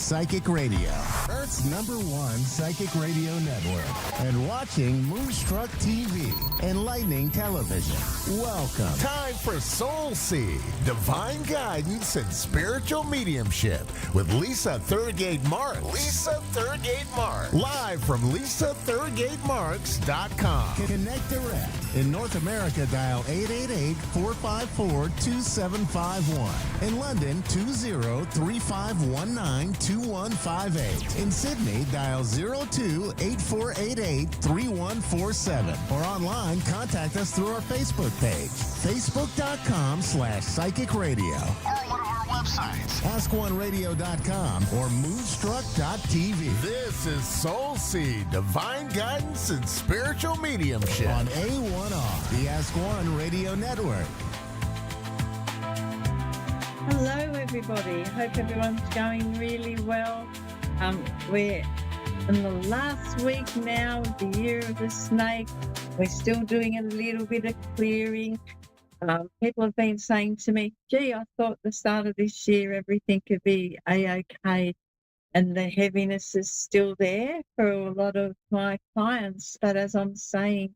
Psychic Radio, Earth's #1 psychic radio network, and watching Moonstruck TV, enlightening television. Welcome. Time for Soul Seed, divine guidance and spiritual mediumship with Lisa Thurgate Marks. Lisa Thurgate Marks. Live from LisaThurgateMarks.com. Connect direct. In North America, dial 888-454-2751. In London, 20-3519-2158. In Sydney, dial 02-8488-3147. Or online, contact us through our Facebook page, facebook.com/psychic radio. Or one of our websites, askoneradio.com or moonstruck.tv. This is Soul Seed, divine guidance and spiritual mediumship on A1R, the Ask One Radio Network. Hello, everybody. Hope everyone's going really well. We're in the last week now of the year of the snake. We're still doing a little bit of clearing. People have been saying to me, gee, I thought at the start of this year everything could be A-OK, and the heaviness is still there for a lot of my clients. But as I'm saying,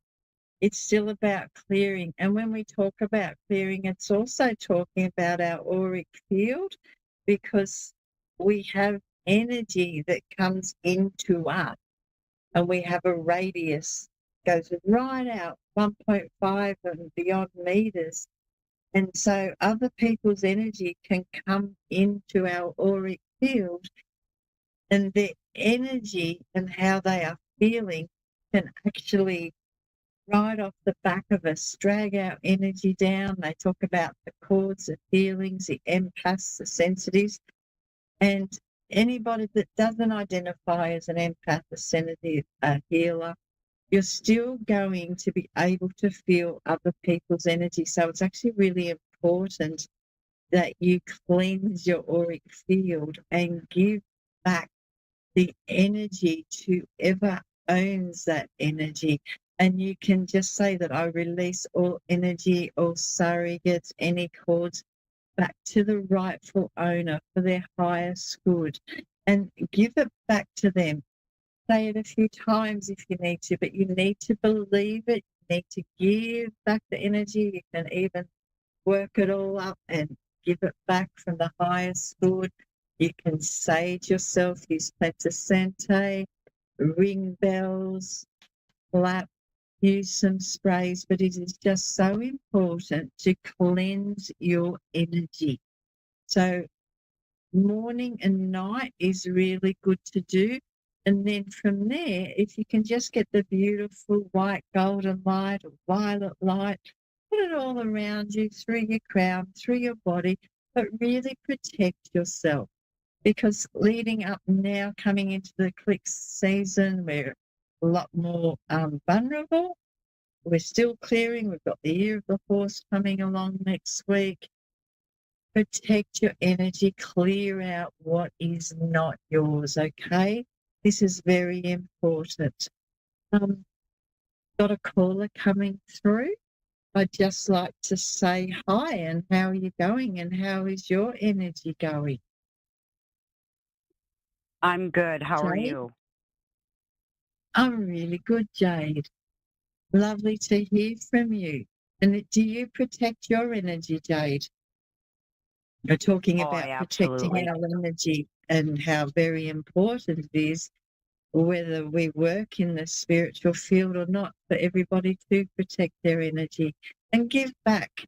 it's still about clearing. And when we talk about clearing, it's also talking about our auric field, because we have energy that comes into us, and we have a radius, goes right out 1.5 and beyond meters. And so other people's energy can come into our auric field, and their energy and how they are feeling can actually, right off the back of us, drag our energy down. They talk about the chords, the feelings, the empaths, the sensitives. And anybody that doesn't identify as an empath, a sensitive, a healer, you're still going to be able to feel other people's energy. So it's actually really important that you cleanse your auric field and give back the energy to whoever owns that energy. And you can just say that I release all energy, all surrogates, any cords, back to the rightful owner for their highest good, and give it back to them. Say it a few times if you need to, but you need to believe it. You need to give back the energy. You can even work it all up and give it back from the highest good. You can sage yourself, use placenta, ring bells, clap, use some sprays, but it is just so important to cleanse your energy. So morning and night is really good to do. And then from there, if you can just get the beautiful white golden light or violet light, put it all around you, through your crown, through your body, but really protect yourself. Because leading up now, coming into the eclipse season, we're a lot more vulnerable. We're still clearing. We've got the year of the horse coming along next week. Protect your energy. Clear out what is not yours, okay? This is very important. Got a caller coming through. I'd just like to say hi, and how are you going, and how is your energy going? I'm good. How are Jade? you? I'm really good, Jade. Lovely to hear from you. And do you protect your energy, Jade? We're talking about protecting absolutely. our energy and how very important it is, whether we work in the spiritual field or not, for everybody to protect their energy and give back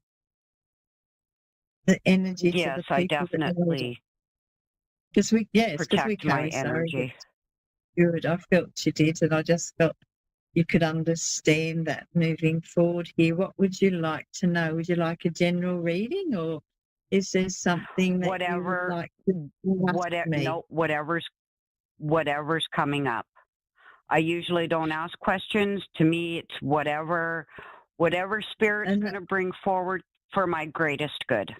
the energy to the Yes, people. I definitely Because we protect my carry energy. Good. I felt you did, and I just felt you could understand that moving forward here. What would you like to know? Would you like a general reading, or is there something that you would like to ask me? No, whatever's coming up. I usually don't ask questions. To me, it's whatever spirit's going to bring forward for my greatest good.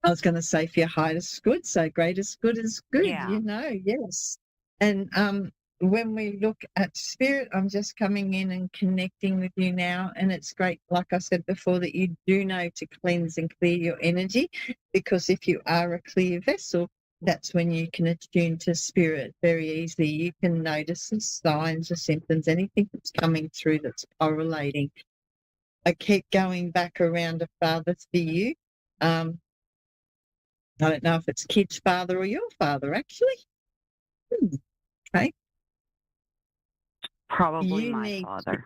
I was going to say for your highest good, so greatest good is good, Yeah. you know, yes. And when we look at spirit, I'm just coming in and connecting with you now, and it's great, like I said before, that you do know to cleanse and clear your energy, because if you are a clear vessel, that's when you can attune to spirit very easily. You can notice the signs, the symptoms, anything that's coming through that's correlating. I keep going back around a father for you. I don't know if it's kid's father or your father, actually. Okay. Probably You my need father.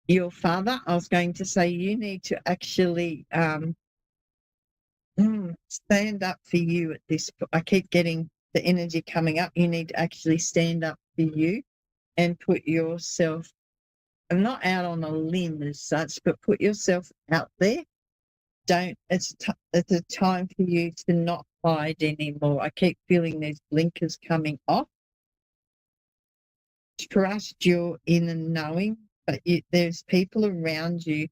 your father. I was going to say you need to actually stand up for you at this. I keep getting the energy coming up. You need to actually stand up for you and put yourself, not out on a limb as such, but put yourself out there. It's a time for you to not hide anymore. I keep feeling these blinkers coming off. Trust your inner knowing, but there's people around you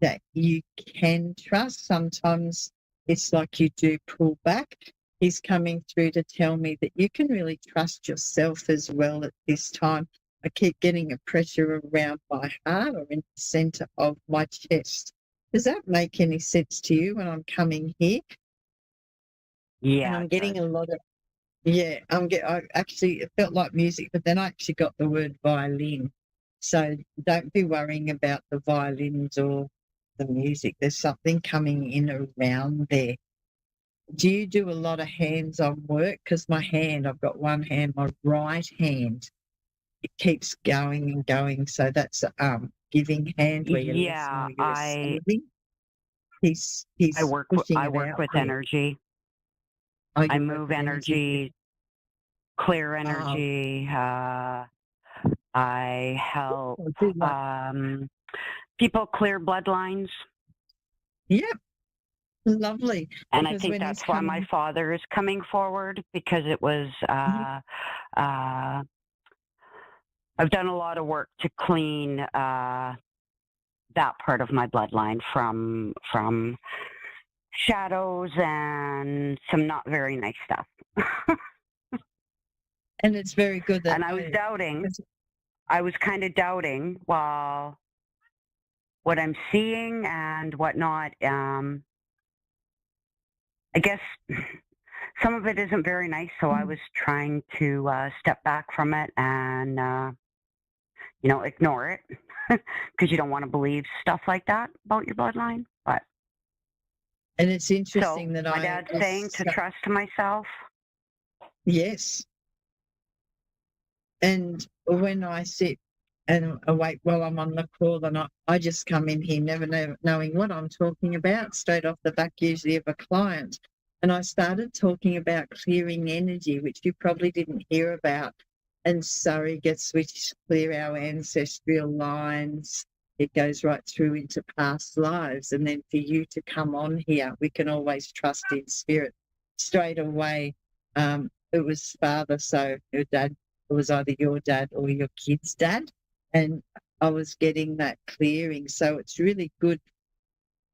that you can trust. Sometimes it's like you do pull back. He's coming through to tell me that you can really trust yourself as well at this time. I keep getting a pressure around my heart or in the center of my chest. Does that make any sense to you when I'm coming here? Yeah. And I'm getting a lot of, yeah, I actually, it felt like music, but then I actually got the word violin. So don't be worrying about the violins or the music. There's something coming in around there. Do you do a lot of hands-on work? Because I've got one hand, my right hand, it keeps going and going. So that's giving hand where you're Yeah, listening, you're receiving. He's I work pushing I it work out with there. energy. Oh, you I work move with energy, clear energy. I help people clear bloodlines. Yep. Lovely. And I Because think when that's he's why my coming- father is coming forward, because it was I've done a lot of work to clean that part of my bloodline from shadows and some not very nice stuff. And it's very good that and I was doubting. I was kind of doubting, well, what I'm seeing and whatnot. I guess some of it isn't very nice, so I was trying to step back from it and, ignore it, because you don't want to believe stuff like that about your bloodline. But and it's interesting that my dad's saying to trust myself. Yes. And when I sit and awake while I'm on the call, and I just come in here never knowing what I'm talking about, straight off the back usually of a client. And I started talking about clearing energy, which you probably didn't hear about. And surrogates, which clear our ancestral lines. It goes right through into past lives. And then for you to come on here, we can always trust in spirit. Straight away, it was father, so your dad, it was either your dad or your kid's dad. And I was getting that clearing. So it's really good.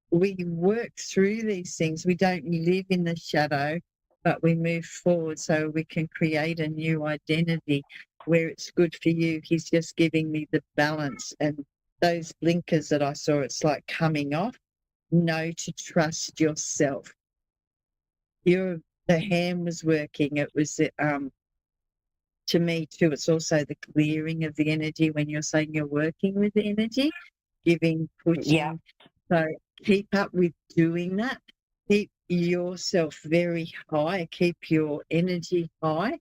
We work through these things. We don't live in the shadow, but we move forward so we can create a new identity where it's good for you. He's just giving me the balance. And those blinkers that I saw, it's like coming off. Know to trust yourself. The hand was working. It was to me too, it's also the clearing of the energy when you're saying you're working with the energy, giving, pushing. Yeah. So keep up with doing that. Keep yourself very high. Keep your energy high.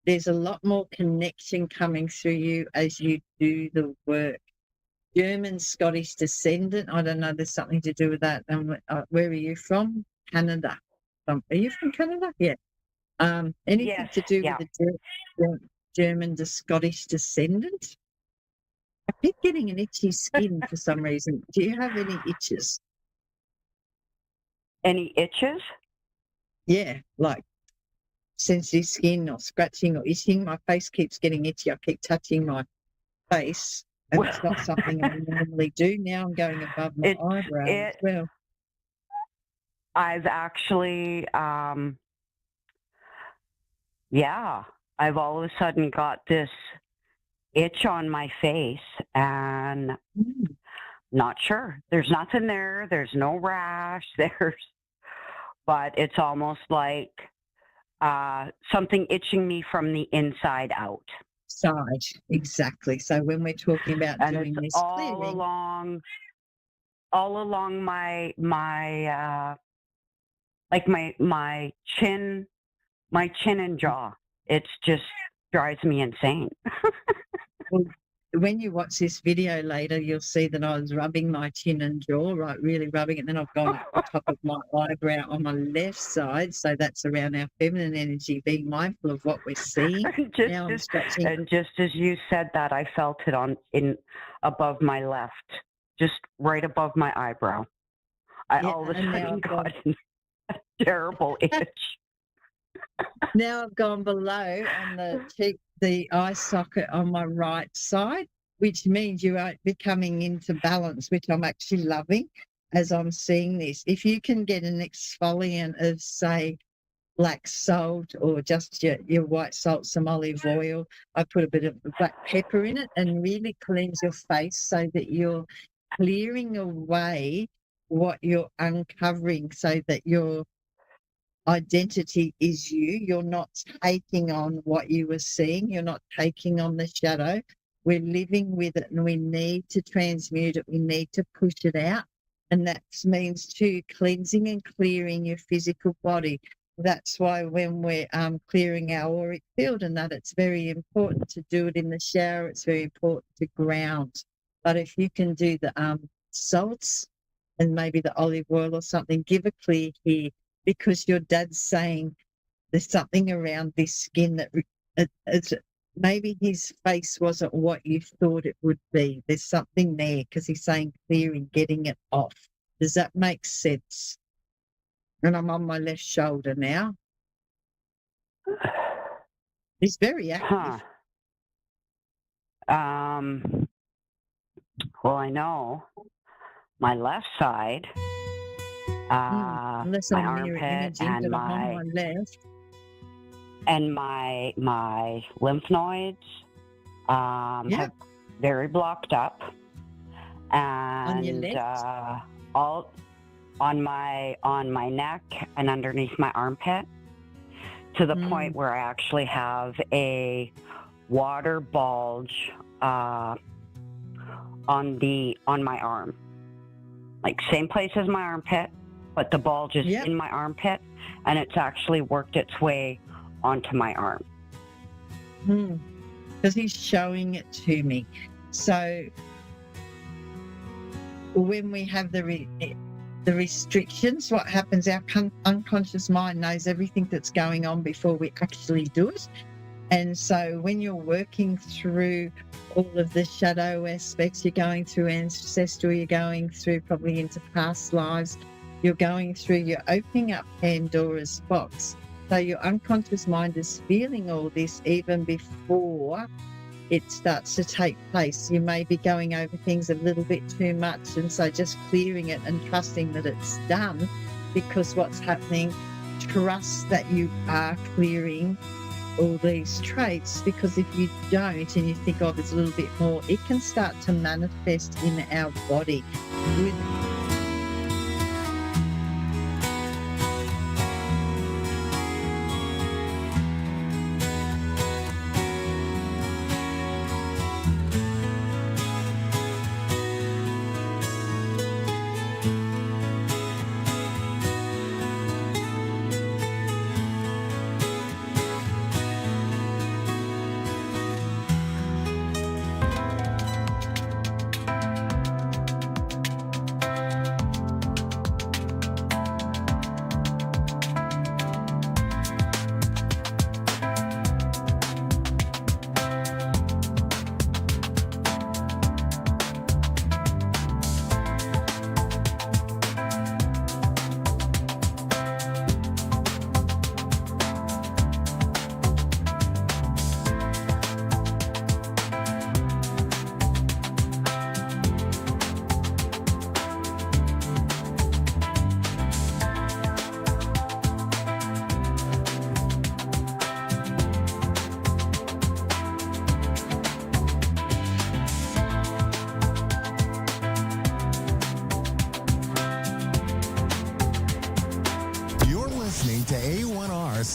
There's a lot more connection coming through you as you do the work. German, Scottish descendant. I don't know. There's something to do with that. Where are you from? Canada. Are you from Canada? Yeah. Anything to do with the German to Scottish descendant? I keep getting an itchy skin for some reason. Do you have any itches? Any itches? Yeah, like sensitive skin or scratching or itching. My face keeps getting itchy. I keep touching my face, and it's not something I normally do. Now I'm going above my eyebrow as well. I've actually, I've all of a sudden got this itch on my face, and not sure. There's nothing there. There's no rash. But it's almost like something itching me from the inside out. Side, exactly. So when we're talking about And doing it's this all clearing, along my like my chin and jaw. It's just drives me insane. well, when you watch this video later, you'll see that I was rubbing my chin and jaw, right, really rubbing it. Then I've gone up the top of my eyebrow on my left side, so that's around our feminine energy, being mindful of what we're seeing. Now I'm scratching. And just as you said that, I felt it above my left, just right above my eyebrow. I all of a sudden got a terrible itch. Now I've gone below on the cheek, the eye socket on my right side, which means you are becoming into balance, which I'm actually loving as I'm seeing this. If you can get an exfoliant of, say, black salt or just your white salt, some olive oil, I put a bit of black pepper in it and really cleanse your face so that you're clearing away what you're uncovering so that your identity is you. You're not taking on what you were seeing. You're not taking on the shadow. We're living with it and we need to transmute it. We need to push it out. And that means too cleansing and clearing your physical body. That's why when we're clearing our auric field and that, it's very important to do it in the shower. It's very important to ground. But if you can do the salts and maybe the olive oil or something, give a clear here, because your dad's saying there's something around this skin that it's, maybe his face wasn't what you thought it would be. There's something there because he's saying clearing, getting it off. Does that make sense? And I'm on my left shoulder now. He's very active. Well, I know my left side, Unless my I'm mirror armpit imaging, and but I'm on my left. and my lymph nodes have very blocked up, and On your left? all on my neck and underneath my armpit, to the point where I actually have a water bulge on my arm, like same place as my armpit, but the bulge is in my armpit, and it's actually worked its way onto my arm. Because he's showing it to me. So when we have the restrictions, what happens, our unconscious mind knows everything that's going on before we actually do it. And so when you're working through all of the shadow aspects, you're going through ancestral, you're going through probably into past lives, you're opening up Pandora's box. So your unconscious mind is feeling all this even before it starts to take place. You may be going over things a little bit too much, and so just clearing it and trusting that it's done, because what's happening, trust that you are clearing all these traits, because if you don't and you think, oh, there's a little bit more, it can start to manifest in our body.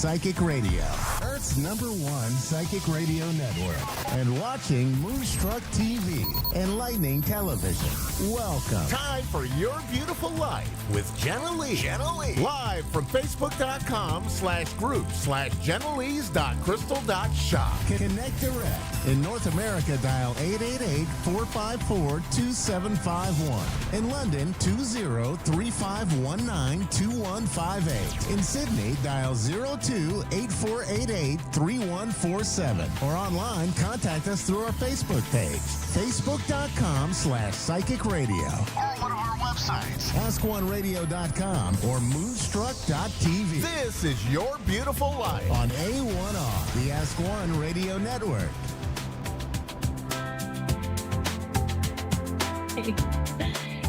Psychic Radio, Earth's #1 psychic radio network, and watching Moonstruck TV, enlightening television. Welcome. Time for Your Beautiful Life with Jenna Lee. Jenna Lee. Live from Facebook.com/group/JennaLee's.crystal.shop. Connect direct. In North America, dial 888-454-2751. In London, 20-3519-2158. In Sydney, dial 02-8488-3147. Or online, contact us through our Facebook page, Facebook.com/Psychic Radio. Or one of our websites, AskOneRadio.com or Moonstruck.tv. This is Your Beautiful Life on A1R, the Ask One Radio Network.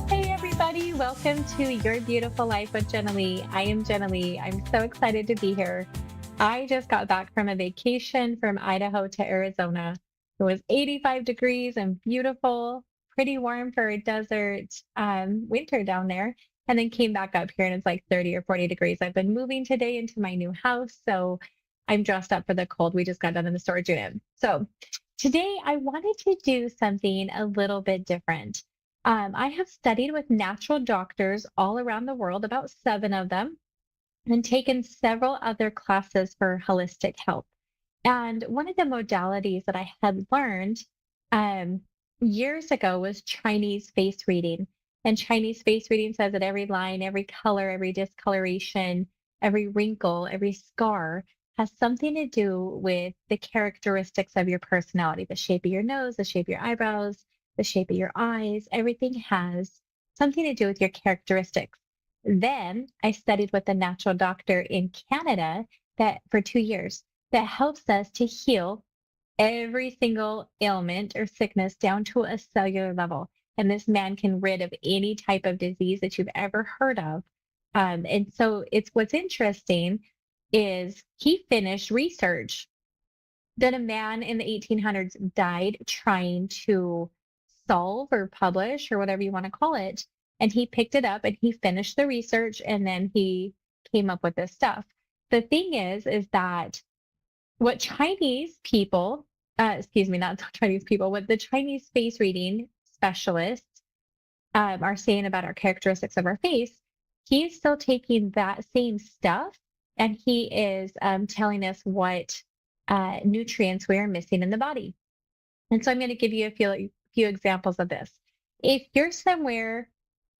Hey everybody, welcome to Your Beautiful Life with Jenna Lee. I am Jenna Lee. I'm so excited to be here. I just got back from a vacation from Idaho to Arizona. It was 85 degrees and beautiful, pretty warm for a desert winter down there, and then came back up here and it's like 30 or 40 degrees. I've been moving today into my new house, so I'm dressed up for the cold. We just got done in the storage unit. So today I wanted to do something a little bit different. I have studied with natural doctors all around the world, about 7 of them, and taken several other classes for holistic health. And one of the modalities that I had learned years ago was Chinese face reading. And Chinese face reading says that every line, every color, every discoloration, every wrinkle, every scar has something to do with the characteristics of your personality, the shape of your nose, the shape of your eyebrows, the shape of your eyes. Everything has something to do with your characteristics. Then I studied with a natural doctor in Canada that for 2 years that helps us to heal every single ailment or sickness down to a cellular level. And this man can rid of any type of disease that you've ever heard of. And so what's interesting is he finished research that a man in the 1800s died trying to solve or publish or whatever you want to call it. And he picked it up and he finished the research and then he came up with this stuff. The thing is that what Chinese people, not Chinese people, what the Chinese face reading specialists are saying about our characteristics of our face, he's still taking that same stuff and he is telling us what nutrients we are missing in the body. And so I'm going to give you a few examples of this. If you're somewhere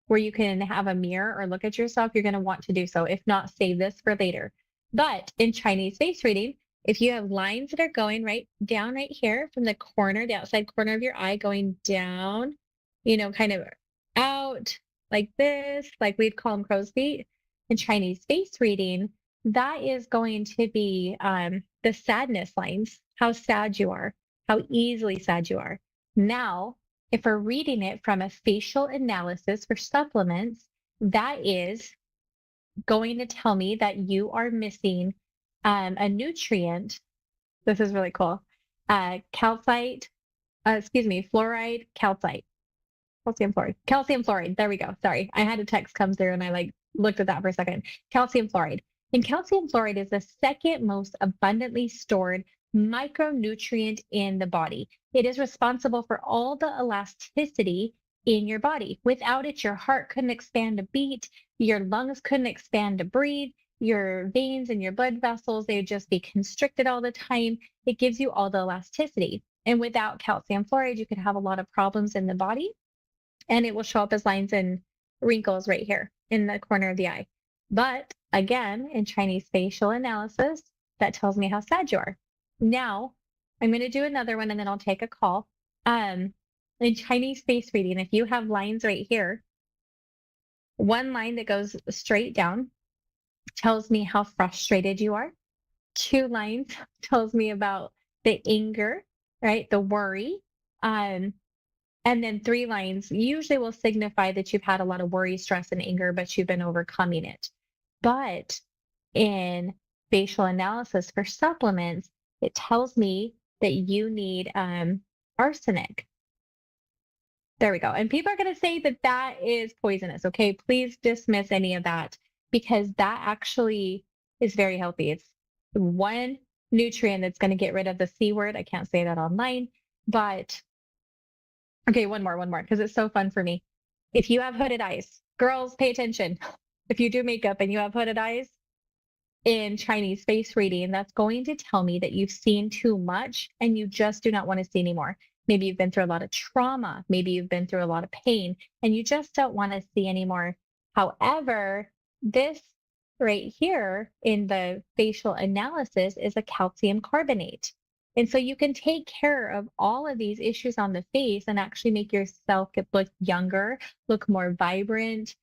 where you can have a mirror or look at yourself, you're going to want to do so. If not, save this for later. But in Chinese face reading, if you have lines that are going right down right here from the corner, the outside corner of your eye going down, kind of out like this, like we'd call them crow's feet, in Chinese face reading, that is going to be the sadness lines, how sad you are, how easily sad you are. Now, if we're reading it from a facial analysis for supplements, that is going to tell me that you are missing a nutrient. This is really cool. Fluoride, calcite. Calcium fluoride. There we go. Sorry. I had a text come through and I looked at that for a second. Calcium fluoride. And calcium fluoride is the second most abundantly stored micronutrient in the body. It is responsible for all the elasticity in your body. Without it, your heart couldn't expand to beat, your lungs couldn't expand to breathe, your veins and your blood vessels, they would just be constricted all the time. It gives you all the elasticity. And without calcium fluoride, you could have a lot of problems in the body, and it will show up as lines and wrinkles right here in the corner of the eye. But again, in Chinese facial analysis, that tells me how sad you are. Now, I'm going to do another one and then I'll take a call. In Chinese face reading, if you have lines right here, one line that goes straight down tells me how frustrated you are. 2 lines tells me about the anger, right? The worry. And then 3 lines usually will signify that you've had a lot of worry, stress, and anger, but you've been overcoming it. But in facial analysis for supplements, it tells me that you need arsenic. There we go. And people are going to say that that is poisonous. Okay, please dismiss any of that because that actually is very healthy. one nutrient that's going to get rid of the C word. I can't say that online, but okay, one more, because it's so fun for me. If you have hooded eyes, girls, pay attention. If you do makeup and you have hooded eyes, in Chinese face reading, that's going to tell me that you've seen too much and you just do not want to see anymore. Maybe you've been through a lot of trauma. Maybe you've been through a lot of pain and you just don't want to see anymore. However, this right here in the facial analysis is a calcium carbonate. And so you can take care of all of these issues on the face and actually make yourself look younger, look more vibrant,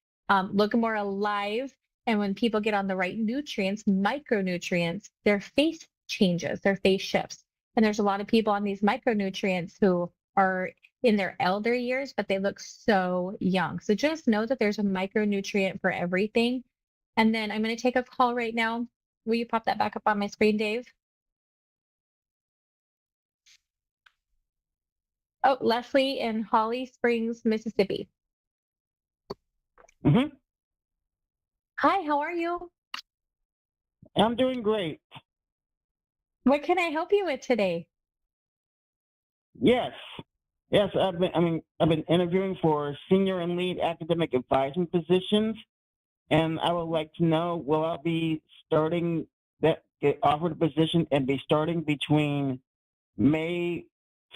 look more alive. And when people get on the right nutrients, micronutrients, their face changes, their face shifts. And there's a lot of people on these micronutrients who are in their elder years, but they look so young. So just know that there's a micronutrient for everything. And then I'm going to take a call right now. Will you pop that back up on my screen, Dave? Oh, Leslie in Holly Springs, Mississippi. Mm-hmm. Hi, how are you? I'm doing great. What can I help you with today? Yes. I've been interviewing for senior and lead academic advising positions, and I would like to know, will I be get offered a position and be starting between May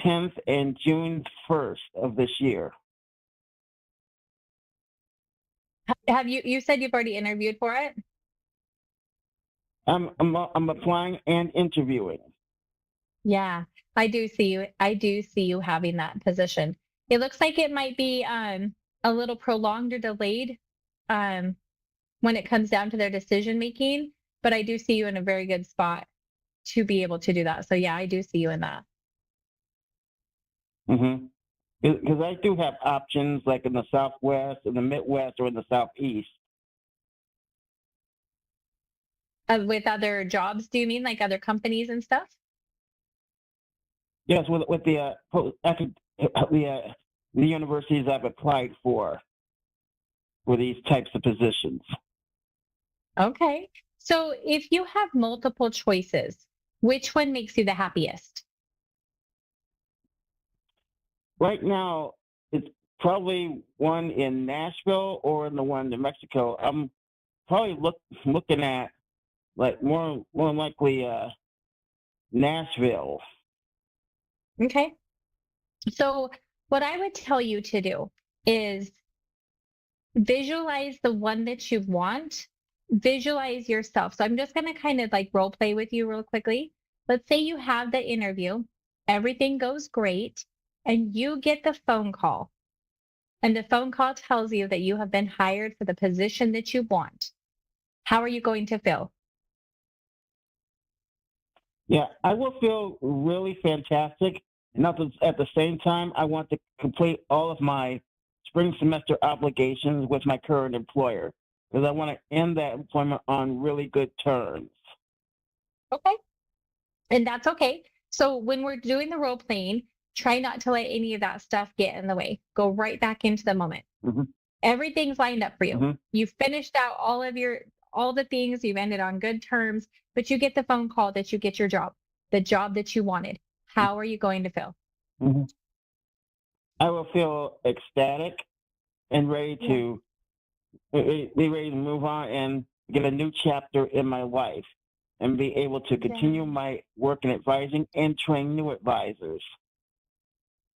10th and June 1st of this year? Have you said you've already interviewed for it? I'm applying and interviewing. Yeah, I do see you. I do see you having that position. It looks like it might be a little prolonged or delayed when it comes down to their decision making, but I do see you in a very good spot to be able to do that. So yeah, I do see you in that. Mm-hmm. Because I do have options like in the Southwest, in the Midwest, or in the Southeast. With other jobs, do you mean like other companies and stuff? Yes, with the universities I've applied for these types of positions. Okay. So if you have multiple choices, which one makes you the happiest? Right now, it's probably one in Nashville or in the one in Mexico. I'm probably looking at like more likely Nashville. Okay. So what I would tell you to do is visualize the one that you want. Visualize yourself. So I'm just going to kind of like role play with you real quickly. Let's say you have the interview, everything goes great, and you get the phone call. And the phone call tells you that you have been hired for the position that you want. How are you going to feel? Yeah, I will feel really fantastic. And at the same time, I want to complete all of my spring semester obligations with my current employer because I want to end that employment on really good terms. Okay. And that's okay. So when we're doing the role playing, try not to let any of that stuff get in the way. Go right back into the moment. Mm-hmm. Everything's lined up for you. Mm-hmm. You've finished out all the things, you've ended on good terms, but you get the phone call that you get your job, the job that you wanted. How are you going to feel? Mm-hmm. I will feel ecstatic and ready to be ready to move on and get a new chapter in my life and be able to continue my work in advising and train new advisors.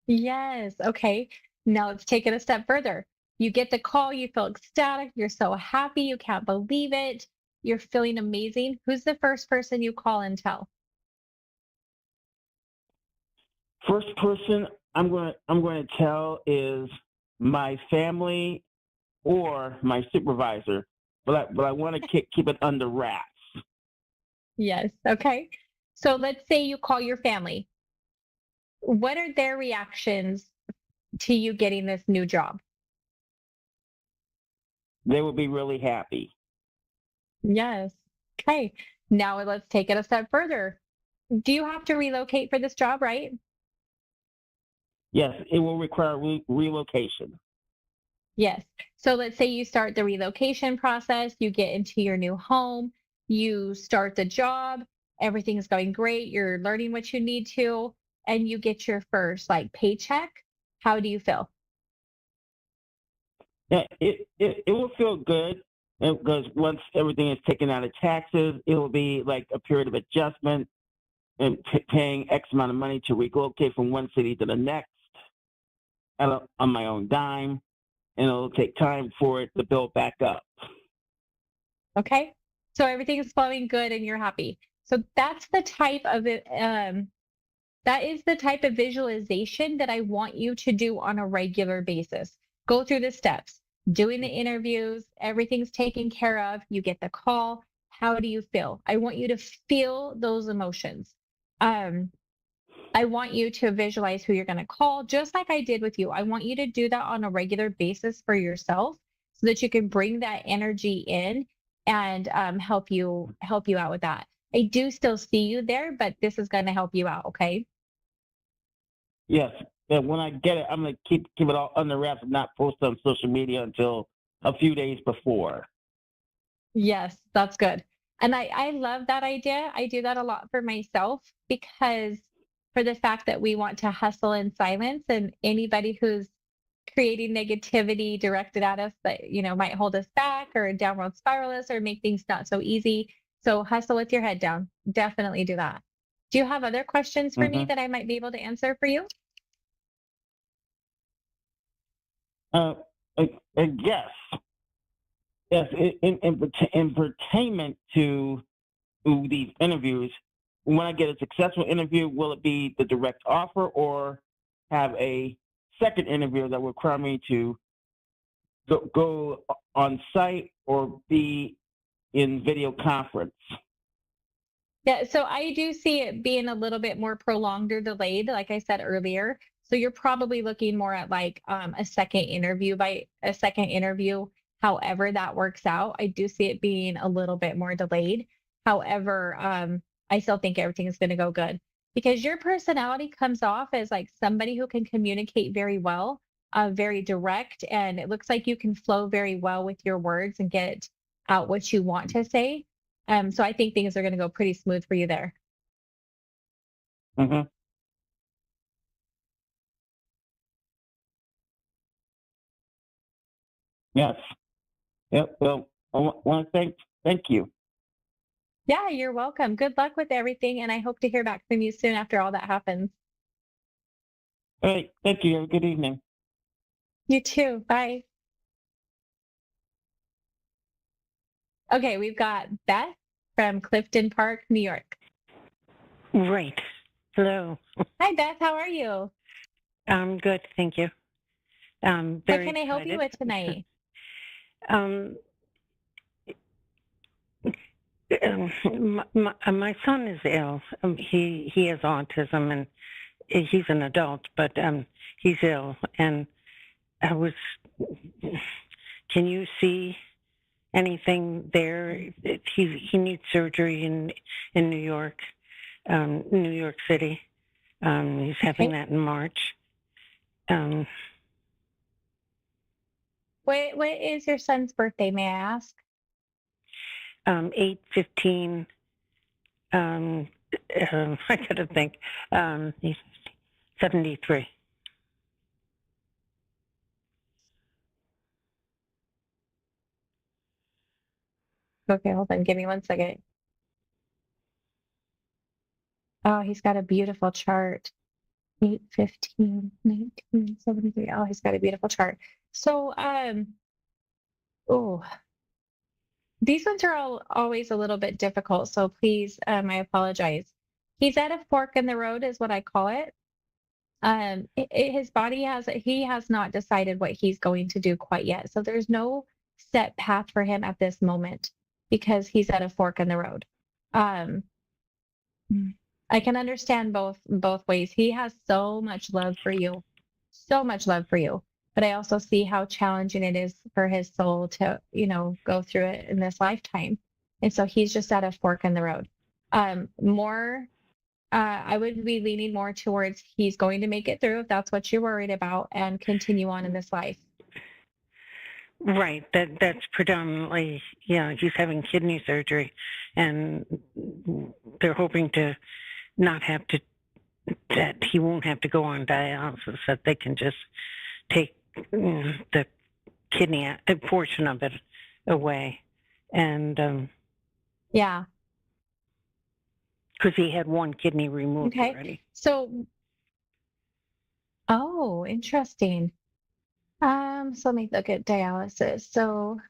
Yes. Okay. Now let's take it a step further. You get the call, you feel ecstatic, you're so happy, you can't believe it, you're feeling amazing. Who's the first person you call and tell? First person I'm going to tell is my family or my supervisor, but I want to keep it under wraps. Yes. Okay. So let's say you call your family. What are their reactions to you getting this new job? They will be really happy. Yes. Okay. Now let's take it a step further. Do you have to relocate for this job, right? Yes, it will require relocation. Yes. So let's say you start the relocation process, you get into your new home, you start the job, everything's going great, you're learning what you need to, and you get your first like paycheck, how do you feel? Yeah, it will feel good because once everything is taken out of taxes, it will be like a period of adjustment and paying X amount of money to relocate from one city to the next on my own dime, and it'll take time for it to build back up. Okay. So everything is flowing good and you're happy. So that's the type of it. That is the type of visualization that I want you to do on a regular basis. Go through the steps, doing the interviews, everything's taken care of. You get the call. How do you feel? I want you to feel those emotions. I want you to visualize who you're going to call, just like I did with you. I want you to do that on a regular basis for yourself so that you can bring that energy in and help you out with that. I do still see you there, but this is going to help you out. Okay. Yes. And when I get it, I'm going to keep it all under wraps and not post on social media until a few days before. Yes, that's good. And I love that idea. I do that a lot for myself because for the fact that we want to hustle in silence, and anybody who's creating negativity directed at us that, you know, might hold us back or downward spiral us or make things not so easy. So hustle with your head down. Definitely do that. Do you have other questions for me that I might be able to answer for you? Yes. Yes. In pertainment to these interviews, when I get a successful interview, will it be the direct offer or have a second interview that will require me to go on site or be in video conference? Yeah, so I do see it being a little bit more prolonged or delayed, like I said earlier. So you're probably looking more at like a second interview. However that works out. I do see it being a little bit more delayed. However, I still think everything is going to go good because your personality comes off as like somebody who can communicate very well, very direct, and it looks like you can flow very well with your words and get out what you want to say. So I think things are going to go pretty smooth for you there. Mm-hmm. Yes. Yep. Well, I want to thank you. Yeah, you're welcome. Good luck with everything, and I hope to hear back from you soon after all that happens. All right. Thank you. Have a good evening. You too. Bye. Okay, we've got Beth from Clifton Park, New York. Right. Hello. Hi, Beth. How are you? I'm good, thank you. What Very can I help you with tonight? My son is ill. He has autism, and he's an adult, but he's ill. And I was. Can you see anything there? He needs surgery in New York, New York City. He's having that in March. What is your son's birthday, may I ask? 8/15. I gotta think. He's 73. Okay, hold on. Give me 1 second. Oh, he's got a beautiful chart. 8/15, 1973. Oh, he's got a beautiful chart. So, oh, these ones are always a little bit difficult. So please, I apologize. He's at a fork in the road, is what I call it. His body he has not decided what he's going to do quite yet. So there's no set path for him at this moment because he's at a fork in the road. I can understand both ways. He has so much love for you, so much love for you. But I also see how challenging it is for his soul to, go through it in this lifetime. And so he's just at a fork in the road. I would be leaning more towards he's going to make it through if that's what you're worried about and continue on in this life. Right. That's predominantly, he's having kidney surgery, and they're hoping to not have to, that he won't have to go on dialysis, that they can just take the kidney, a portion of it away. And Yeah. because he had one kidney removed Okay. already. So, oh, interesting. So let me look at dialysis. So,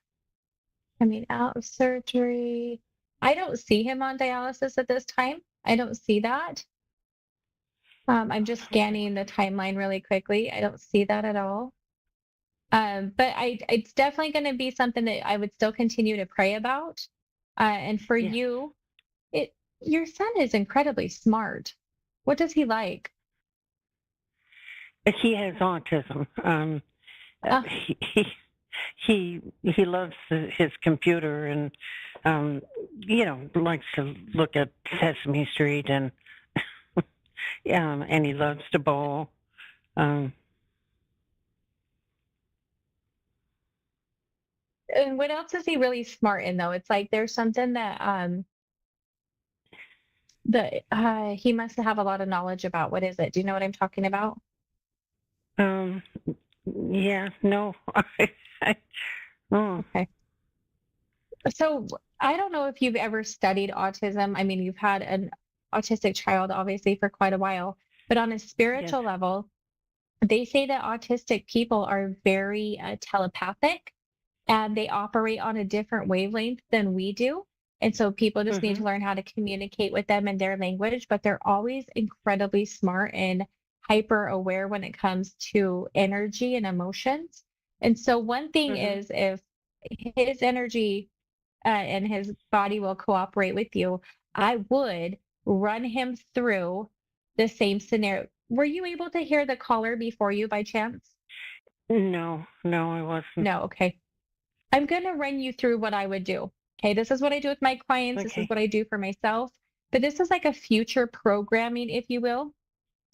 I mean, out of surgery. I don't see him on dialysis at this time. I don't see that. I'm just scanning the timeline really quickly. I don't see that at all. But it's definitely going to be something that I would still continue to pray about. And for Yeah. you, your son is incredibly smart. What does he like? He has autism. Ah. He loves his computer, and likes to look at Sesame Street, and and he loves to bowl. And what else is he really smart in though? It's like there's something that he must have a lot of knowledge about. What is it? Do you know what I'm talking about? Yeah, no. Oh. Okay. So I don't know if you've ever studied autism. I mean, you've had an autistic child obviously for quite a while, but on a spiritual level, they say that autistic people are very telepathic, and they operate on a different wavelength than we do. And so people just need to learn how to communicate with them in their language, but they're always incredibly smart and hyper aware when it comes to energy and emotions. And so one thing is, if his energy and his body will cooperate with you, I would run him through the same scenario. Were you able to hear the caller before you by chance? No, I wasn't. No, okay. I'm going to run you through what I would do. Okay, this is what I do with my clients. This is what I do for myself. But this is like a future programming, if you will.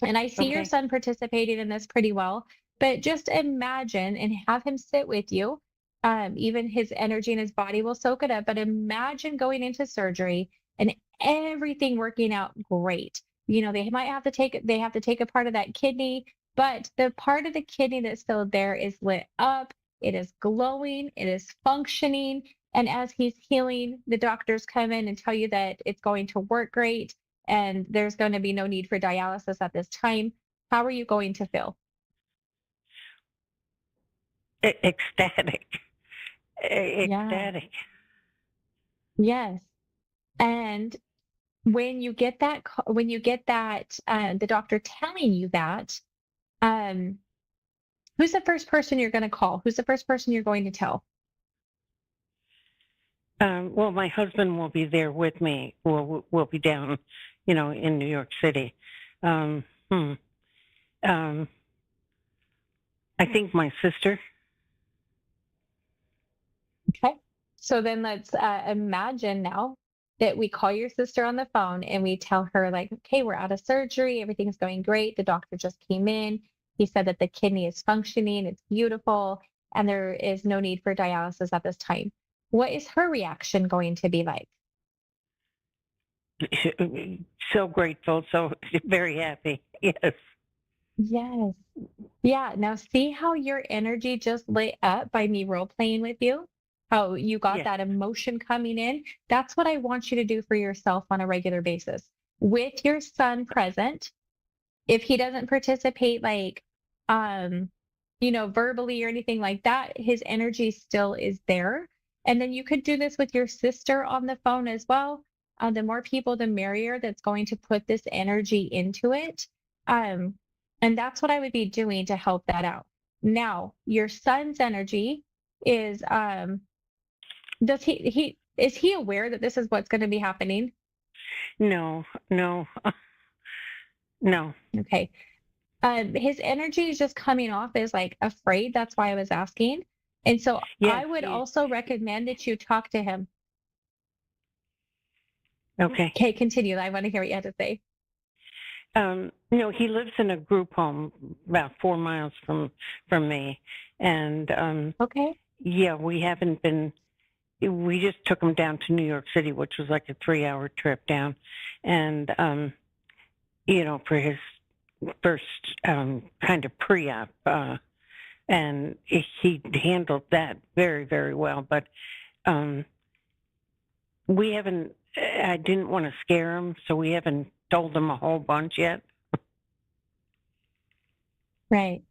And I see your son participating in this pretty well. But just imagine and have him sit with you. Even his energy and his body will soak it up. But imagine going into surgery and everything working out great. They have to take a part of that kidney, but the part of the kidney that's still there is lit up. It is glowing, it is functioning. And as he's healing, the doctors come in and tell you that it's going to work great and there's going to be no need for dialysis at this time. How are you going to feel? Ecstatic. Ecstatic. Yes. And when you get that, the doctor telling you that, who's the first person you're going to call? Who's the first person you're going to tell? Well, my husband will be there with me. We'll be down, in New York City. I think my sister. Okay. So then let's imagine now that we call your sister on the phone and we tell her, like, okay, we're out of surgery. Everything's going great. The doctor just came in. He said that the kidney is functioning. It's beautiful. And there is no need for dialysis at this time. What is her reaction going to be like? So grateful. So very happy. Yes. Yes. Yeah. Now see how your energy just lit up by me role playing with you? How you got that emotion coming in? That's what I want you to do for yourself on a regular basis. With your son present, if he doesn't participate verbally or anything like that, his energy still is there. And then you could do this with your sister on the phone as well. The more people, the merrier that's going to put this energy into it. And that's what I would be doing to help that out. Now, your son's energy is, is he aware that this is what's going to be happening? No. Okay. His energy is just coming off as like afraid. That's why I was asking. And so I would also recommend that you talk to him. Okay. Okay, continue. I want to hear what you had to say. No, he lives in a group home about 4 miles from me, and okay. Yeah, we haven't been. We just took him down to New York City, which was like a 3-hour trip down, and for his first kind of pre-op, and he handled that very, very well. But we haven't. I didn't want to scare him, so we haven't told him a whole bunch yet. Right.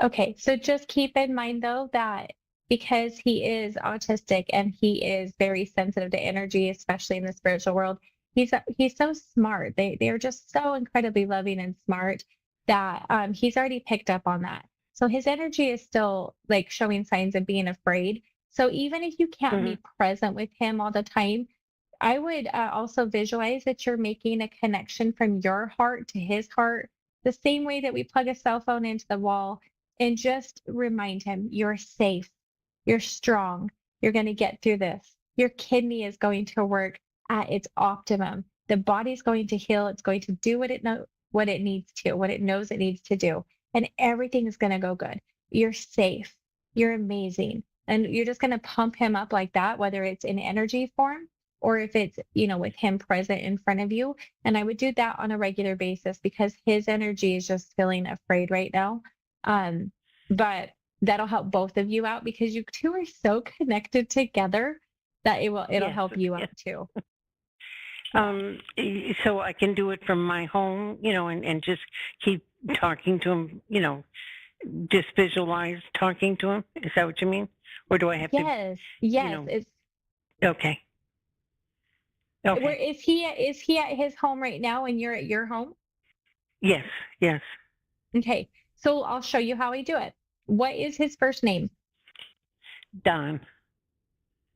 Okay, so just keep in mind though that because he is autistic and he is very sensitive to energy, especially in the spiritual world, he's so smart. They are just so incredibly loving and smart that he's already picked up on that. So his energy is still like showing signs of being afraid. So even if you can't be present with him all the time, I would also visualize that you're making a connection from your heart to his heart, the same way that we plug a cell phone into the wall, and just remind him you're safe, you're strong, you're going to get through this. Your kidney is going to work at its optimum. The body's going to heal. It's going to do what it needs to, what it knows it needs to do, and everything is going to go good. You're safe. You're amazing. And you're just going to pump him up like that, whether it's in energy form or if it's, with him present in front of you. And I would do that on a regular basis because his energy is just feeling afraid right now. But that'll help both of you out because you two are so connected together that it'll help you out too. So I can do it from my home, and just keep talking to him, just visualize talking to him. Is that what you mean? Or do I have to? Yes. It's okay. Okay. Where is he at his home right now and you're at your home? Yes. Okay. So I'll show you how I do it. What is his first name? Don.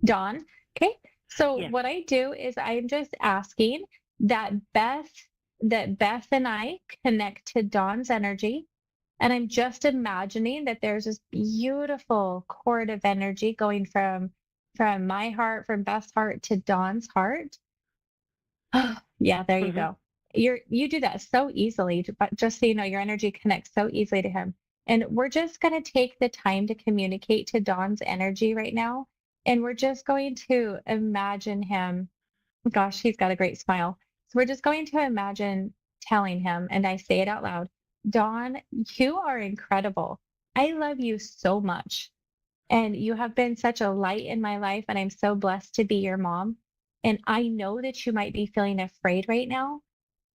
Okay. So what I do is I'm just asking that Beth and I connect to Don's energy. And I'm just imagining that there's this beautiful cord of energy going from my heart, from Beth's heart to Don's heart. Yeah, there you go. You do that so easily, but just so you know, your energy connects so easily to him. And we're just going to take the time to communicate to Don's energy right now. And we're just going to imagine him. Gosh, he's got a great smile. So we're just going to imagine telling him, and I say it out loud, Don, you are incredible. I love you so much. And you have been such a light in my life, and I'm so blessed to be your mom. And I know that you might be feeling afraid right now,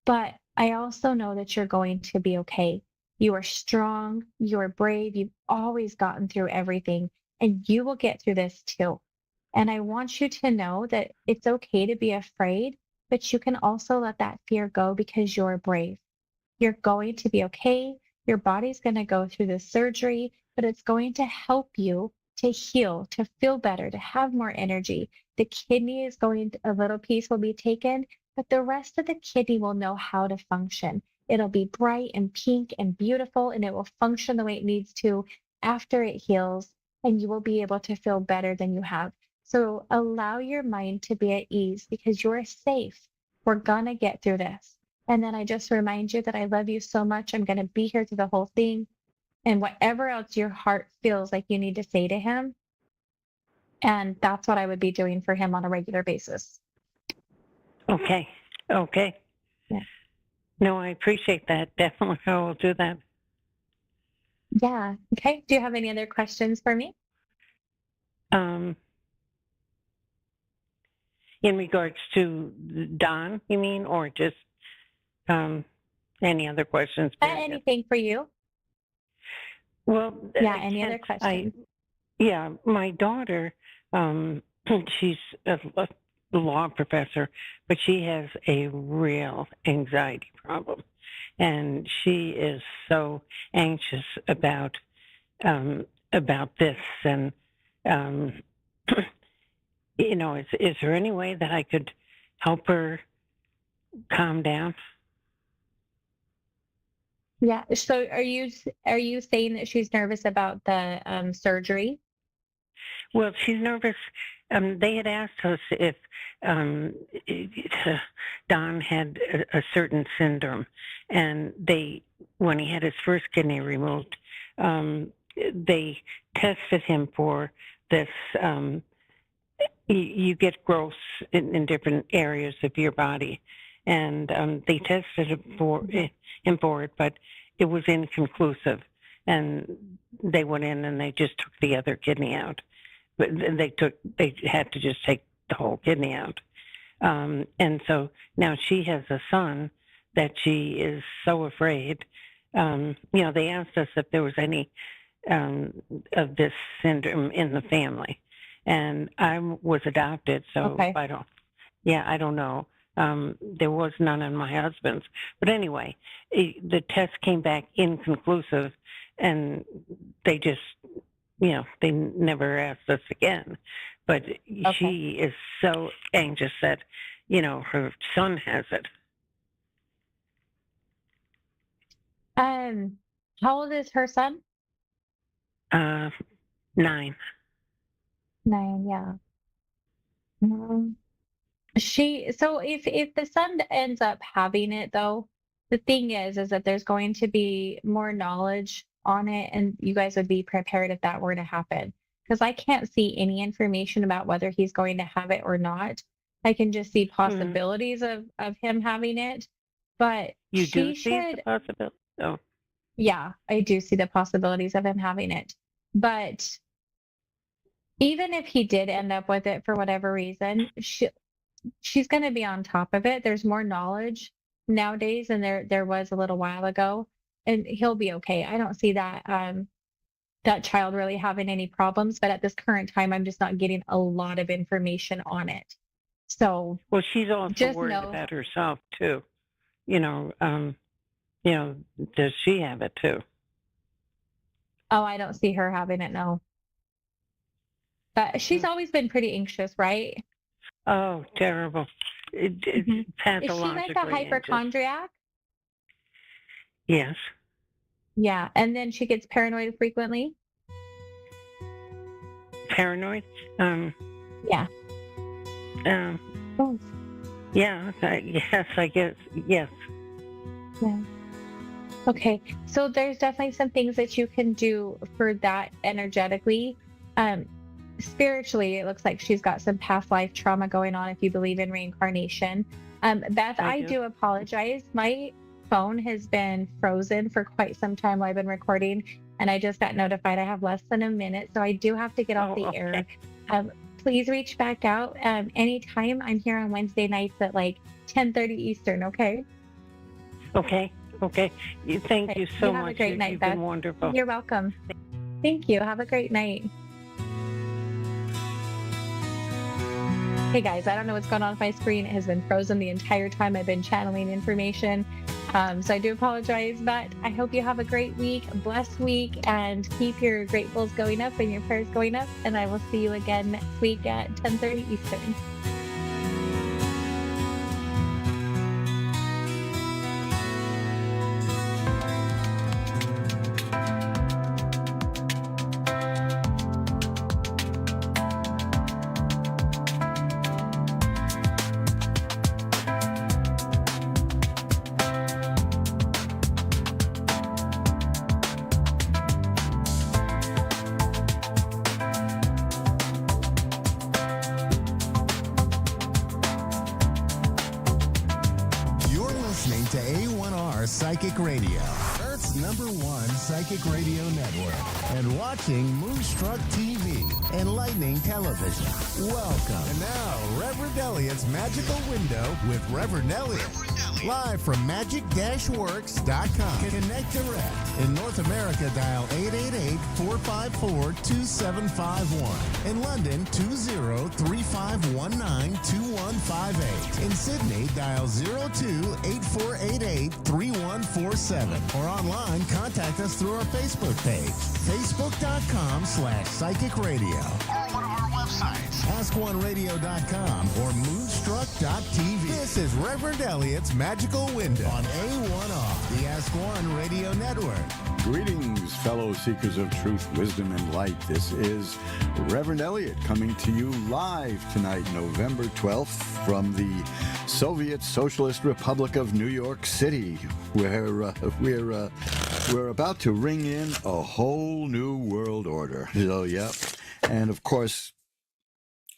but I also know that you're going to be okay. You are strong, you are brave, you've always gotten through everything, and you will get through this too. And I want you to know that it's okay to be afraid, but you can also let that fear go because you're brave. You're going to be okay. Your body's going to go through the surgery, but it's going to help you to heal, to feel better, to have more energy. The kidney is a little piece will be taken, but the rest of the kidney will know how to function. It'll be bright and pink and beautiful, and it will function the way it needs to after it heals, and you will be able to feel better than you have. So allow your mind to be at ease because you're safe. We're going to get through this. And then I just remind you that I love you so much. I'm going to be here through the whole thing. And whatever else your heart feels like you need to say to him. And that's what I would be doing for him on a regular basis. Okay. Yeah. No, I appreciate that. Definitely I will do that. Yeah. Okay. Do you have any other questions for me? In regards to Don, you mean, or just any other questions? Anything for you? Well, yeah. Any other questions? My daughter, she's a law professor, but she has a real anxiety problem, and she is so anxious about this. And is there any way that I could help her calm down? Yeah. So are you saying that she's nervous about the surgery? Well, she's nervous. They had asked us if Don had a certain syndrome, and when he had his first kidney removed, they tested him for this. You get growths in different areas of your body, and they tested him for it, but it was inconclusive. And they went in and they just took the other kidney out. But they had to just take the whole kidney out. And so now she has a son that she is so afraid. They asked us if there was any of this syndrome in the family. And I was adopted, so I don't know. There was none on my husband's. But anyway, the test came back inconclusive, and they just, they never asked us again. But she is so anxious that, her son has it. How old is her son? 9. 9, yeah. So if the son ends up having it, though, the thing is that there's going to be more knowledge on it, and you guys would be prepared if that were to happen. Because I can't see any information about whether he's going to have it or not. I can just see possibilities of him having it, but you do she see should. the possibility. Oh, Yeah, I do see the possibilities of him having it. But even if he did end up with it for whatever reason, she's going to be on top of it. There's more knowledge nowadays than there was a little while ago, and he'll be okay. I don't see that that child really having any problems, but at this current time, I'm just not getting a lot of information on it. So, well, she's also just worried know, about herself too. Does she have it too? oh, I don't see her having it, no. But she's always been pretty anxious, right? Oh, terrible. Is she Pathologically like a hypochondriac? Yes. Yeah, and then she gets paranoid frequently? Paranoid? Yeah. Oh. Yeah, yes, I guess, yes. Yeah. Okay, so there's definitely some things that you can do for that energetically. Spiritually, it looks like she's got some past life trauma going on if you believe in reincarnation. Beth, I do apologize. My phone has been frozen for quite some time while I've been recording, and I just got notified I have less than a minute, so I do have to get off the air. Please reach back out anytime. I'm here on Wednesday nights at like 10:30 Eastern, okay? Okay. Thank you so much. Have a great night, You've Beth. been wonderful. You're welcome. Thank you. Have a great night. Hey guys, I don't know what's going on with my screen. It has been frozen the entire time I've been channeling information. So I do apologize, but I hope you have a great week, a blessed week, and keep your gratefuls going up and your prayers going up. And I will see you again next week at 10:30 Eastern. Listening to A1R Psychic Radio, Earth's #1 psychic radio network, and watching Moonstruck TV and Lightning Television. Welcome. And now, Reverend Elliot's Magical Window with Reverend Elliot. Live from magic-works.com. Connect direct. In North America, dial 888-454-2751. In London, 20-3519-2158. In Sydney, dial 02-8488-3147. Or online, contact us through our Facebook page, facebook.com/psychic radio. Or one of our websites, askoneradio.com or moonstruck.tv. This is Reverend Elliot's Magical Window on A1R, the Ask One Radio Network. Greetings, fellow seekers of truth, wisdom, and light. This is Reverend Elliot coming to you live tonight, November 12th, from the Soviet Socialist Republic of New York City, where we're we're about to ring in a whole new world order. So, yep. And of course,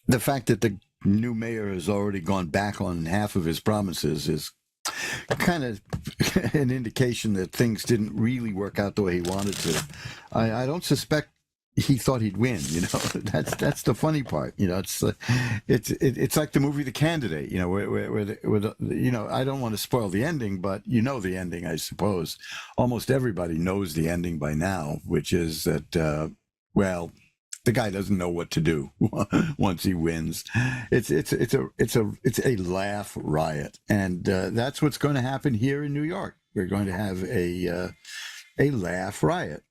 the fact that the new mayor has already gone back on half of his promises is kind of an indication that things didn't really work out the way he wanted to. I don't suspect he thought he'd win. That's the funny part. It's like the movie The Candidate. Where I don't want to spoil the ending, but the ending, I suppose. Almost everybody knows the ending by now, which is that the guy doesn't know what to do once he wins. It's a laugh riot, and that's what's going to happen here in New York. We're going to have a laugh riot.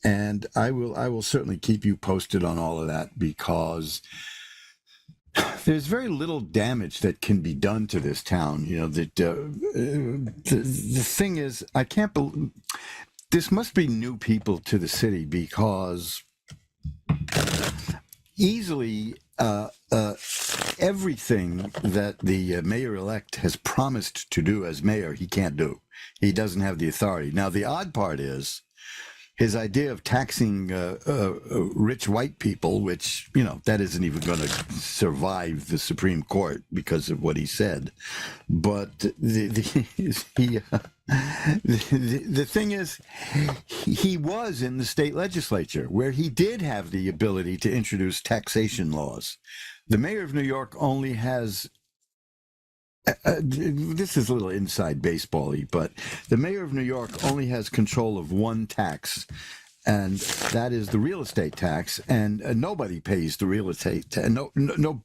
And I will certainly keep you posted on all of that, because there's very little damage that can be done to this town. The thing is, I can't believe this must be new people to the city, because easily everything that the mayor-elect has promised to do as mayor, he can't do. He doesn't have the authority. Now, the odd part is his idea of taxing rich white people, which, that isn't even going to survive the Supreme Court because of what he said. But the thing is, he was in the state legislature, where he did have the ability to introduce taxation laws. The mayor of New York only has this is a little inside baseball-y, but the mayor of New York only has control of one tax, and that is the real estate tax. And nobody pays the real estate. No.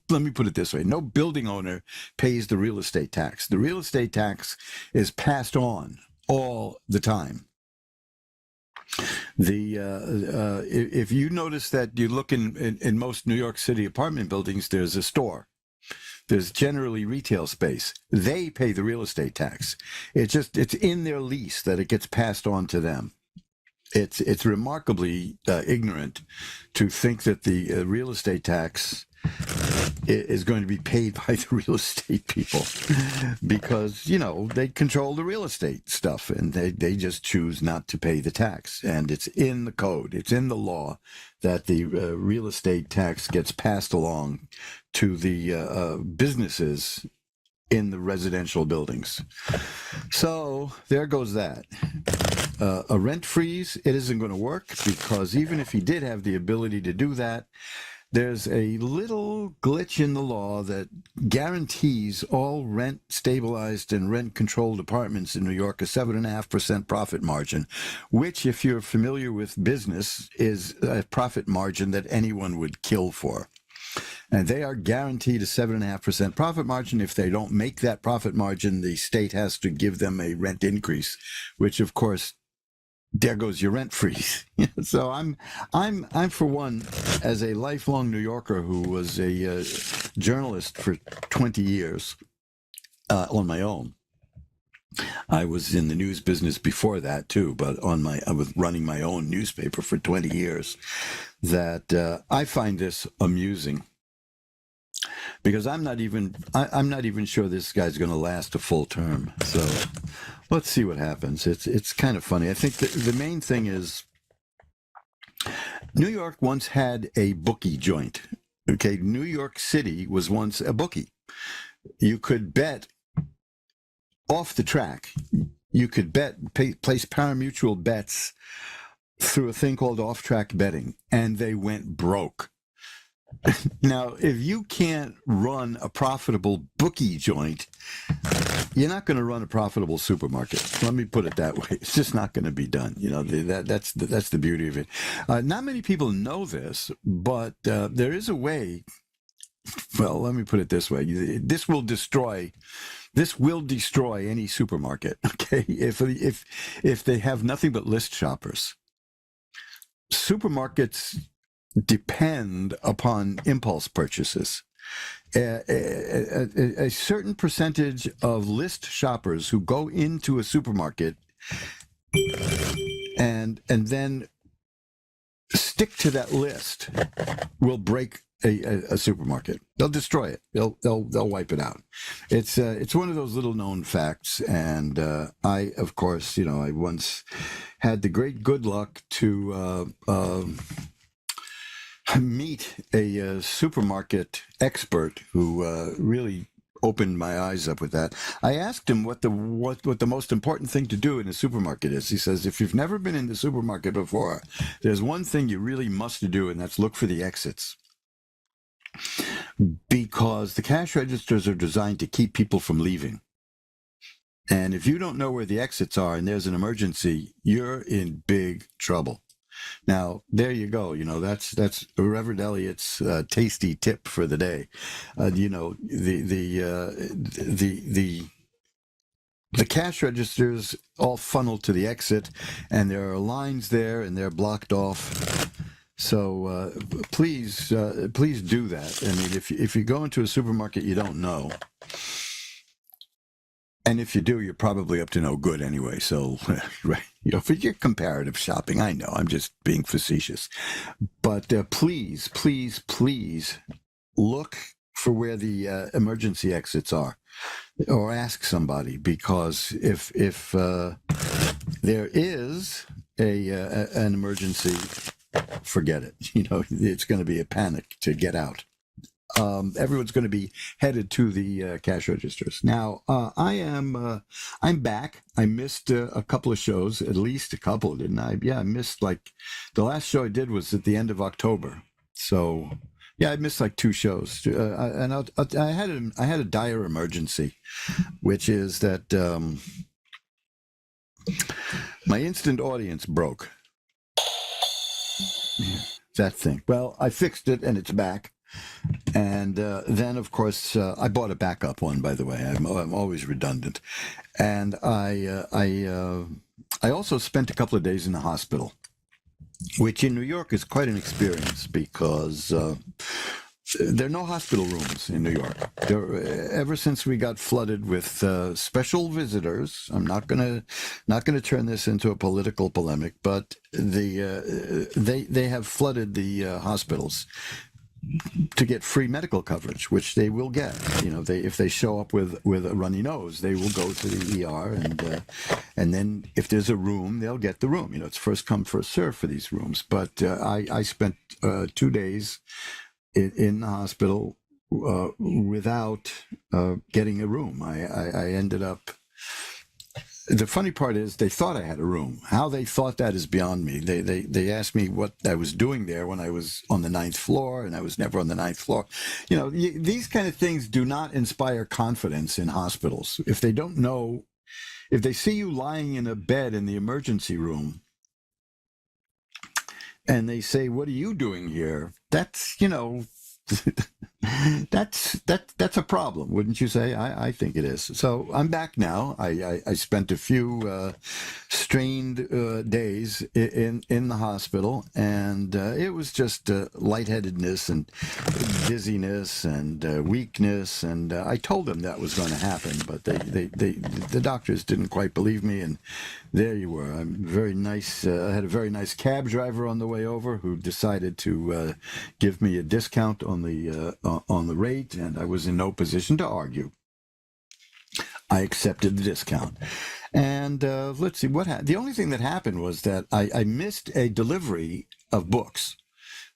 Let me put it this way: no building owner pays the real estate tax. The real estate tax is passed on all the time. If you notice that you look in most New York City apartment buildings, there's a store. There's generally retail space. They pay the real estate tax. It's in their lease that it gets passed on to them. It's remarkably ignorant to think that the real estate tax is going to be paid by the real estate people, because they control the real estate stuff, and they just choose not to pay the tax. And it's in the code, it's in the law, that the real estate tax gets passed along to the businesses in the residential buildings. So there goes that. A rent freeze, it isn't going to work, because even if he did have the ability to do that, there's a little glitch in the law that guarantees all rent stabilized and rent controlled apartments in New York a 7.5% profit margin, which, if you're familiar with business, is a profit margin that anyone would kill for. And they are guaranteed a 7.5% profit margin. If they don't make that profit margin, the state has to give them a rent increase, which, of course, there goes your rent freeze. So I'm for one, as a lifelong New Yorker who was a journalist for 20 years on my own. I was in the news business before that too, but I was running my own newspaper for 20 years. That I find this amusing, because I'm not even sure this guy's going to last a full term. So let's see what happens. It's kind of funny. I think the main thing is, New York once had a bookie joint. Okay, New York City was once a bookie. You could bet off the track. You could place parimutuel bets through a thing called off-track betting, and they went broke. Now, if you can't run a profitable bookie joint, you're not going to run a profitable supermarket. Let me put it that way. It's just not going to be done. That's the beauty of it. Not many people know this, but there is a way. Well, let me put it this way. This will destroy any supermarket. Okay, if they have nothing but list shoppers. Supermarkets depend upon impulse purchases. A certain percentage of list shoppers who go into a supermarket and then stick to that list will break a supermarket. They'll destroy it. They'll wipe it out. It's one of those little known facts. And I, of course, I once had the great good luck to meet a supermarket expert who really opened my eyes up with that. I asked him what the most important thing to do in a supermarket is. He says, if you've never been in the supermarket before, there's one thing you really must do, and that's look for the exits. Because the cash registers are designed to keep people from leaving. And if you don't know where the exits are and there's an emergency, you're in big trouble. Now, there you go. That's Reverend Elliott's tasty tip for the day. The cash registers all funnel to the exit, and there are lines there, and they're blocked off. So please do that. I mean, if you go into a supermarket you don't know, and if you do, you're probably up to no good anyway. So, right, for your comparative shopping, I know I'm just being facetious, but please look for where the emergency exits are, or ask somebody, because if there is an emergency, forget it. It's going to be a panic to get out. Everyone's going to be headed to the cash registers. Now, I'm back. I missed a couple of shows, at least a couple, didn't I? Yeah, I missed the last show I did was at the end of October. So, yeah, I missed 2 shows. I had a dire emergency, which is that my instant audience broke. That thing. Well, I fixed it and it's back. And then, of course, I bought a backup one, by the way. I'm always redundant. And I also spent a couple of days in the hospital, which in New York is quite an experience, because there are no hospital rooms in New York. Ever since we got flooded with special visitors, I'm not gonna turn this into a political polemic, but they have flooded the hospitals to get free medical coverage, which they will get. If they show up with a runny nose, they will go to the ER, and then if there's a room, they'll get the room. It's first come, first serve for these rooms. But I spent 2 days in the hospital without getting a room. I ended up. The funny part is they thought I had a room. How they thought that is beyond me. They asked me what I was doing there when I was on the 9th floor, and I was never on the 9th floor. These kind of things do not inspire confidence in hospitals. If they don't know, if they see you lying in a bed in the emergency room, and they say, "What are you doing here?" That's that's a problem, wouldn't you say? I think it is. So I'm back now. I spent a few strained days in the hospital, and it was just lightheadedness and dizziness and weakness. And I told them that was going to happen, but the doctors didn't quite believe me. And there you were. I'm very nice. I had a very nice cab driver on the way over who decided to give me a discount on the rate, and I was in no position to argue. I accepted the discount. And let's see what happened. The only thing that happened was that I missed a delivery of books.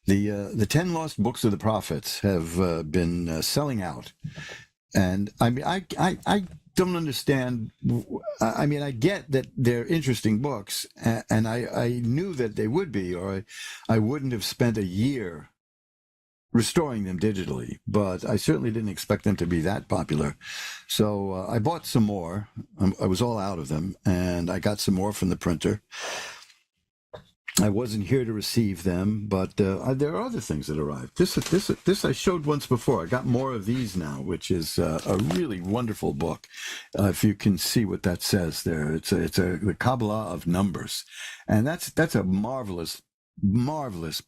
The 10 lost books of the prophets have been selling out, and I mean I don't understand. I mean, I get that they're interesting books, and I knew that they would be, or I wouldn't have spent a year restoring them digitally, but I certainly didn't expect them to be that popular. So I bought some more. I was all out of them, and I got some more from the printer. I wasn't here to receive them, but there are other things that arrived. This I showed once before. I got more of these now, which is a really wonderful book. If you can see what that says there, it's the Kabbalah of numbers, and that's a marvelous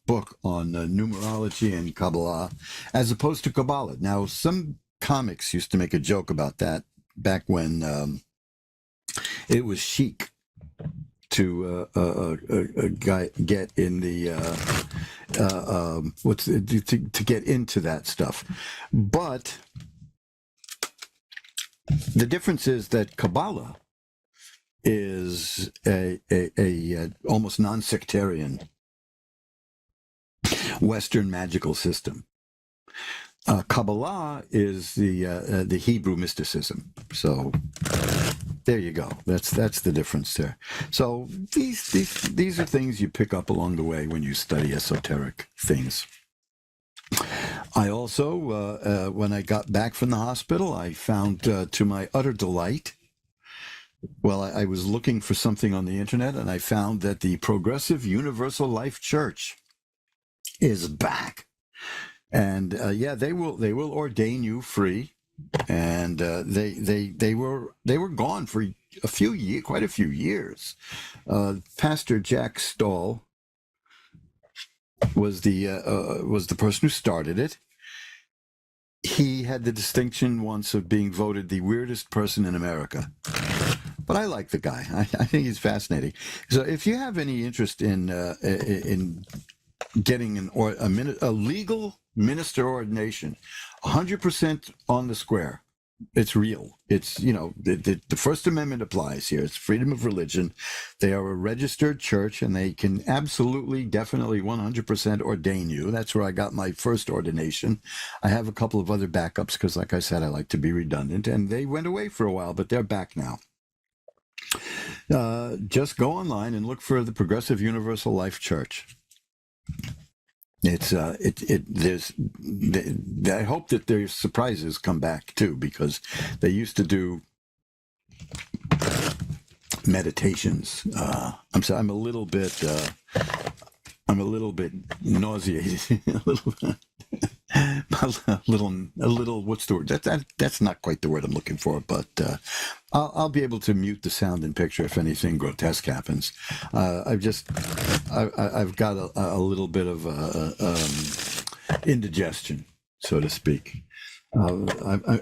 book on numerology and Kabbalah, as opposed to Kabbalah. Now, some comics used to make a joke about that back when it was chic to a guy get in the to get into that stuff. But the difference is that Kabbalah is a almost non-sectarian Western magical system. Kabbalah is the Hebrew mysticism. So there you go. That's the difference there. So these are things you pick up along the way when you study esoteric things. I also, when I got back from the hospital, I found, to my utter delight, well, I was looking for something on the internet, and I found that the Progressive Universal Life Church is back. And they will ordain you free, and they were gone for quite a few years. Pastor Jack Stahl was the person who started it. He had the distinction once of being voted the weirdest person in America. But I like the guy. I think he's fascinating. So if you have any interest in getting a legal minister ordination, 100% on the square. It's real. It's, the First Amendment applies here. It's freedom of religion. They are a registered church, and they can absolutely, definitely 100% ordain you. That's where I got my first ordination. I have a couple of other backups because, like I said, I like to be redundant, and they went away for a while, but they're back now. Just go online and look for the Progressive Universal Life Church. I hope that their surprises come back too, because they used to do meditations. I'm sorry, I'm a little bit nauseated, a little. What's the word? That's not quite the word I'm looking for, but I'll be able to mute the sound and picture if anything grotesque happens. I've got a little bit of indigestion, so to speak.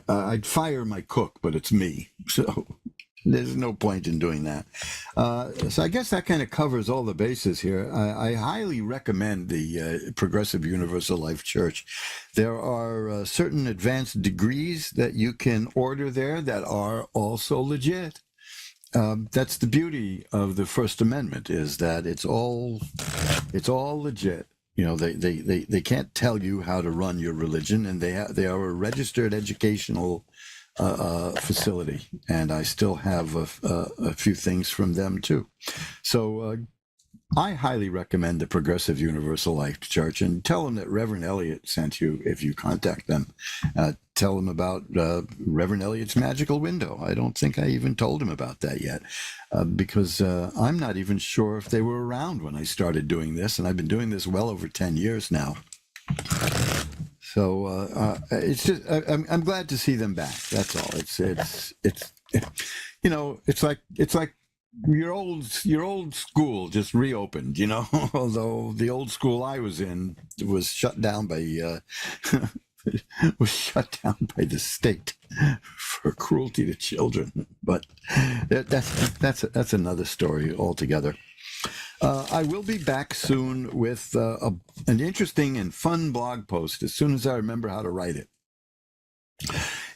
I'd fire my cook, but it's me, so there's no point in doing that. So I guess that kind of covers all the bases here. I highly recommend the Progressive Universal Life Church. There are certain advanced degrees that you can order there that are also legit. That's the beauty of the First Amendment, is that it's all legit. They can't tell you how to run your religion, and they are a registered educational facility, and I still have a few things from them too. So I highly recommend the Progressive Universal Life Church, and tell them that Reverend Elliott sent you if you contact them. Tell them about Reverend Elliott's magical window. I don't think I even told him about that yet, because I'm not even sure if they were around when I started doing this, and I've been doing this well over 10 years now. So it's just I'm glad to see them back. That's all. It's like your old school just reopened. Although the old school I was in was shut down by the state for cruelty to children. But that's another story altogether. I will be back soon with an interesting and fun blog post as soon as I remember how to write it.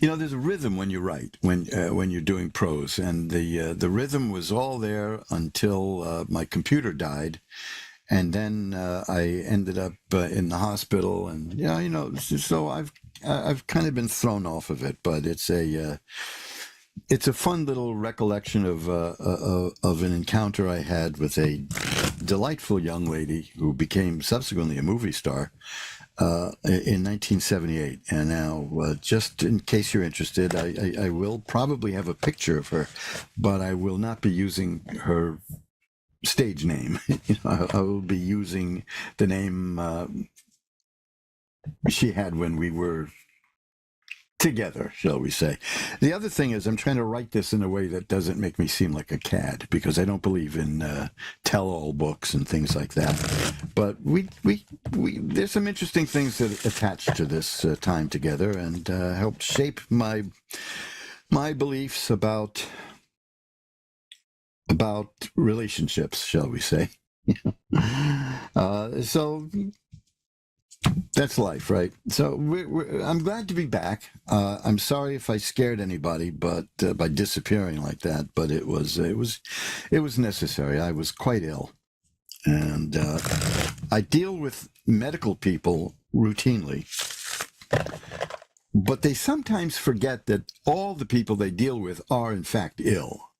There's a rhythm when you write, when you're doing prose, and the rhythm was all there until my computer died, and then I ended up in the hospital, and so I've kind of been thrown off of it, but it's a fun little recollection of an encounter I had with a delightful young lady who became subsequently a movie star in 1978. And now, just in case you're interested, I will probably have a picture of her, but I will not be using her stage name. I will be using the name she had when we were together, shall we say. The other thing is, I'm trying to write this in a way that doesn't make me seem like a cad, because I don't believe in tell-all books and things like that. But we there's some interesting things that attach to this time together, and helped shape my beliefs about relationships, shall we say. So That's life, right? So I'm glad to be back. I'm sorry if I scared anybody, but by disappearing like that. But it was necessary. I was quite ill, and I deal with medical people routinely, but they sometimes forget that all the people they deal with are in fact ill.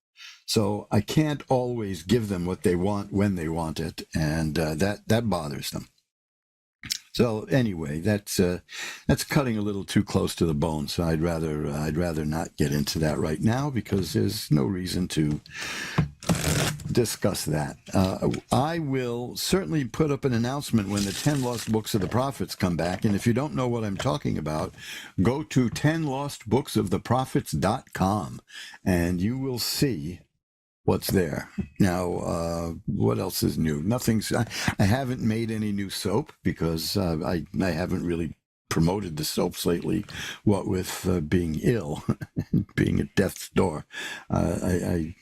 So I can't always give them what they want when they want it, and that bothers them. So anyway, that's cutting a little too close to the bone. So I'd rather not get into that right now because there's no reason to discuss that. I will certainly put up an announcement when the 10 Lost Books of the Prophets come back. And if you don't know what I'm talking about, go to 10lostbooksoftheprophets.com and you will see what's there. Now, what else is new? Nothing's. I haven't made any new soap because I haven't really promoted the soaps lately. What with being ill, being at death's door, I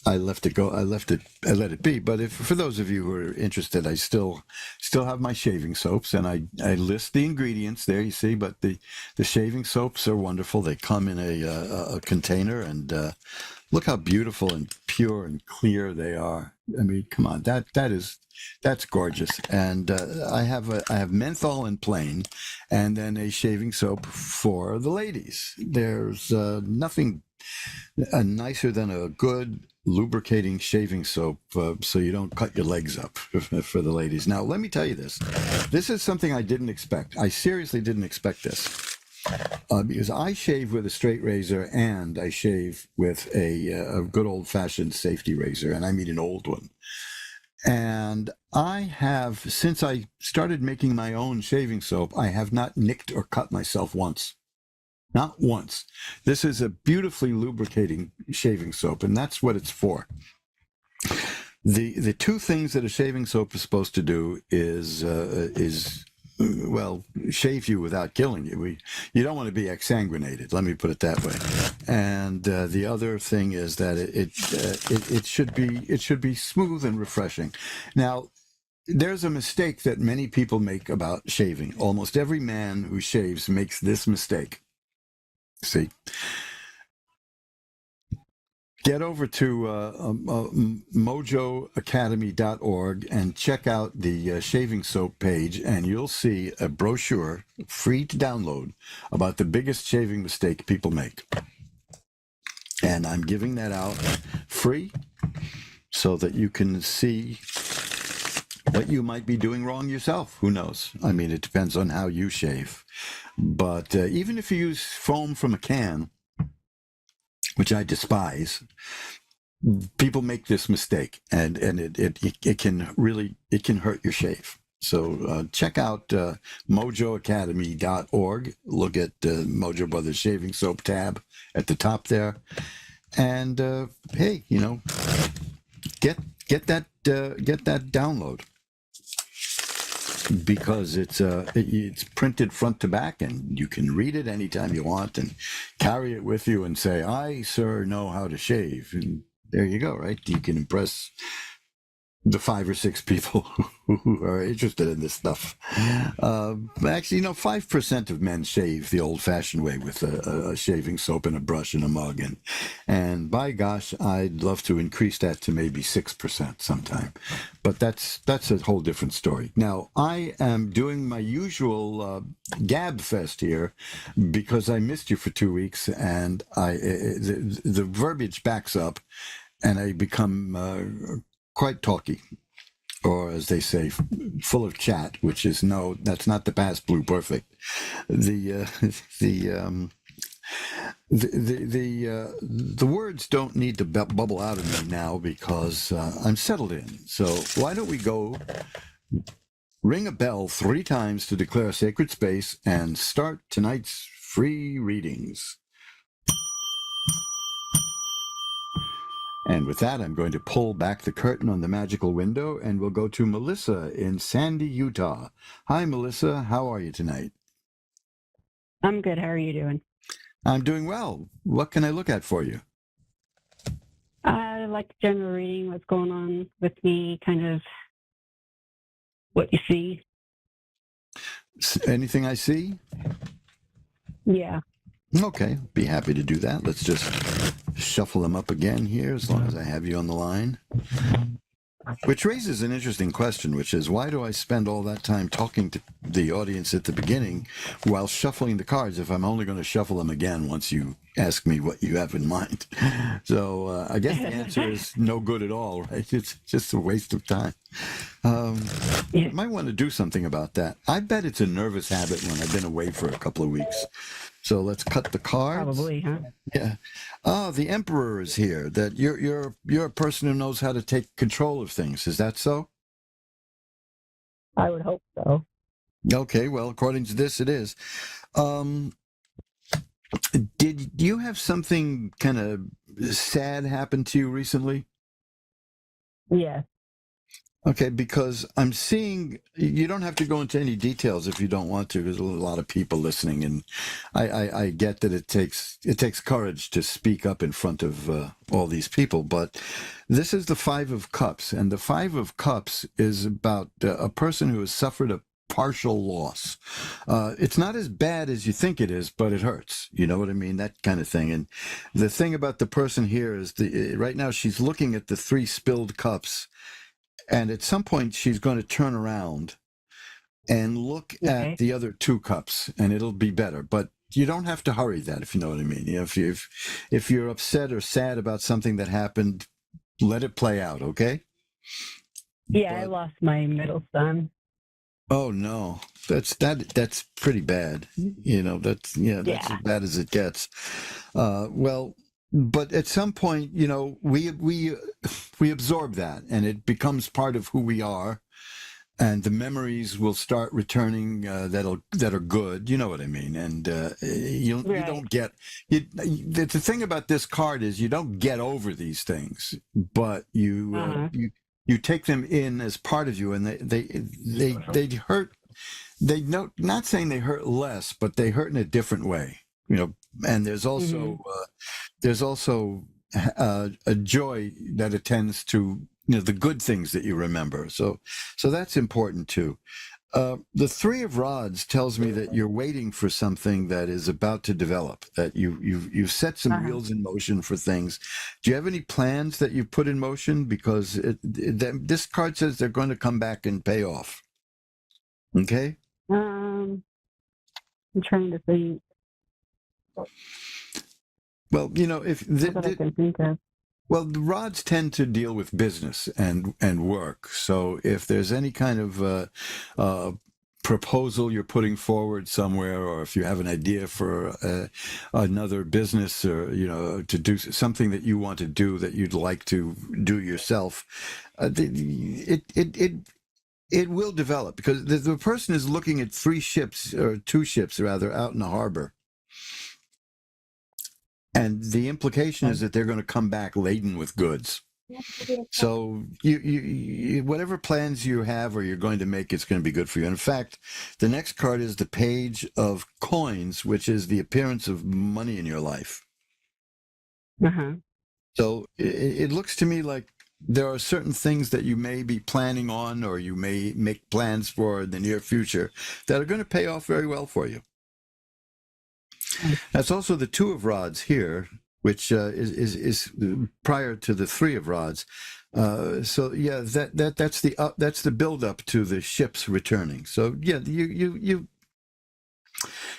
let it be. But if for those of you who are interested, I still have my shaving soaps, and I list the ingredients there. You see, but the shaving soaps are wonderful. They come in a container, and look how beautiful and pure and clear they are. I mean, come on, that's gorgeous. And I have menthol and plain, and then a shaving soap for the ladies. There's nothing nicer than a good lubricating shaving soap so you don't cut your legs up for the ladies. Now, let me tell you this. This is something I didn't expect. I seriously didn't expect this. Because I shave with a straight razor and I shave with a good old-fashioned safety razor, and I mean an old one. And I have, since I started making my own shaving soap, I have not nicked or cut myself once. Not once. This is a beautifully lubricating shaving soap, and that's what it's for. The two things that a shaving soap is supposed to do is well, shave you without killing you. You don't want to be exsanguinated. Let me put it that way. And the other thing is that it should be smooth and refreshing. Now, there's a mistake that many people make about shaving. Almost every man who shaves makes this mistake. See, get over to mojoacademy.org and check out the shaving soap page, and you'll see a brochure, free to download, about the biggest shaving mistake people make. And I'm giving that out free so that you can see what you might be doing wrong yourself. Who knows? I mean, it depends on how you shave. But even if you use foam from a can, which I despise, people make this mistake, and it can hurt your shave. So check out mojoacademy.org. Look at Mojo Brothers Shaving Soap tab at the top there, and hey, get that download, because it's printed front to back, and you can read it anytime you want and carry it with you and say, "I, sir, know how to shave." And there you go, right? You can impress the 5 or 6 people who are interested in this stuff. Actually, 5% of men shave the old-fashioned way with a shaving soap and a brush and a mug, and by gosh, I'd love to increase that to maybe 6% sometime. But that's a whole different story. Now, I am doing my usual gab fest here because I missed you for 2 weeks, and the verbiage backs up, and I become quite talky, or as they say, full of chat, which is that's not the past blue perfect. The words don't need to bubble out of me now because I'm settled in. So why don't we go ring a bell 3 times to declare sacred space and start tonight's free readings. And with that, I'm going to pull back the curtain on the magical window, and we'll go to Melissa in Sandy, Utah. Hi, Melissa. How are you tonight? I'm good. How are you doing? I'm doing well. What can I look at for you? I like general reading, what's going on with me, kind of what you see. Anything I see? Yeah. Okay, be happy to do that. Let's just shuffle them up again here as long as I have you on the line. Which raises an interesting question, which is, why do I spend all that time talking to the audience at the beginning while shuffling the cards if I'm only going to shuffle them again once you ask me what you have in mind? So I guess the answer is no good at all, right? It's just a waste of time. You might want to do something about that. I bet it's a nervous habit when I've been away for a couple of weeks. So let's cut the cards. Probably, huh? Yeah. Oh, the Emperor is here. That you're a person who knows how to take control of things. Is that so? I would hope so. Okay. Well, according to this, it is. Did you have something kind of sad happen to you recently? Yeah. Okay, because I'm seeing, you don't have to go into any details if you don't want to. There's a lot of people listening, and I get that it takes courage to speak up in front of all these people. But this is the Five of Cups, and the Five of Cups is about a person who has suffered a partial loss. It's not as bad as you think it is, but it hurts. You know what I mean? That kind of thing. And the thing about the person here is right now she's looking at the three spilled cups. And at some point, she's going to turn around and look at the other two cups, and it'll be better. But you don't have to hurry that, if you know what I mean. You know, if you're upset or sad about something that happened, let it play out, okay? Yeah, I lost my middle son. Oh no, that's pretty bad. You know, that's as bad as it gets. Well. But at some point, you know, we absorb that, and it becomes part of who we are, and the memories will start returning that are good. You know what I mean? And you don't get the thing about this card is you don't get over these things, but you take them in as part of you, and they hurt. Not saying they hurt less, but they hurt in a different way. You know, and there's also a joy that attends to the good things that you remember. So that's important too. The Three of Rods tells me that you're waiting for something that is about to develop. That you've set some wheels in motion for things. Do you have any plans that you've put in motion? Because this card says they're going to come back and pay off. Okay. I'm trying to think. Well, you know, I can think of. Well, the rods tend to deal with business and work. So if there's any kind of proposal you're putting forward somewhere, or if you have an idea for another business, or to do something that you want to do that you'd like to do yourself, it will develop, because the person is looking at two ships out in the harbor. And the implication is that they're going to come back laden with goods. So you whatever plans you have or you're going to make, it's going to be good for you. In fact, the next card is the Page of Coins, which is the appearance of money in your life. So it looks to me like there are certain things that you may be planning on, or you may make plans for in the near future, that are going to pay off very well for you. That's also the Two of Rods here, which is prior to the Three of Rods. So yeah, that's the build up to the ships returning. So yeah, you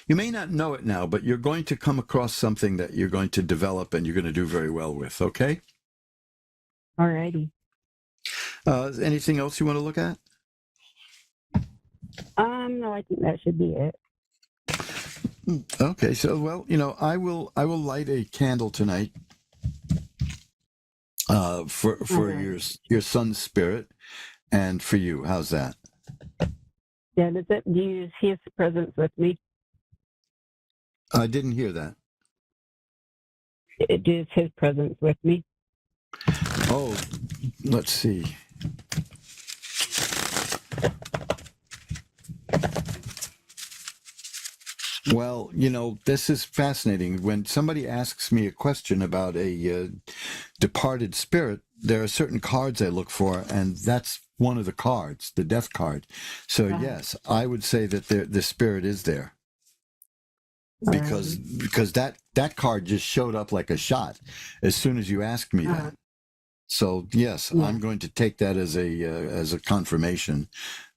may not know it now, but you're going to come across something that you're going to develop and you're going to do very well with. Okay. Alrighty. Anything else you want to look at? No, I think that should be it. Okay, so well, I will light a candle tonight for your son's spirit and for you. How's that? Yeah, do you use his presence with me? I didn't hear that. It is his presence with me. Oh, let's see. Well, this is fascinating. When somebody asks me a question about a departed spirit, there are certain cards I look for, and that's one of the cards, the death card. So, yes, I would say that the spirit is there. Because that card just showed up like a shot as soon as you asked me that. So yes, I'm going to take that as a confirmation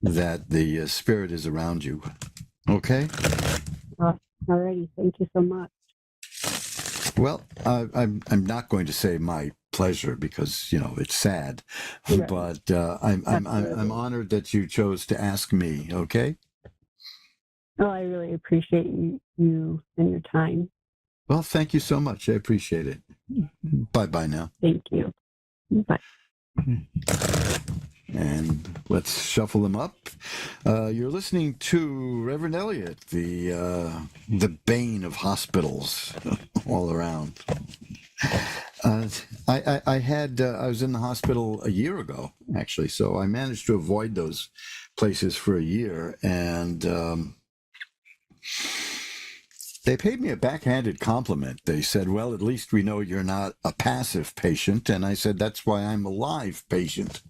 that the spirit is around you. Okay. Alrighty, thank you so much. Well, I'm not going to say my pleasure because it's sad, Right. but I'm honored that you chose to ask me. Okay. Well, I really appreciate you and your time. Well, thank you so much. I appreciate it. Bye now. Thank you. Bye. And let's shuffle them up. You're listening to Reverend Elliot, the bane of hospitals all around. I was in the hospital a year ago, actually, so I managed to avoid those places for a year, and they paid me a backhanded compliment. They said, well, at least we know you're not a passive patient. And I said, that's why I'm a live patient.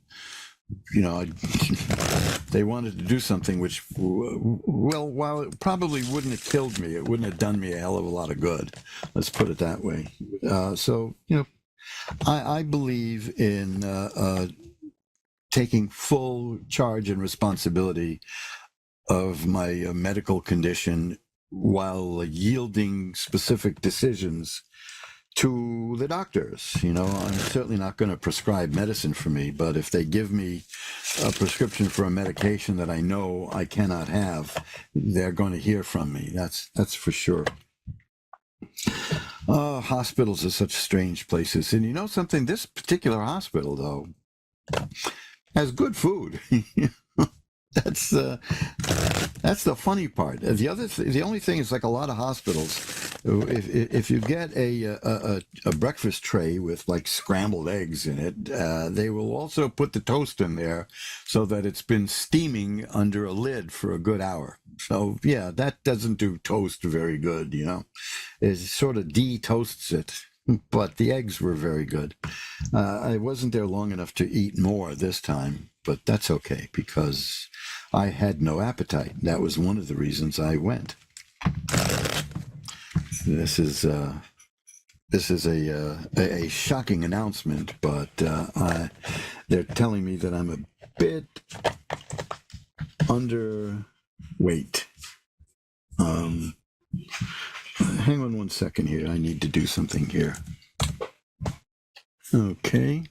They wanted to do something which, well, while it probably wouldn't have killed me, it wouldn't have done me a hell of a lot of good. Let's put it that way. So, I believe in taking full charge and responsibility of my medical condition while yielding specific decisions to the doctors. I'm certainly not going to prescribe medicine for me, but if they give me a prescription for a medication that I know I cannot have, they're going to hear from me. That's for sure. Hospitals are such strange places. And you know something? This particular hospital, though, has good food. That's the funny part. The only thing is, like a lot of hospitals, if you get a breakfast tray with like scrambled eggs in it, they will also put the toast in there so that it's been steaming under a lid for a good hour. So yeah, that doesn't do toast very good. It sort of de-toasts it. But the eggs were very good. I wasn't there long enough to eat more this time, but that's okay because I had no appetite. That was one of the reasons I went. This is a shocking announcement, but they're telling me that I'm a bit underweight. Hang on one second here. I need to do something here. Okay.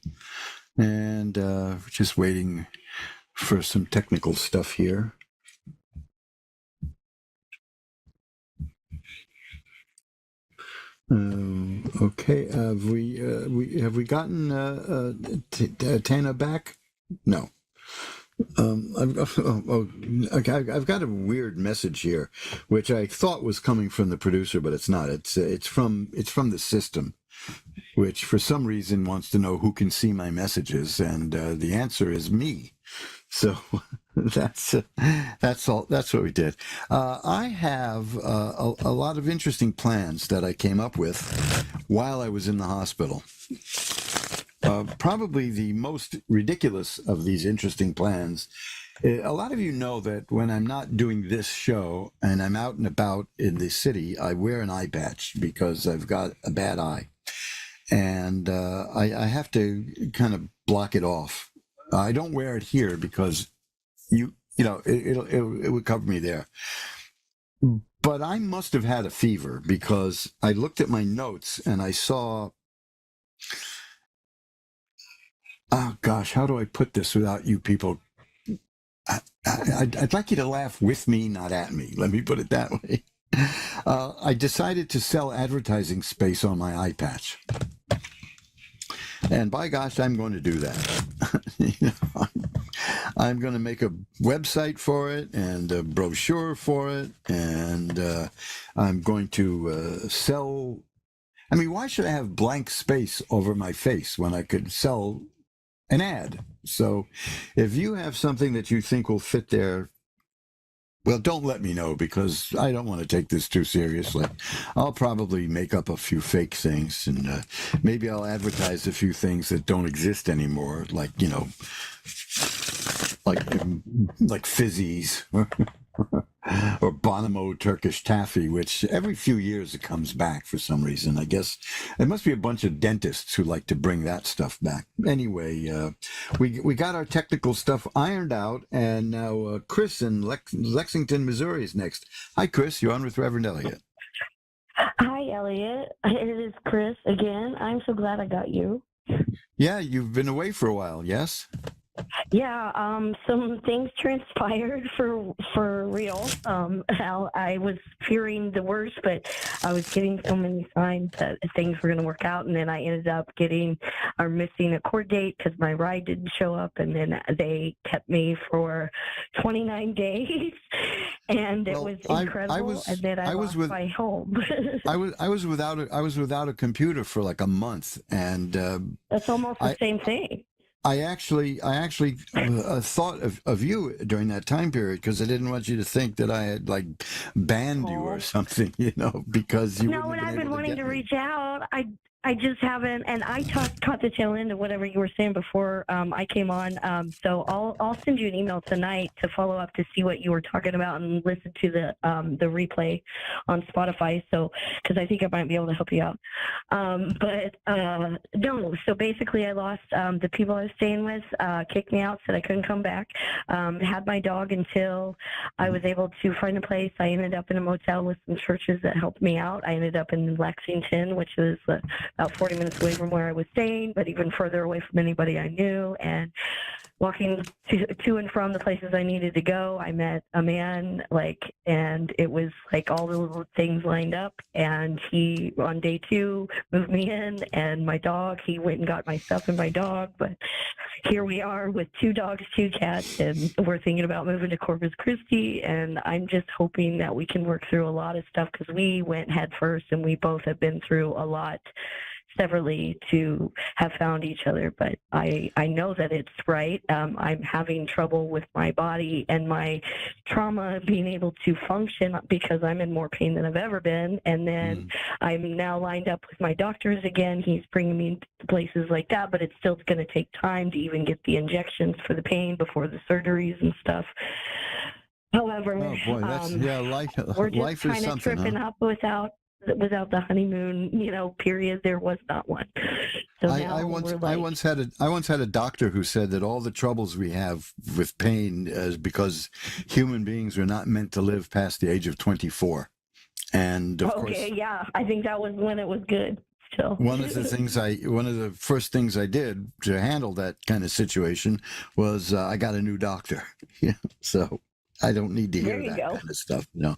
And just waiting for some technical stuff here. Okay. Have we gotten Tana back? No. I've got a weird message here, which I thought was coming from the producer, but it's not. It's from the system, which for some reason wants to know who can see my messages, and the answer is me. So that's all. That's what we did. I have a lot of interesting plans that I came up with while I was in the hospital. Probably the most ridiculous of these interesting plans. A lot of you know that when I'm not doing this show and I'm out and about in the city, I wear an eye patch because I've got a bad eye. And I have to kind of block it off. I don't wear it here because it would cover me there. But I must have had a fever because I looked at my notes and I saw, oh gosh, how do I put this without you people? I'd like you to laugh with me, not at me. Let me put it that way. I decided to sell advertising space on my eye patch. And by gosh, I'm going to do that. I'm going to make a website for it and a brochure for it. And I'm going to sell. I mean, why should I have blank space over my face when I could sell an ad? So if you have something that you think will fit there, Well, don't let me know because I don't want to take this too seriously. I'll probably make up a few fake things and maybe I'll advertise a few things that don't exist anymore, like, like fizzies or Bonomo Turkish taffy, which every few years it comes back for some reason. I guess there must be a bunch of dentists who like to bring that stuff back. Anyway, we got our technical stuff ironed out, and now Chris in Lexington, Missouri is next. Hi, Chris. You're on with Reverend Elliot. Hi, Elliot. It is Chris again. I'm so glad I got you. Yeah, you've been away for a while, yes? Yeah, some things transpired for real. How I was fearing the worst, but I was getting so many signs that things were going to work out, and then I ended up missing a court date because my ride didn't show up, and then they kept me for 29 days, and it was incredible. And then I lost my home. I was without a computer for like a month, and that's almost the same thing. I actually thought of you during that time period because I didn't want you to think that I had like banned you or something, because you. No, and I've been wanting to reach out. I just haven't, and I caught the tail end of whatever you were saying before I came on. So I'll send you an email tonight to follow up to see what you were talking about and listen to the replay on Spotify. So because I think I might be able to help you out. No. So basically, I lost the people I was staying with. Kicked me out, said I couldn't come back. Had my dog until I was able to find a place. I ended up in a motel with some churches that helped me out. I ended up in Lexington, which is about 40 minutes away from where I was staying, but even further away from anybody I knew. And walking to and from the places I needed to go, I met a man, and it was like all the little things lined up. And he, on day 2, moved me in, and my dog, he went and got my stuff and my dog. But here we are with 2 dogs, 2 cats, and we're thinking about moving to Corpus Christi. And I'm just hoping that we can work through a lot of stuff because we went head first, and we both have been through a lot severally to have found each other, but I know that it's right. I'm having trouble with my body and my trauma being able to function because I'm in more pain than I've ever been. And then I'm now lined up with my doctors again. He's bringing me to places like that, but it's still going to take time to even get the injections for the pain before the surgeries and stuff. However, we're just kind of tripping up without the honeymoon, period. There was not one. So I once had a doctor who said that all the troubles we have with pain is because human beings are not meant to live past the age of 24. And of course, yeah, I think that was when it was good. Still. One of the first things I did to handle that kind of situation was I got a new doctor. So I don't need to hear that kind of stuff. No.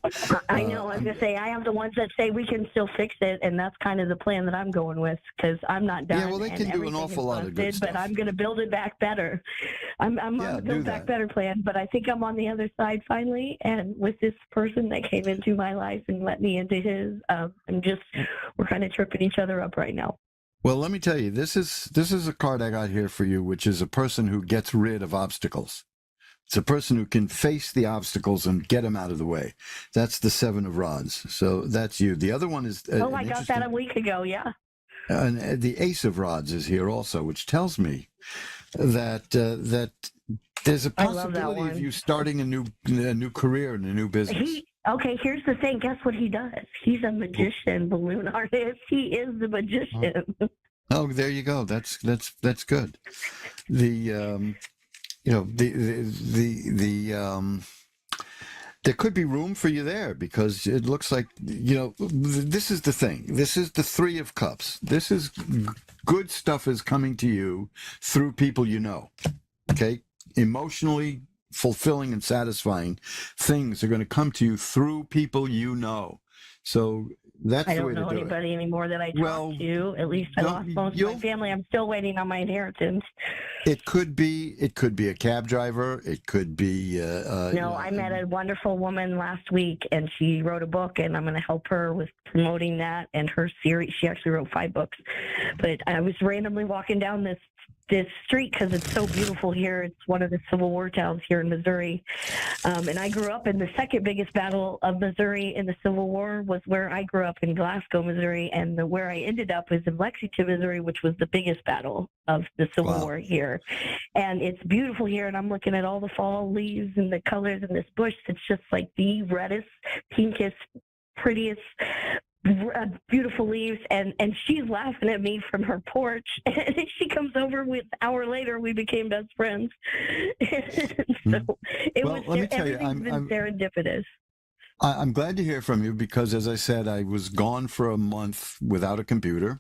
I know. I was going to say, I have the ones that say we can still fix it, and that's kind of the plan that I'm going with because I'm not done. Yeah, well, they can do an awful lot of good stuff. But I'm going to build it back better. I'm on the build back better plan, but I think I'm on the other side finally. And with this person that came into my life and let me into his, we're kind of tripping each other up right now. Well, let me tell you, this is a card I got here for you, which is a person who gets rid of obstacles. It's a person who can face the obstacles and get them out of the way. That's the 7 of Rods. So that's you. The other one is... I got that a week ago, yeah. And the Ace of Rods is here also, which tells me that there's a possibility of you starting a new career and a new business. Here's the thing. Guess what he does? He's a magician, balloon artist. He is the magician. Oh, there you go. That's good. There could be room for you there because it looks like, this is the thing. This is the 3 of Cups. This is good stuff is coming to you through people you know. Okay? Emotionally fulfilling and satisfying things are going to come to you through people you know. So that's I the don't way to know do anybody anymore that I talk to. At least I lost most of my family. I'm still waiting on my inheritance. It could be a cab driver. It could be. I met a wonderful woman last week, and she wrote a book, and I'm going to help her with promoting that and her series. She actually wrote 5 books. But I was randomly walking down this this street because it's so beautiful here. It's one of the Civil War towns here in Missouri. And I grew up in the second biggest battle of Missouri in the Civil War was where I grew up in Glasgow, Missouri. And where I ended up was in Lexington, Missouri, which was the biggest battle of the Civil War here. And it's beautiful here. And I'm looking at all the fall leaves and the colors in this bush. It's just like the reddest, pinkest, prettiest, beautiful leaves, and she's laughing at me from her porch, and she comes over with an hour later we became best friends. So it was let me tell you, everything's been serendipitous. I'm glad to hear from you because, as I said, I was gone for a month without a computer.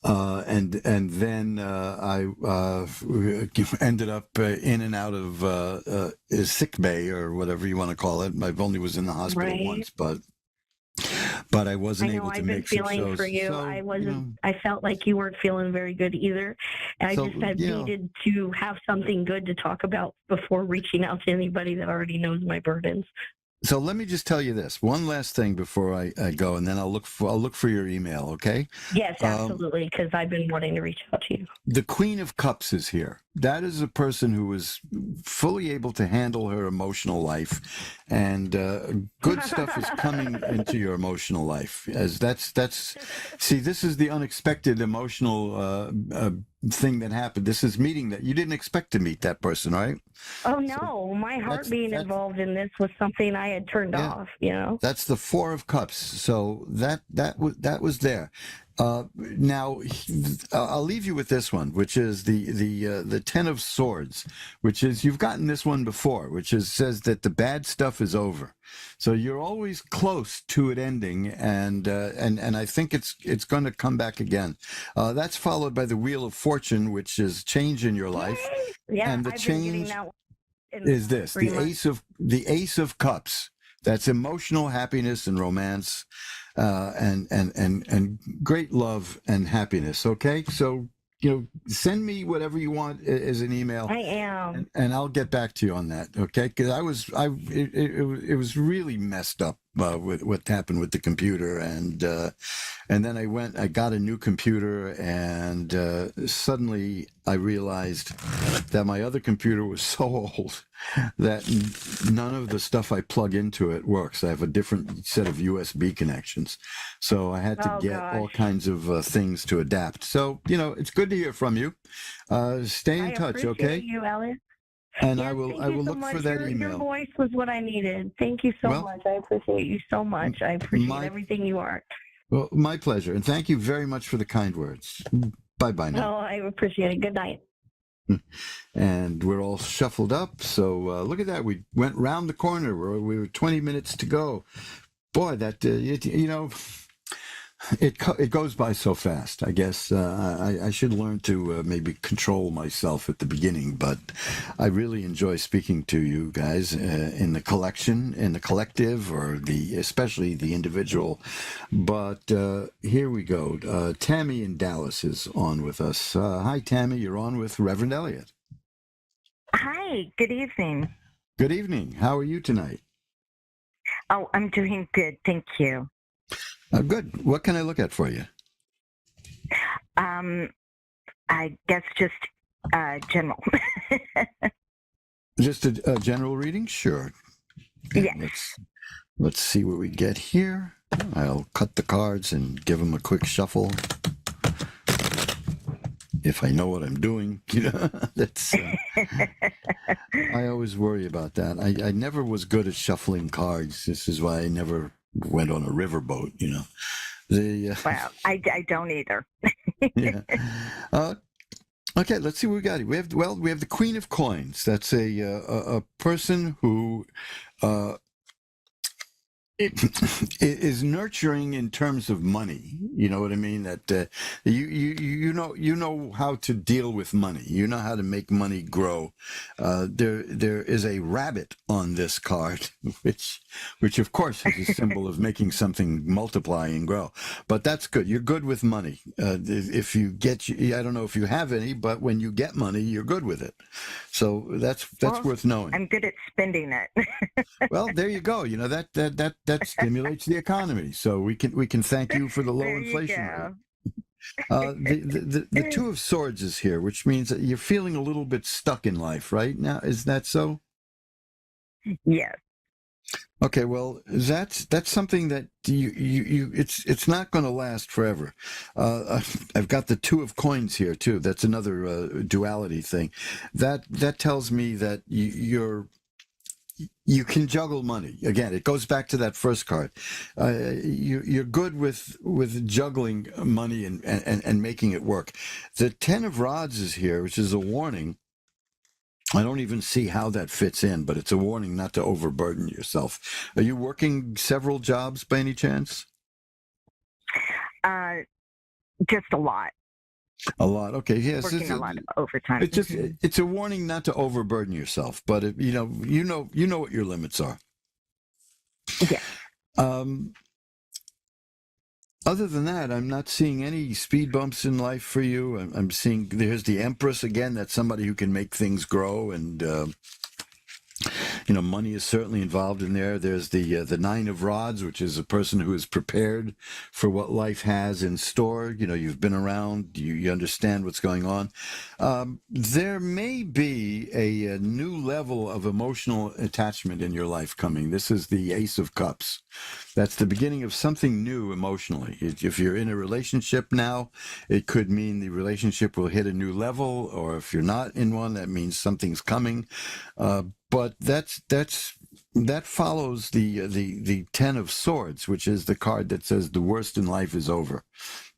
And then I ended up in and out of sick bay or whatever you want to call it. I only was in the hospital once, but I wasn't able to make some shows. I've been feeling for you. So, I wasn't. I felt like you weren't feeling very good either. And I just needed to have something good to talk about before reaching out to anybody that already knows my burdens. So let me just tell you this one last thing before I go, and then I'll look for your email. Okay? Yes, absolutely. Because I've been wanting to reach out to you. The Queen of Cups is here. That is a person who is fully able to handle her emotional life, and good stuff is coming into your emotional life. As that's see, this is the unexpected emotional thing that happened. This is meeting that you didn't expect to meet that person, right? Oh no, my heart being involved in this was something I had turned off. You know, that's the Four of Cups. So that was there. Now I'll leave you with this one, which is the Ten of Swords, which is, you've gotten this one before, which says that the bad stuff is over. So you're always close to it ending, and I think it's going to come back again. That's followed by the Wheel of Fortune, which is change in your life. Yeah, and the I've change been getting that is this, the Ace of Cups. That's emotional happiness and romance, and great love and happiness. Okay, so send me whatever you want as an email. I am, and I'll get back to you on that. Okay, because it was really messed up with what happened with the computer, and then I got a new computer, and suddenly I realized that my other computer was so old that none of the stuff I plug into it works. I have a different set of USB connections, so I had to get all kinds of things to adapt. So it's good to hear from you. Stay in touch, okay? You, Elliot. And yes, I will look for that email. Your voice was what I needed. Thank you so much. I appreciate you so much. I appreciate everything you are. Well, my pleasure. And thank you very much for the kind words. Bye-bye now. Oh, I appreciate it. Good night. And we're all shuffled up. So look at that. We went round the corner. We were 20 minutes to go. Boy, that, it goes by so fast. I guess I should learn to maybe control myself at the beginning, but I really enjoy speaking to you guys in the collective, or especially the individual. But here we go. Tammy in Dallas is on with us. Hi, Tammy. You're on with Reverend Elliot. Hi. Good evening. Good evening. How are you tonight? Oh, I'm doing good. Thank you. Good. What can I look at for you? I guess just general. Just a general reading? Sure. Yeah. Let's see what we get here. I'll cut the cards and give them a quick shuffle. If I know what I'm doing, that's. I always worry about that. I never was good at shuffling cards. This is why I never went on a riverboat, Well, I don't either. Yeah. Okay, let's see what we got here. We have the Queen of Coins. That's a person who is nurturing in terms of money. You know what I mean? That you know how to deal with money. You know how to make money grow. There is a rabbit on this card, which of course is a symbol of making something multiply and grow. But that's good. You're good with money. If you get, I don't know if you have any, but when you get money, you're good with it. So that's worth knowing. I'm good at spending it. Well, there you go. That stimulates the economy. So we can thank you for the low inflation rate. The Two of Swords is here, which means that you're feeling a little bit stuck in life right now. Is that so? Yes. Okay, well, that's something that it's not going to last forever. I've got the Two of Coins here too. That's another duality thing. That tells me that you can juggle money. Again, it goes back to that first card. You're good with juggling money and making it work. The Ten of Rods is here, which is a warning. I don't even see how that fits in, but it's a warning not to overburden yourself. Are you working several jobs by any chance? Just a lot. A lot. Okay. Yes. Working a lot of overtime. It's just it's a warning not to overburden yourself, but you know what your limits are. Yeah. Other than that, I'm not seeing any speed bumps in life for you. I'm seeing there's the Empress again. That's somebody who can make things grow, and money is certainly involved in there. There's the Nine of Rods, which is a person who is prepared for what life has in store. You've been around, you understand what's going on. There may be a new level of emotional attachment in your life coming. This is the Ace of Cups. That's the beginning of something new emotionally. If you're in a relationship now, it could mean the relationship will hit a new level, or if you're not in one, that means something's coming. But that follows the Ten of Swords, which is the card that says the worst in life is over.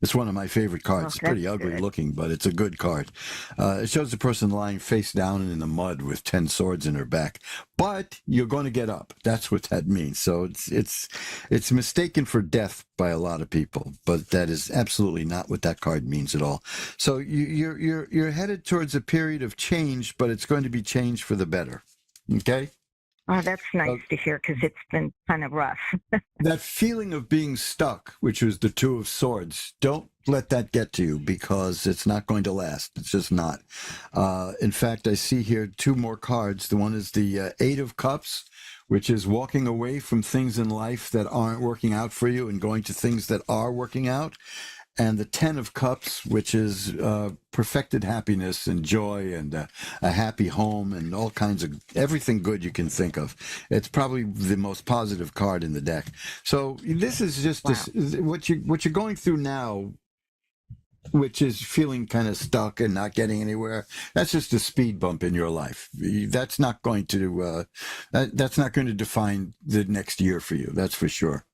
It's one of my favorite cards. It's pretty ugly looking, but it's a good card. It shows the person lying face down in the mud with 10 swords in her back. But you're going to get up. That's what that means. So it's mistaken for death by a lot of people, but that is absolutely not what that card means at all. So you're headed towards a period of change, but it's going to be change for the better. Okay? Oh, that's nice to hear because it's been kind of rough. That feeling of being stuck, which was the Two of Swords, don't let that get to you because it's not going to last. It's just not. In fact, I see here two more cards. The one is the Eight of Cups, which is walking away from things in life that aren't working out for you and going to things that are working out. And the Ten of Cups, which is perfected happiness and joy and a happy home and all kinds of everything good you can think of. It's probably the most positive card in the deck. So this is just what you're going through now, which is feeling kind of stuck and not getting anywhere. That's just a speed bump in your life. That's not going to that's not going to define the next year for you. That's for sure.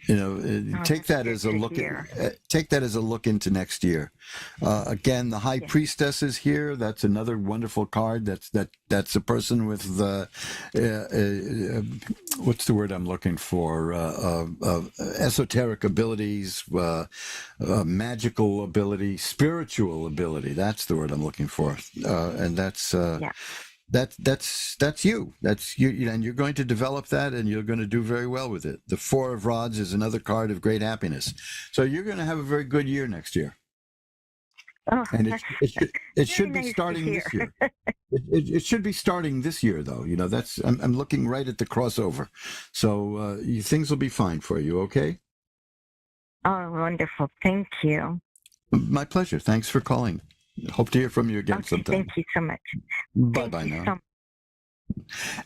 Take that as a look. Take that as a look into next year. Again, the High Priestess is here. That's another wonderful card. That's a person with what's the word I'm looking for? Esoteric abilities, magical ability, spiritual ability. That's the word I'm looking for. And that's. That's you. That's you, and you're going to develop that, and you're going to do very well with it. The Four of Rods is another card of great happiness. So you're going to have a very good year next year. Oh, and it should be starting this year. It should be starting this year, though. I'm looking right at the crossover. So things will be fine for you. Okay. Oh, wonderful! Thank you. My pleasure. Thanks for calling. Hope to hear from you again sometime. Thank you so much. Bye-bye now.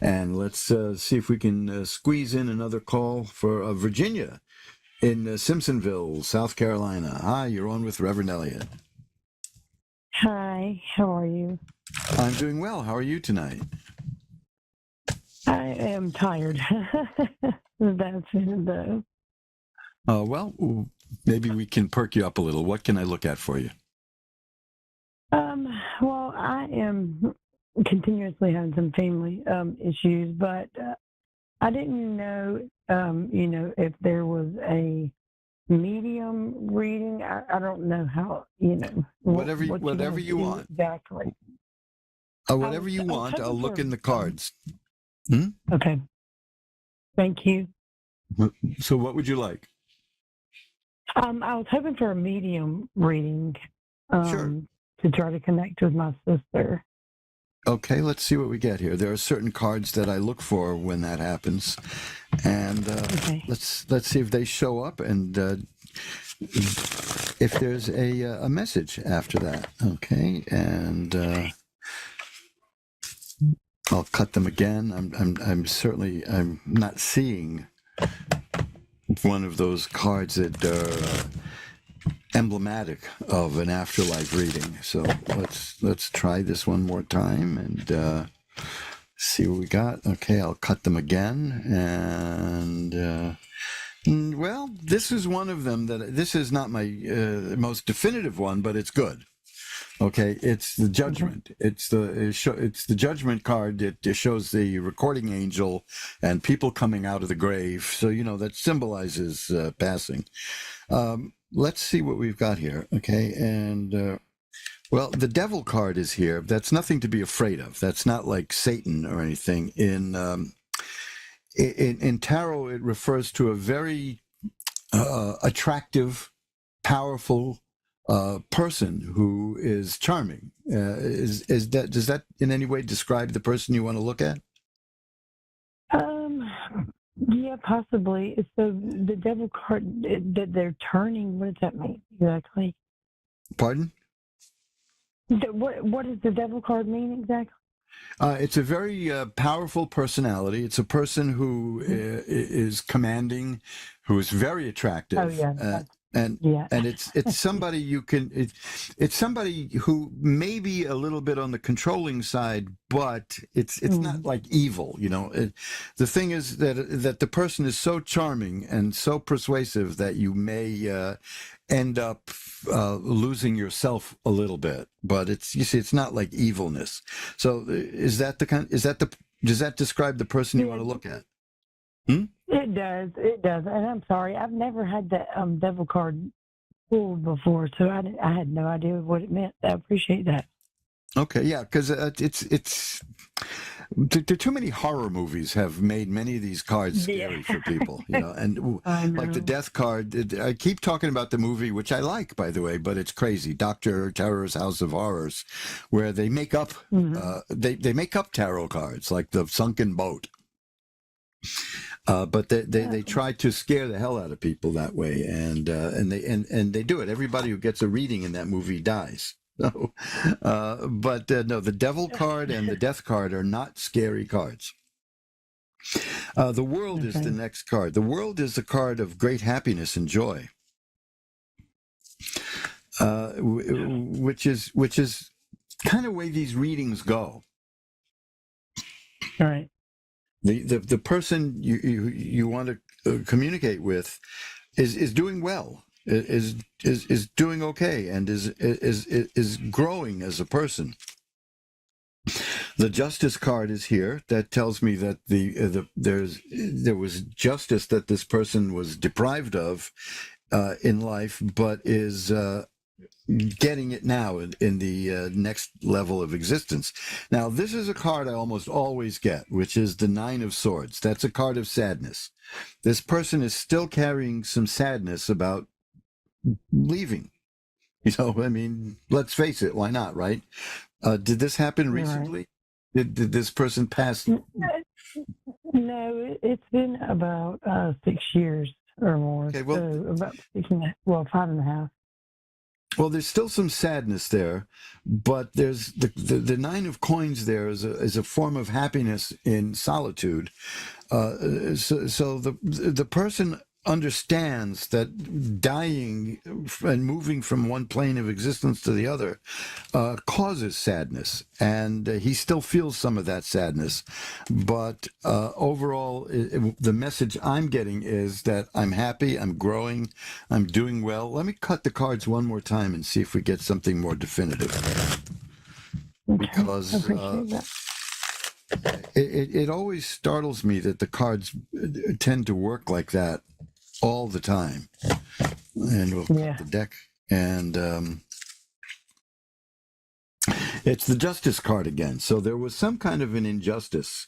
And let's see if we can squeeze in another call for Virginia in Simpsonville, South Carolina. Hi, you're on with Reverend Elliot. Hi, how are you? I'm doing well. How are you tonight? I am tired. That's it, though. Well, maybe we can perk you up a little. What can I look at for you? Well, I am continuously having some family issues, but I didn't know, if there was a medium reading. I don't know how, whatever you want. Exactly. Whatever you want, I'll look in the cards. Hmm? Okay. Thank you. So what would you like? I was hoping for a medium reading. Sure. To try to connect with my sister. Okay, let's see what we get here. There are certain cards that I look for when that happens, and let's see if they show up. And if there's a message after that. Okay, and I'll cut them again. I'm not seeing one of those cards that are emblematic of an afterlife reading. So let's try this one more time and see what we got. Okay, I'll cut them again, and well, this is one of them that this is not my most definitive one, but it's good. Okay, it's the judgment. It's the judgment card. It shows the recording angel and people coming out of the grave. So that symbolizes passing. Let's see what we've got here. Okay, and well, the devil card is here. That's nothing to be afraid of. That's not like Satan or anything. In tarot, it refers to a very attractive, powerful person who is charming. Does that in any way describe the person you want to look at? Yeah, possibly. So the devil card that they're turning, what does that mean exactly? Pardon? What does the devil card mean exactly? It's a very powerful personality. It's a person who is commanding, who is very attractive. Oh, yeah. And it's somebody you can it's somebody who may be a little bit on the controlling side, but it's not like evil. The thing is that the person is so charming and so persuasive that you may end up losing yourself a little bit. But it's not like evilness. So does that describe the person you want to look at? It does. And I'm sorry, I've never had that devil card pulled before, so I had no idea what it meant. I appreciate that. Okay, yeah, because too many horror movies have made many of these cards scary for people, and like the death card. I keep talking about the movie, which I like, by the way, but it's crazy. Dr. Terror's House of Horrors, where they make up they make up tarot cards like the sunken boat. But they try to scare the hell out of people that way, and they do it. Everybody who gets a reading in that movie dies. No, no, the devil card and the death card are not scary cards. The world is the next card. The world is a card of great happiness and joy, which is kind of way these readings go. All right. The person you want to communicate with is doing well, is doing okay, and is growing as a person. The justice card is here. That tells me that there was justice that this person was deprived of in life, but is getting it now in the next level of existence. Now, this is a card I almost always get, which is the Nine of Swords. That's a card of sadness. This person is still carrying some sadness about leaving. I mean, let's face it, why not, right? Did this happen recently? Right. Did this person pass? No, it's been about 6 years or more. Okay, well, so about 5.5. Well, there's still some sadness there, but there's the Nine of Coins there is a form of happiness in solitude. So the person understands that dying and moving from one plane of existence to the other causes sadness, and he still feels some of that sadness. But overall, the message I'm getting is that I'm happy, I'm growing, I'm doing well. Let me cut the cards one more time and see if we get something more definitive. Because it always startles me that the cards tend to work like that all the time. And we'll cut the deck, and it's the Justice card again. So there was some kind of an injustice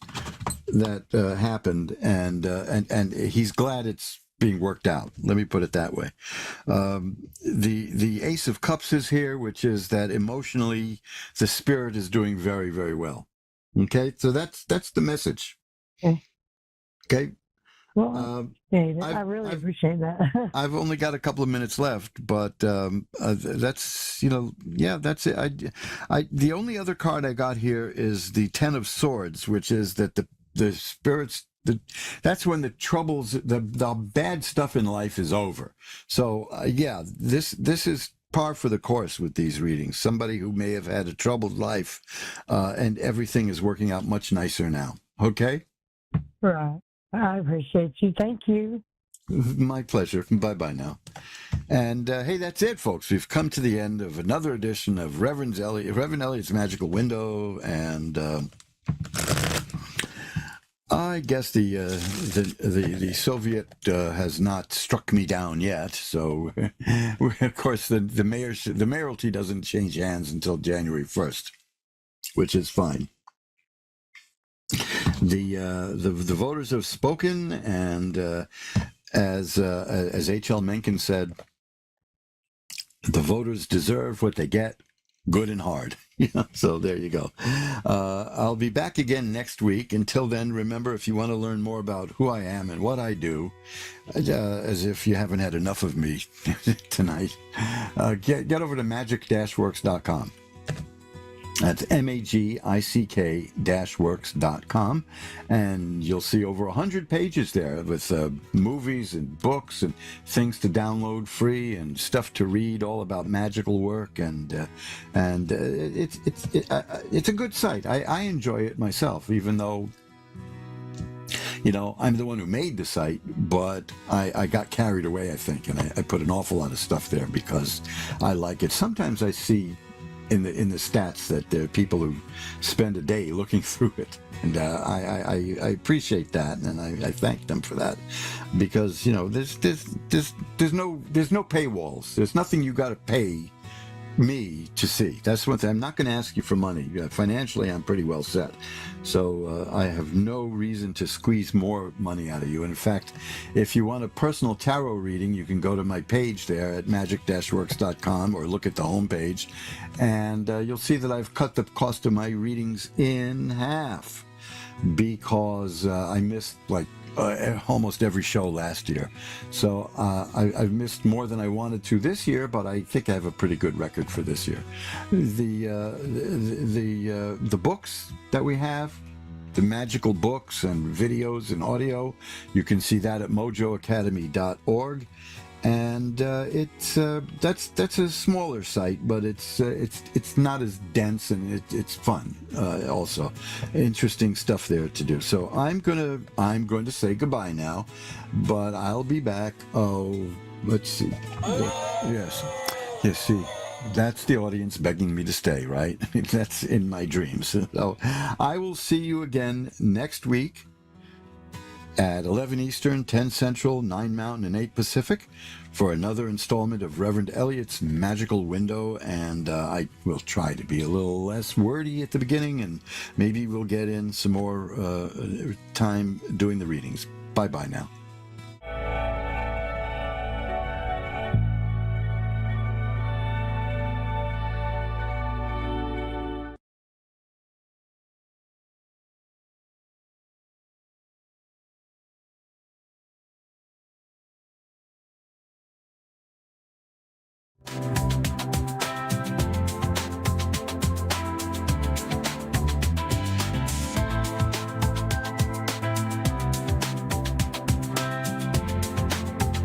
that happened, and he's glad it's being worked out. Let me put it that way. The Ace of Cups is here, which is that emotionally the spirit is doing very, very well. Okay, so that's the message. Okay. Well, David, I really appreciate that. I've only got a couple of minutes left, but that's that's it. The only other card I got here is the Ten of Swords, which is that the spirits. That's when the troubles, the bad stuff in life is over. So this is par for the course with these readings. Somebody who may have had a troubled life, and everything is working out much nicer now. Okay. Right. I appreciate you. Thank you. My pleasure. Bye-bye now. And hey, that's it, folks. We've come to the end of another edition of Reverend Elliot's Magical Window, and I guess the Soviet has not struck me down yet. So, of course, the mayoralty doesn't change hands until January 1st, which is fine. The voters have spoken, and as H.L. Mencken said, the voters deserve what they get, good and hard. So there you go. I'll be back again next week. Until then, remember, if you want to learn more about who I am and what I do, as if you haven't had enough of me tonight, get over to magic-works.com. That's magic-works.com, and you'll see over 100 pages there with movies and books and things to download free and stuff to read all about magical work, and it's a good site. I enjoy it myself, even though I'm the one who made the site, but I got carried away, I think, and I put an awful lot of stuff there because I like it. Sometimes I see in the stats that there are people who spend a day looking through it, and I appreciate that, and I thank them for that, because there's no paywalls. There's nothing you got to pay me to see. That's one thing. I'm not going to ask you for money. Financially, I'm pretty well set, so I have no reason to squeeze more money out of you. In fact, if you want a personal tarot reading, you can go to my page there at magic-works.com, or look at the homepage, and you'll see that I've cut the cost of my readings in half, because I missed almost every show last year. So I've missed more than I wanted to this year, but I think I have a pretty good record for this year. The books that we have, the magical books and videos and audio, you can see that at mojoacademy.org. And that's a smaller site, but it's not as dense, and it's fun. Also, interesting stuff there to do. So I'm going to say goodbye now, but I'll be back. Oh, let's see. Yes. See, that's the audience begging me to stay, right? That's in my dreams. So I will see you again next week at 11 Eastern, 10 Central, 9 Mountain, and 8 Pacific for another installment of Reverend Elliot's Magical Window. And I will try to be a little less wordy at the beginning, and maybe we'll get in some more time doing the readings. Bye-bye now.